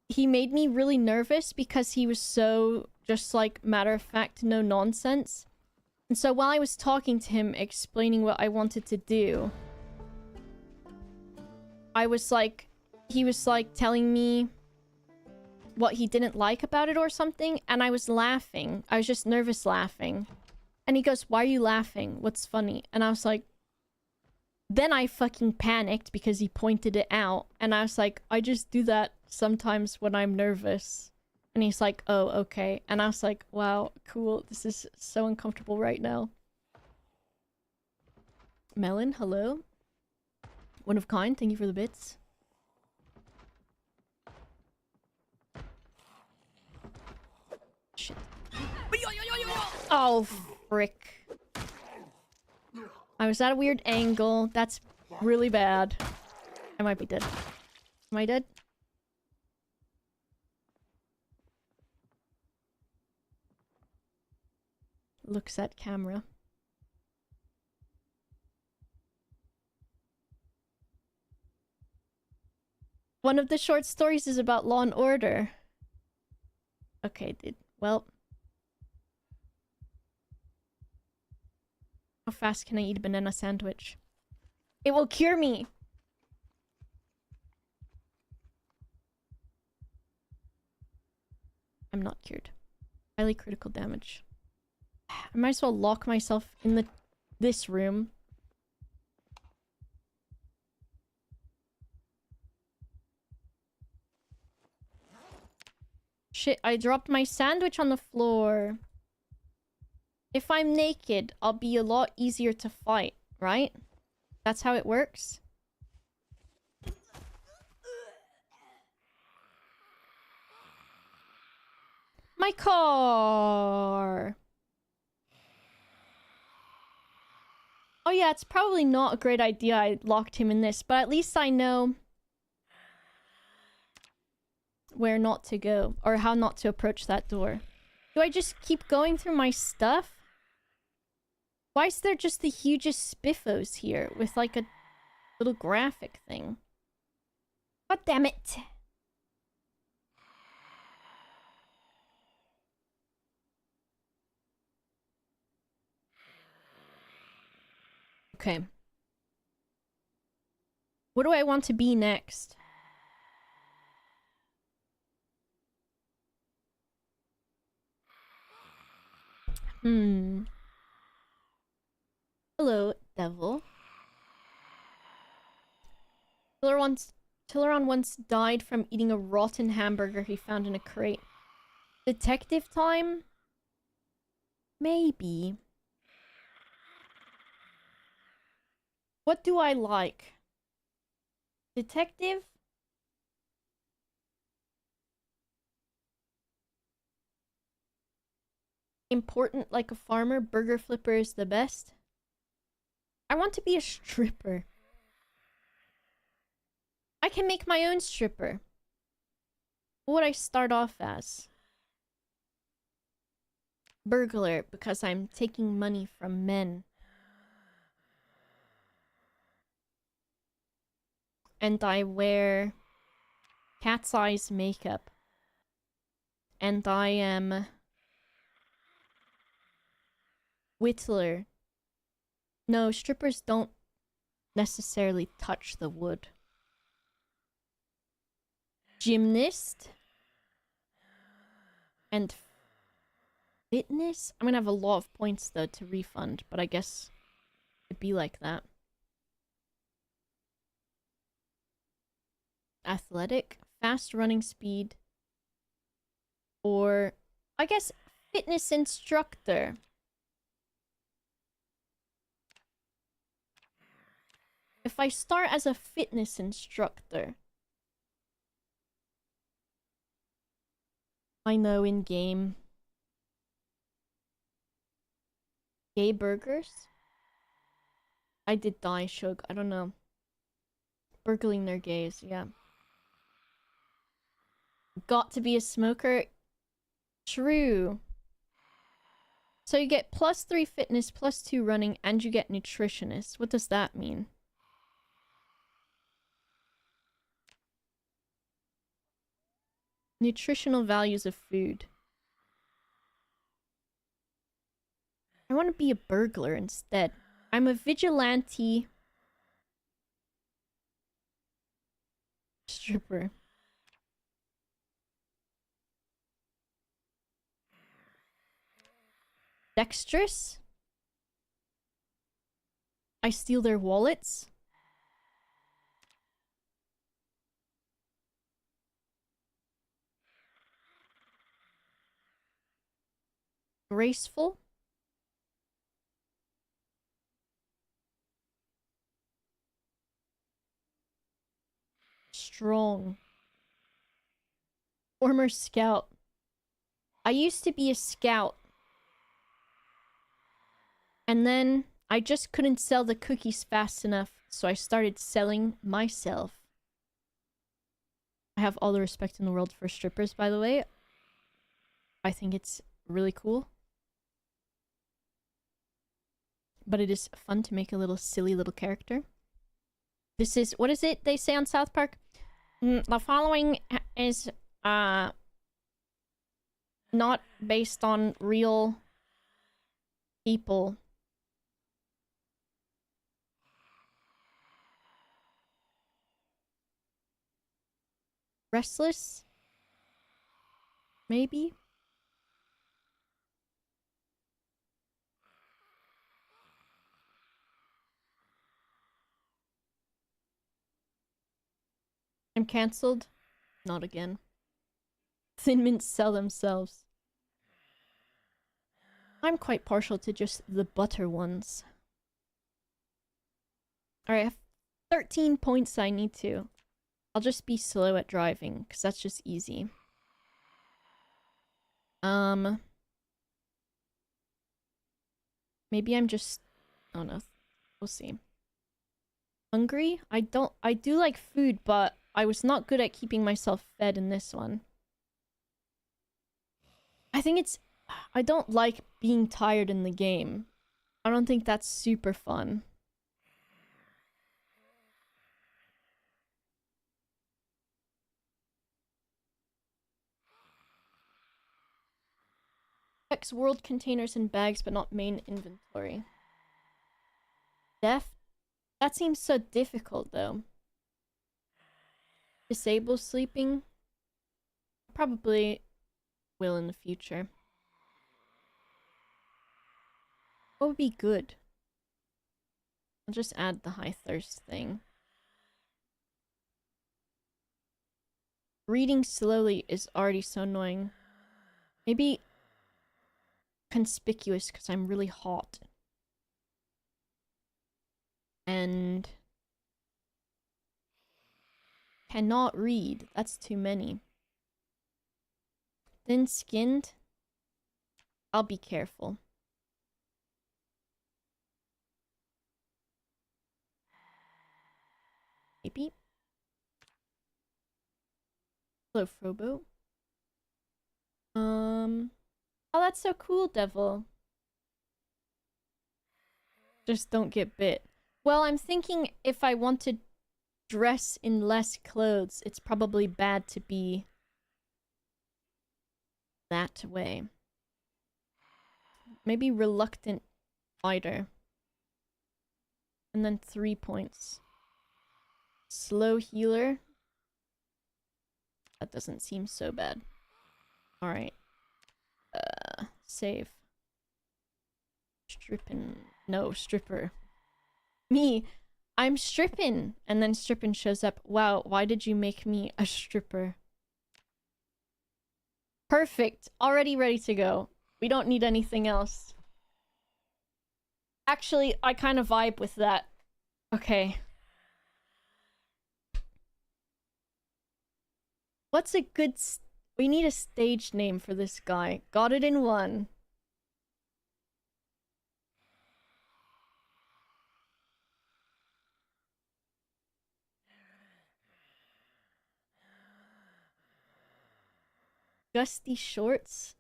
he made me really nervous because he was so just like matter of fact, no nonsense. And so while I was talking to him, explaining what I wanted to do, I was like, he was like telling me what he didn't like about it or something, and I was laughing. I was just nervous laughing. And he goes, "Why are you laughing? What's funny?" And I was like, then I fucking panicked because he pointed it out, and I was like, "I just do that sometimes when I'm nervous." And he's like, "Oh, okay." And I was like, wow, cool. This is so uncomfortable right now. Melon, hello. One of kind, thank you for the bits. Shit. Oh, frick. I was at a weird angle. That's really bad. I might be dead. Am I dead? Looks at camera. One of the short stories is about Law and Order. Okay, dude. Well. How fast can I eat a banana sandwich? It will cure me! I'm not cured. Highly critical damage. I might as well lock myself in this room. Shit, I dropped my sandwich on the floor. If I'm naked, I'll be a lot easier to fight, right? That's how it works? My car! Oh yeah, it's probably not a great idea I locked him in this, but at least I know where not to go, or how not to approach that door. Do I just keep going through my stuff? Why is there just the hugest spiffos here with like a little graphic thing? God damn it! Okay. What do I want to be next? Hello, devil. Tilleron once died from eating a rotten hamburger he found in a crate. Detective time? Maybe. What do I like? Detective? Important like a farmer, burger flipper is the best. I want to be a stripper. I can make my own stripper. What would I start off as? Burglar, because I'm taking money from men. And I wear cat's eyes makeup. And I am whittler. No, strippers don't necessarily touch the wood. Gymnast. And fitness? I'm gonna have a lot of points though to refund, but I guess it'd be like that. Athletic, fast running speed, or I guess fitness instructor. If I start as a fitness instructor, I know in game. Gay burgers? I did die, Shug. I don't know. Burgling their gays, yeah. Got to be a smoker? True. So you get +3 fitness, +2 running, and you get nutritionist. What does that mean? Nutritional values of food. I want to be a burglar instead. I'm a vigilante stripper. Dexterous? I steal their wallets? Graceful? Strong. Former scout. I used to be a scout. And then I just couldn't sell the cookies fast enough, so I started selling myself. I have all the respect in the world for strippers, by the way. I think it's really cool. But it is fun to make a little silly little character. This is, what is it they say on South Park? The following is not based on real people. Restless? Maybe? I'm cancelled? Not again. Thin mints sell themselves. I'm quite partial to just the butter ones. Alright, I have 13 points I need to. I'll just be slow at driving, because that's just easy. Maybe I'm just... oh no. We'll see. Hungry? I do like food, but I was not good at keeping myself fed in this one. I think it's... I don't like being tired in the game. I don't think that's super fun. Checks world containers and bags, but not main inventory. Deaf? That seems so difficult, though. Disable sleeping? Probably will in the future. What would be good? I'll just add the high thirst thing. Reading slowly is already so annoying. Maybe conspicuous because I'm really hot. And cannot read. That's too many. Thin-skinned? I'll be careful. Maybe. Hello, Frobo. Oh, that's so cool, Devil. Just don't get bit. Well, I'm thinking if I want to dress in less clothes, it's probably bad to be that way. Maybe reluctant fighter. And then 3 points. Slow healer. That doesn't seem so bad. Alright. Save. Strippin'. No, stripper. Me. I'm strippin'. And then strippin' shows up. Wow, why did you make me a stripper? Perfect. Already ready to go. We don't need anything else. Actually, I kind of vibe with that. Okay. What's a good... we need a stage name for this guy. Got it in one. Gusty Shorts?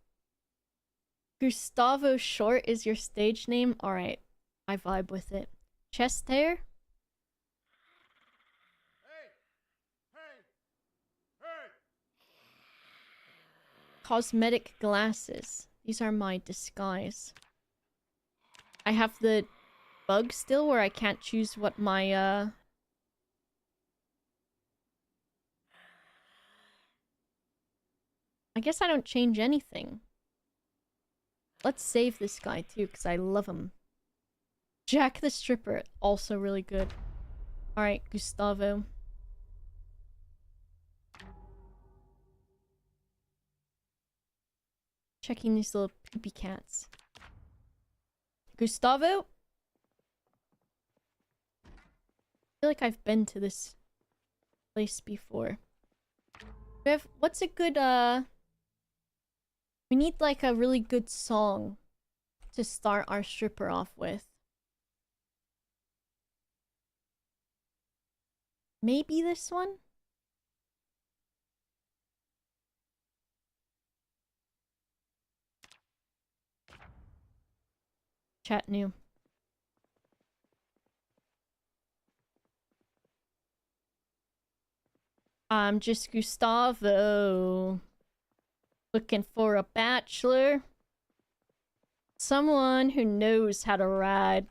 Gustavo Short is your stage name? Alright. I vibe with it. Chest hair? cosmetic glasses. These are my disguise. I have the bug still where I can't choose what my, I guess I don't change anything. Let's save this guy too, because I love him. Jack the Stripper, also really good. Alright, Gustavo. Checking these little poopy cats. Gustavo? I feel like I've been to this place before. What's a good, we need like a really good song to start our stripper off with. Maybe this one? Chat new. I'm just Gustavo. Looking for a bachelor. Someone who knows how to ride.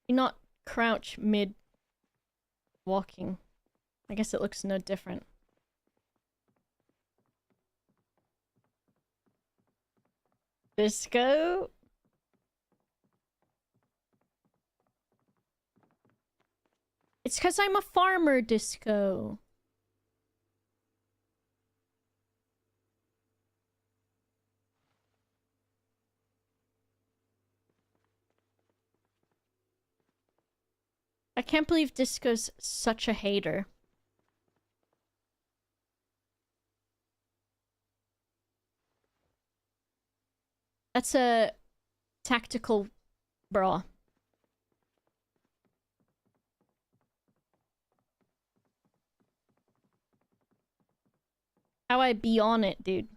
You not crouch mid walking. I guess it looks no different. Disco? It's because I'm a farmer, Disco. I can't believe Disco's such a hater. That's a tactical bra. How I be on it, dude.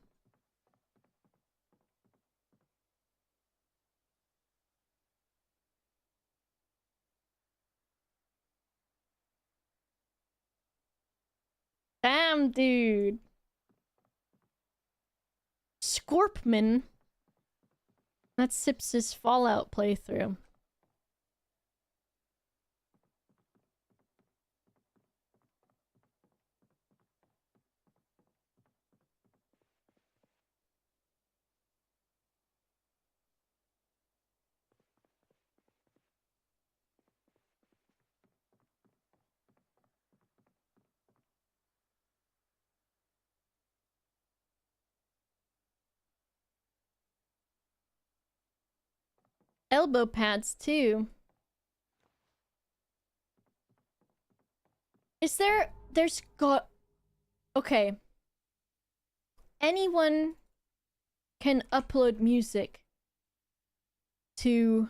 Damn, dude. Scorpman. That's Sips' Fallout playthrough. Elbow pads, too. Is there... There's got... Okay. Anyone can upload music to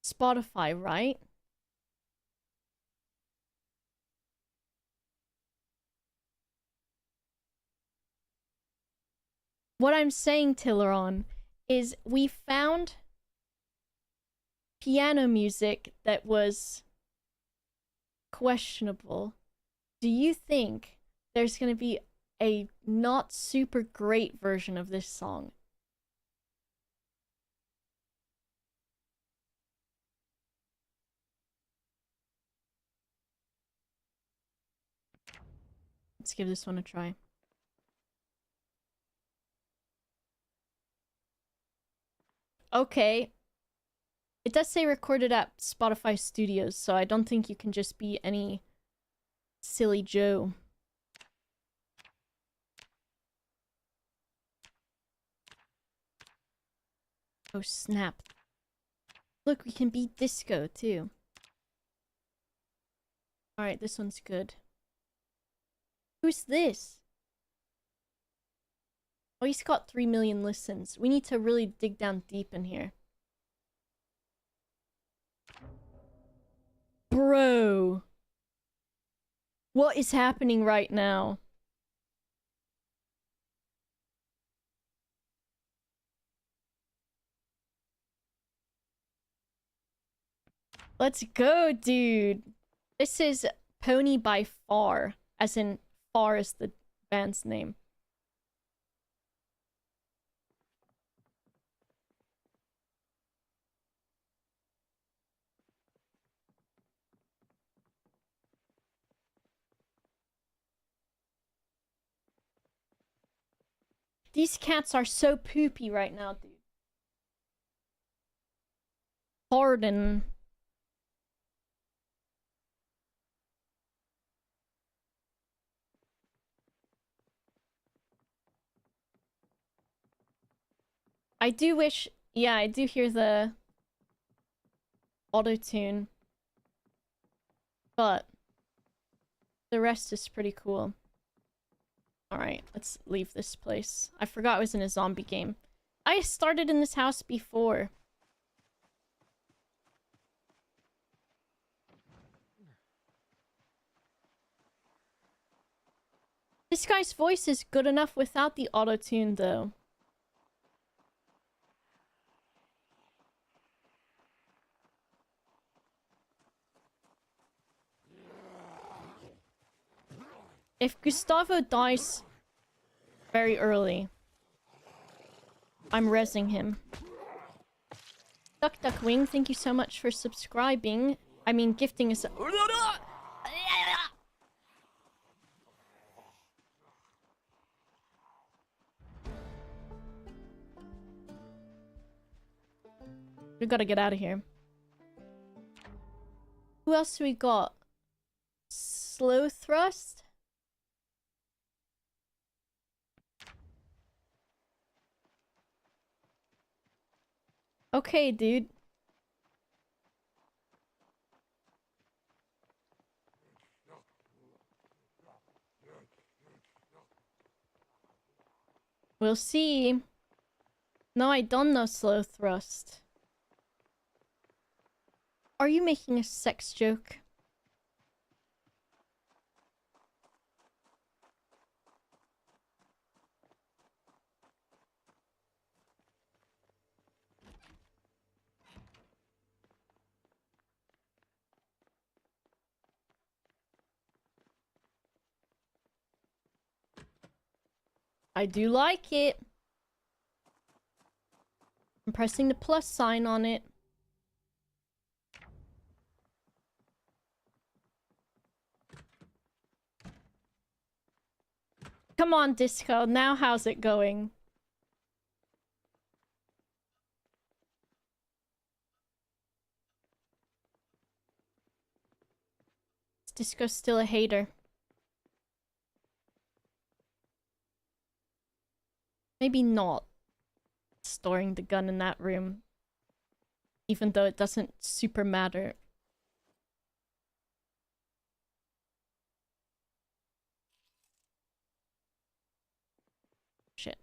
Spotify, right? What I'm saying, Tilleron, is we found piano music that was questionable. Do you think there's gonna be a not super great version of this song? Let's give this one a try. Okay. It does say recorded at Spotify Studios, so I don't think you can just be any silly Joe. Oh snap. Look, we can beat Disco too. Alright, this one's good. Who's this? Oh, he's got 3 million listens. We need to really dig down deep in here. Bro. What is happening right now? Let's go, dude. This is Pony by Far, as in Far is the band's name. These cats are so poopy right now, dude. Pardon. I do wish... Yeah, I do hear the auto-tune. But the rest is pretty cool. Alright, let's leave this place. I forgot it was in a zombie game. I started in this house before. This guy's voice is good enough without the auto-tune, though. If Gustavo dies very early, I'm rezzing him. Duck Duck Wing, thank you so much for subscribing. I mean, gifting us. We gotta get out of here. Who else do we got? Slow Thrust? Okay, dude. We'll see. No, I don't know Slow Thrust. Are you making a sex joke? I do like it. I'm pressing the plus sign on it. Come on, Disco. Now how's it going? Is Disco still a hater? Maybe not storing the gun in that room. Even though it doesn't super matter. Shit.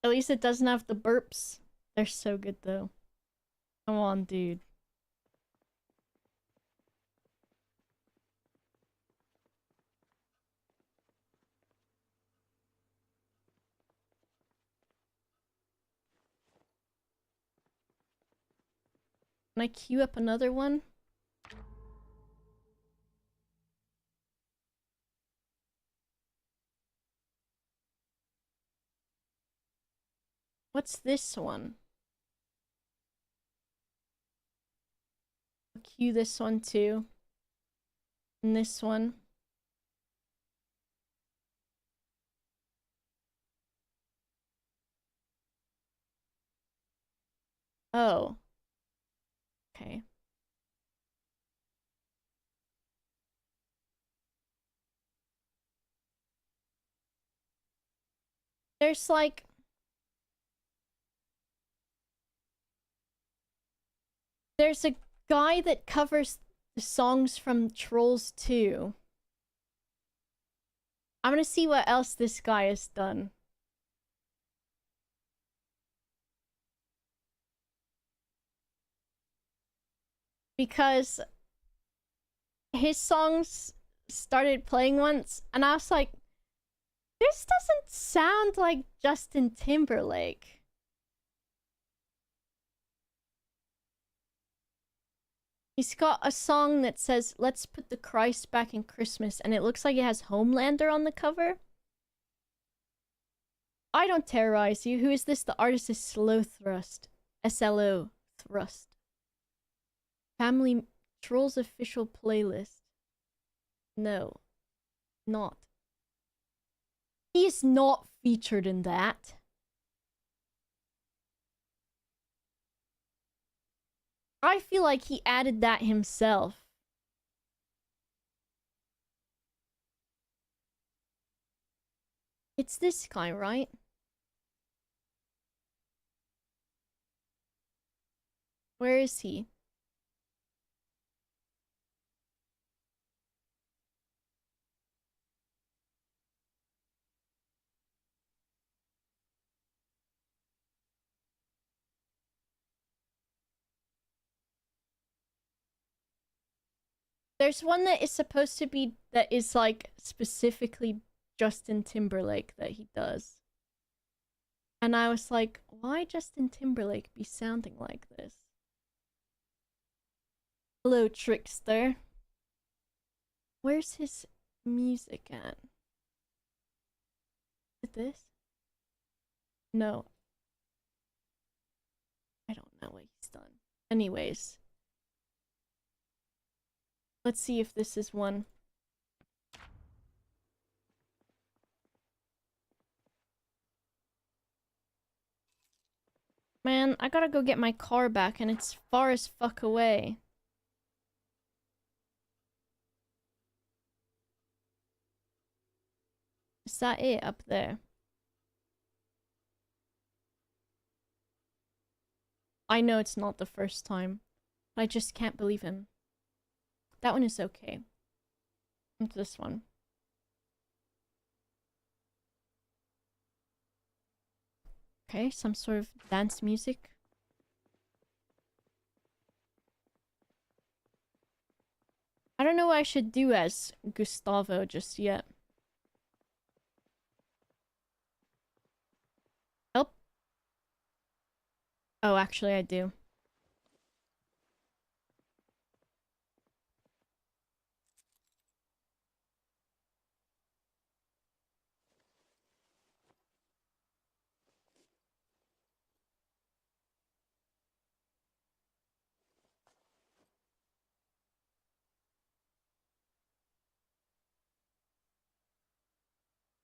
At least it doesn't have the burps. They're so good though. Come on, dude. Can I queue up another one? What's this one? I'll queue this one too. And this one. Oh. Okay. There's like... There's a guy that covers the songs from Trolls 2. I'm gonna see what else this guy has done. because his songs started playing once, and I was like, this doesn't sound like Justin Timberlake. He's got a song that says, "Let's put the Christ back in Christmas," and it looks like it has Homelander on the cover. I don't terrorize you. Who is this? The artist is Slow Thrust. SLO Thrust. Family Trolls official playlist. No. Not. He is not featured in that. I feel like he added that himself. It's this guy, right? Where is he? There's one that is supposed to be that is like specifically Justin Timberlake that he does. And I was like, why Justin Timberlake be sounding like this? Hello, Trickster. Where's his music at? Is it this? No. I don't know what he's done. Anyways. Let's see if this is one. Man, I gotta go get my car back and it's far as fuck away. Is that it up there? I know it's not the first time, but I just can't believe him. That one is okay. What's this one? Okay, some sort of dance music. I don't know what I should do as Gustavo just yet. Help? Oh, actually I do.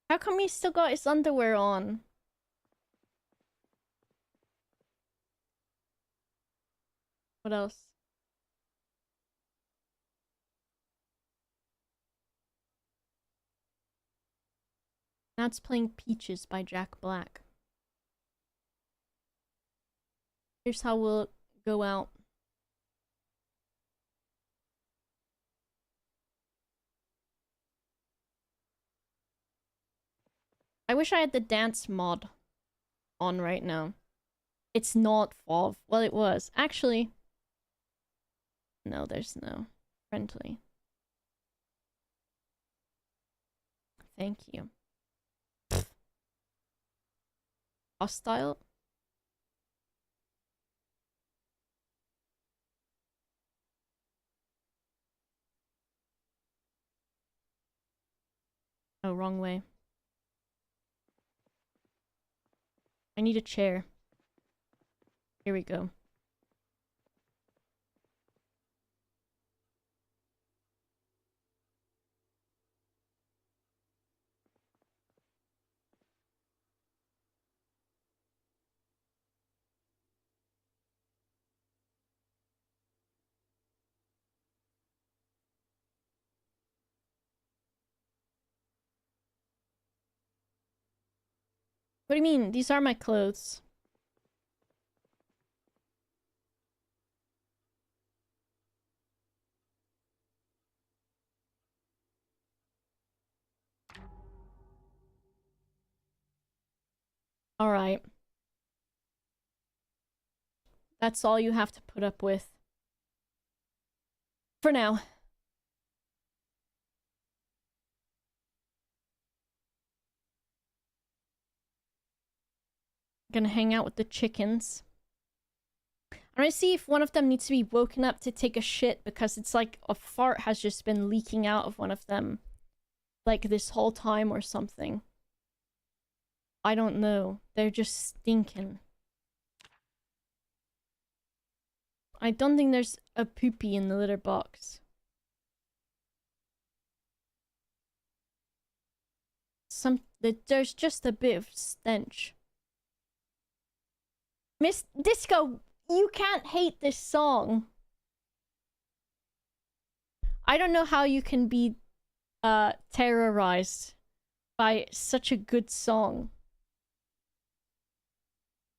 How come he still got his underwear on? What else? Now it's playing Peaches by Jack Black. Here's how we'll go out. I wish I had the dance mod on right now. It's not FOV. Well, it was. Actually, no, there's no. Friendly. Thank you. Hostile? Oh, wrong way. I need a chair. Here we go. What do you mean? These are my clothes. Alright. That's all you have to put up with. For now. Gonna hang out with the chickens. I'm gonna see if one of them needs to be woken up to take a shit, because it's like a fart has just been leaking out of one of them like this whole time or something. I don't know. They're just stinking. I don't think there's a poopy in the litter box. There's just a bit of stench. Miss Disco, you can't hate this song. I don't know how you can be terrorized by such a good song.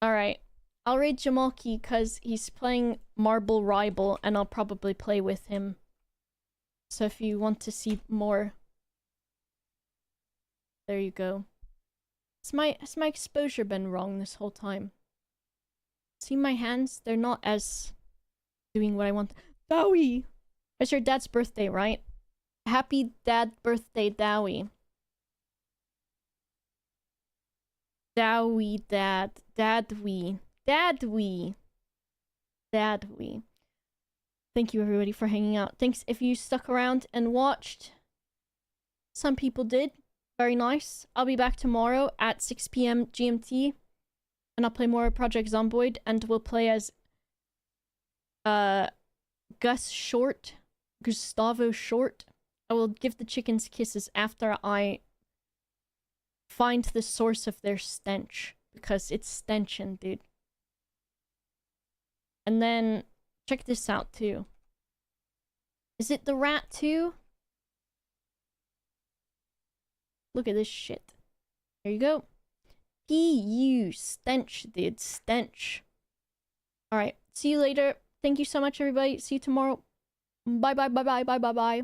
Alright. I'll raid Jamalki because he's playing Marble Ribble and I'll probably play with him. So if you want to see more, there you go. Has my exposure been wrong this whole time? See my hands? They're not as doing what I want. Dowie! It's your dad's birthday, right? Happy dad birthday, Dowie. Dowie, dad. Dadwee. Dadwee. Dadwee. Thank you everybody for hanging out. Thanks if you stuck around and watched. Some people did. Very nice. I'll be back tomorrow at 6 p.m. GMT. And I'll play more Project Zomboid. And we'll play as Gus Short. Gustavo Short. I will give the chickens kisses after I find the source of their stench. Because it's stenching, dude. And then, check this out too. Is it the rat too? Look at this shit. There you go. P-U, stench, dude. Stench. Alright, see you later. Thank you so much, everybody. See you tomorrow. Bye, bye, bye, bye, bye, bye, bye.